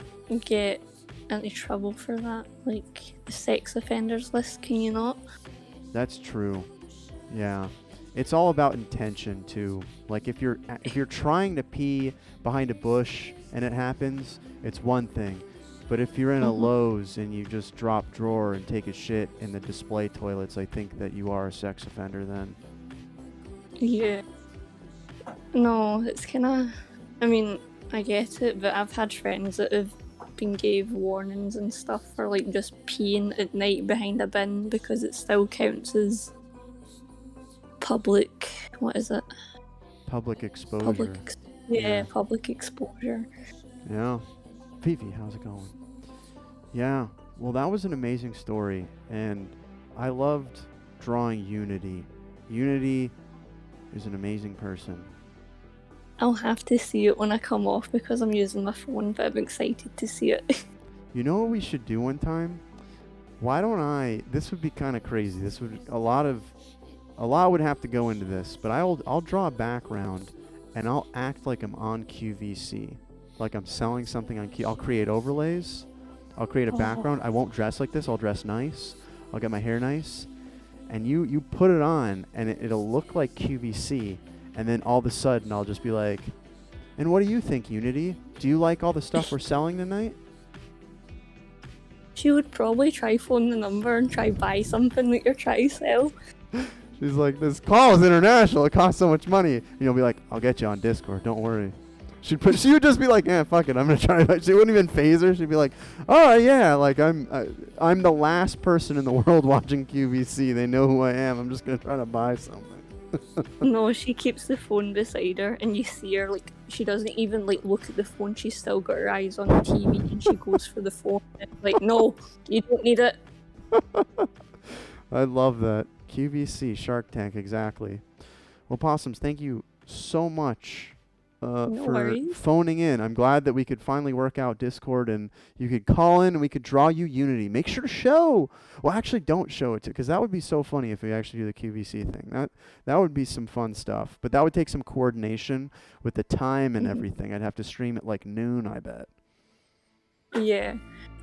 get into trouble for that, like the sex offenders list, can you not? That's true. Yeah. It's all about intention, too. Like, if you're trying to pee behind a bush and it happens, it's one thing. But if you're in a Lowe's and you just drop drawer and take a shit in the display toilets, I think that you are a sex offender then. Yeah. No, it's kind of... I mean, I get it, but I've had friends that have been gave warnings and stuff for, like, just peeing at night behind a bin because it still counts as public... What is it? Public exposure. Yeah, public exposure. Yeah. Fifi, how's it going? Yeah. Well, that was an amazing story, and I loved drawing Unity. Unity is an amazing person. I'll have to see it when I come off because I'm using my phone, but I'm excited to see it. You know what we should do one time? Why don't this would be kind of crazy. This would a lot would have to go into this, but I'll draw a background and I'll act like I'm on QVC. Like I'm selling something on I'll create overlays. I'll create a background. I won't dress like this. I'll dress nice. I'll get my hair nice. And you put it on and it'll look like QVC. And then all of a sudden I'll just be like, and what do you think, Unity? Do you like all the stuff we're selling tonight? She would probably try phone the number and try buy something that you're trying to sell. She's like, this call is international. It costs so much money. And you'll be like, I'll get you on Discord. Don't worry. She would just be like, yeah, fuck it. I'm gonna try. She wouldn't even phase her. She'd be like, oh yeah, like I'm the last person in the world watching QVC. They know who I am. I'm just gonna try to buy something. No, she keeps the phone beside her, and you see her like she doesn't even like look at the phone. She's still got her eyes on the TV, and she goes for the phone. Like, no, you don't need it. I love that. QVC, Shark Tank, exactly. Well, Possums, thank you so much No for worries. phoning in. I'm glad that we could finally work out Discord and you could call in and we could draw you Unity. Make sure to show. Well, actually, don't show it to, because that would be so funny if we actually do the QVC thing. That would be some fun stuff. But that would take some coordination with the time and everything. I'd have to stream at like noon, I bet. Yeah.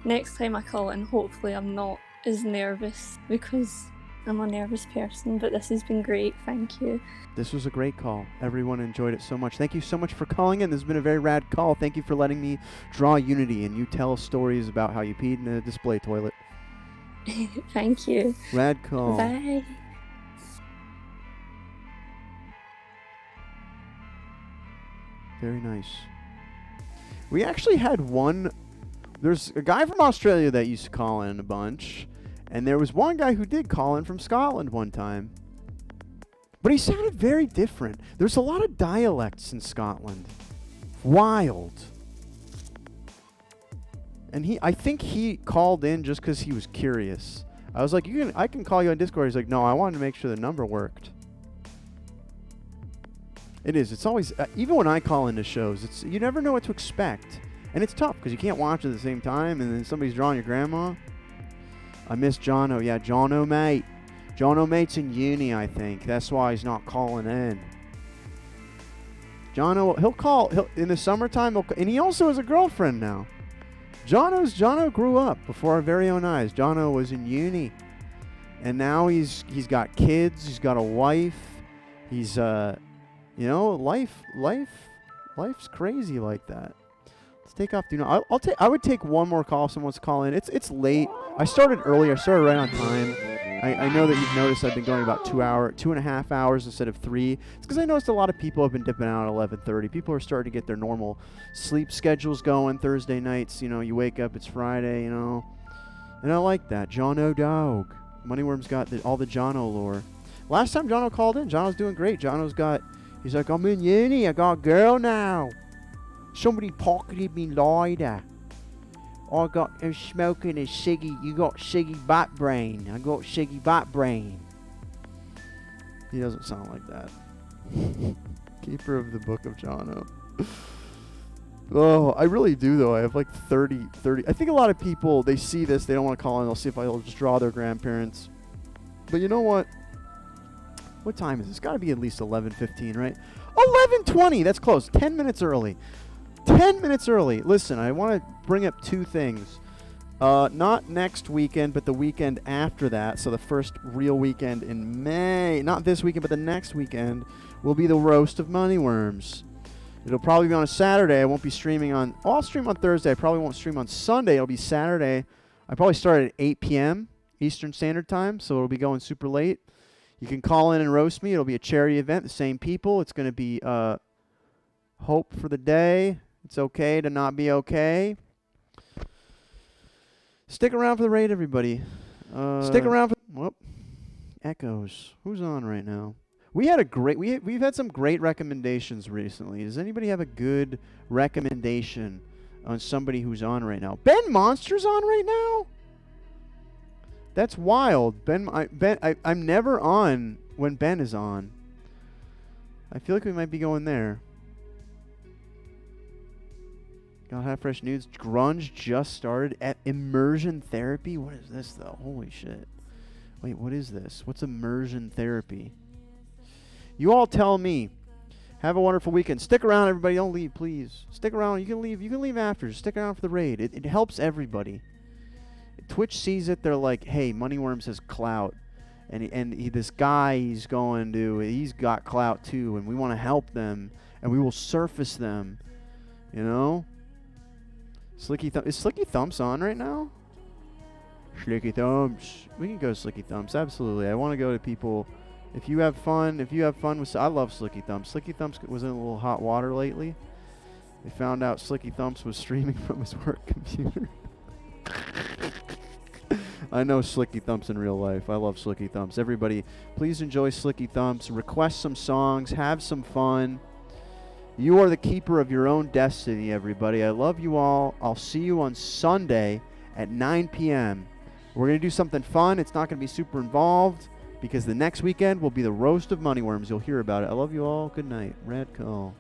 Next time I call in, hopefully I'm not as nervous because I'm a nervous person, but this has been great. Thank you. This was a great call. Everyone enjoyed it so much. Thank you so much for calling in. This has been a very rad call. Thank you for letting me draw unity and you tell stories about how you peed in a display toilet. Thank you. Rad call. Bye. Very nice. We actually had one. There's a guy from Australia that used to call in a bunch. And there was one guy who did call in from Scotland one time. But he sounded very different. There's a lot of dialects in Scotland. Wild. And I think he called in just because he was curious. I was like, I can call you on Discord. He's like, no, I wanted to make sure the number worked. It is. It's always, even when I call into shows, you never know what to expect. And it's tough because you can't watch at the same time and then somebody's drawing your grandma. I miss Jono. Yeah, Jono, mate. Jono, mate's in uni, I think. That's why he's not calling in. Jono, he'll call in the summertime. And he also has a girlfriend now. Jono grew up before our very own eyes. Jono was in uni. And now he's got kids. He's got a wife. He's, life's crazy like that. Let's take off. I would take one more call if someone wants to call in. It's late. I started early. I started right on time. I know that you've noticed I've been going about 2.5 hours instead of 3. It's because I noticed a lot of people have been dipping out at 11:30. People are starting to get their normal sleep schedules going Thursday nights. You wake up, it's Friday, And I like that. Jono dog. Moneyworms got all the Jono lore. Last time Jono called in, Jono's doing great. He's like, I'm in uni. I got a girl now. Somebody pocketed me lighter. I'm smoking a ciggy. You got ciggy bat brain. I got ciggy bat brain. He doesn't sound like that. Keeper of the Book of Jono. Oh, I really do, though. I have like 30. I think a lot of people, they see this. They don't want to call in. They'll see if I'll just draw their grandparents. But you know what? What time is it? It's got to be at least 11:15, right? 11:20. That's close. 10 minutes early. 10 minutes early. Listen, I want to bring up 2 things. Not next weekend, but the weekend after that. So the first real weekend in May. Not this weekend, but the next weekend will be the Roast of Moneyworms. It'll probably be on a Saturday. I won't be streaming on... I'll stream on Thursday. I probably won't stream on Sunday. It'll be Saturday. I probably start at 8 p.m. Eastern Standard Time, so it'll be going super late. You can call in and roast me. It'll be a charity event. The same people. It's going to be hope for the day. It's okay to not be okay. Stick around for the raid, everybody. Stick around for... Whoop. Echoes. Who's on right now? We've had some great recommendations recently. Does anybody have a good recommendation on somebody who's on right now? Ben Monster's on right now? That's wild. I'm never on when Ben is on. I feel like we might be going there. Got Hot Fresh News. Grunge just started at immersion therapy. What is this, though? Holy shit. Wait, what is this? What's immersion therapy? You all tell me. Have a wonderful weekend. Stick around, everybody. Don't leave, please. Stick around. You can leave after. Just stick around for the raid. It helps everybody. Twitch sees it. They're like, hey, Moneyworms has clout. And this guy he's got clout too. And we want to help them. And we will surface them. You know? Is Slicky Thumps on right now? Slicky Thumps. We can go to Slicky Thumps. Absolutely. I want to go to people. If you have fun with... I love Slicky Thumps. Slicky Thumps was in a little hot water lately. They found out Slicky Thumps was streaming from his work computer. I know Slicky Thumps in real life. I love Slicky Thumps. Everybody, please enjoy Slicky Thumps. Request some songs. Have some fun. You are the keeper of your own destiny, everybody. I love you all. I'll see you on Sunday at 9 p.m. We're going to do something fun. It's not going to be super involved because the next weekend will be the Roast of Moneyworms. You'll hear about it. I love you all. Good night. Rad call.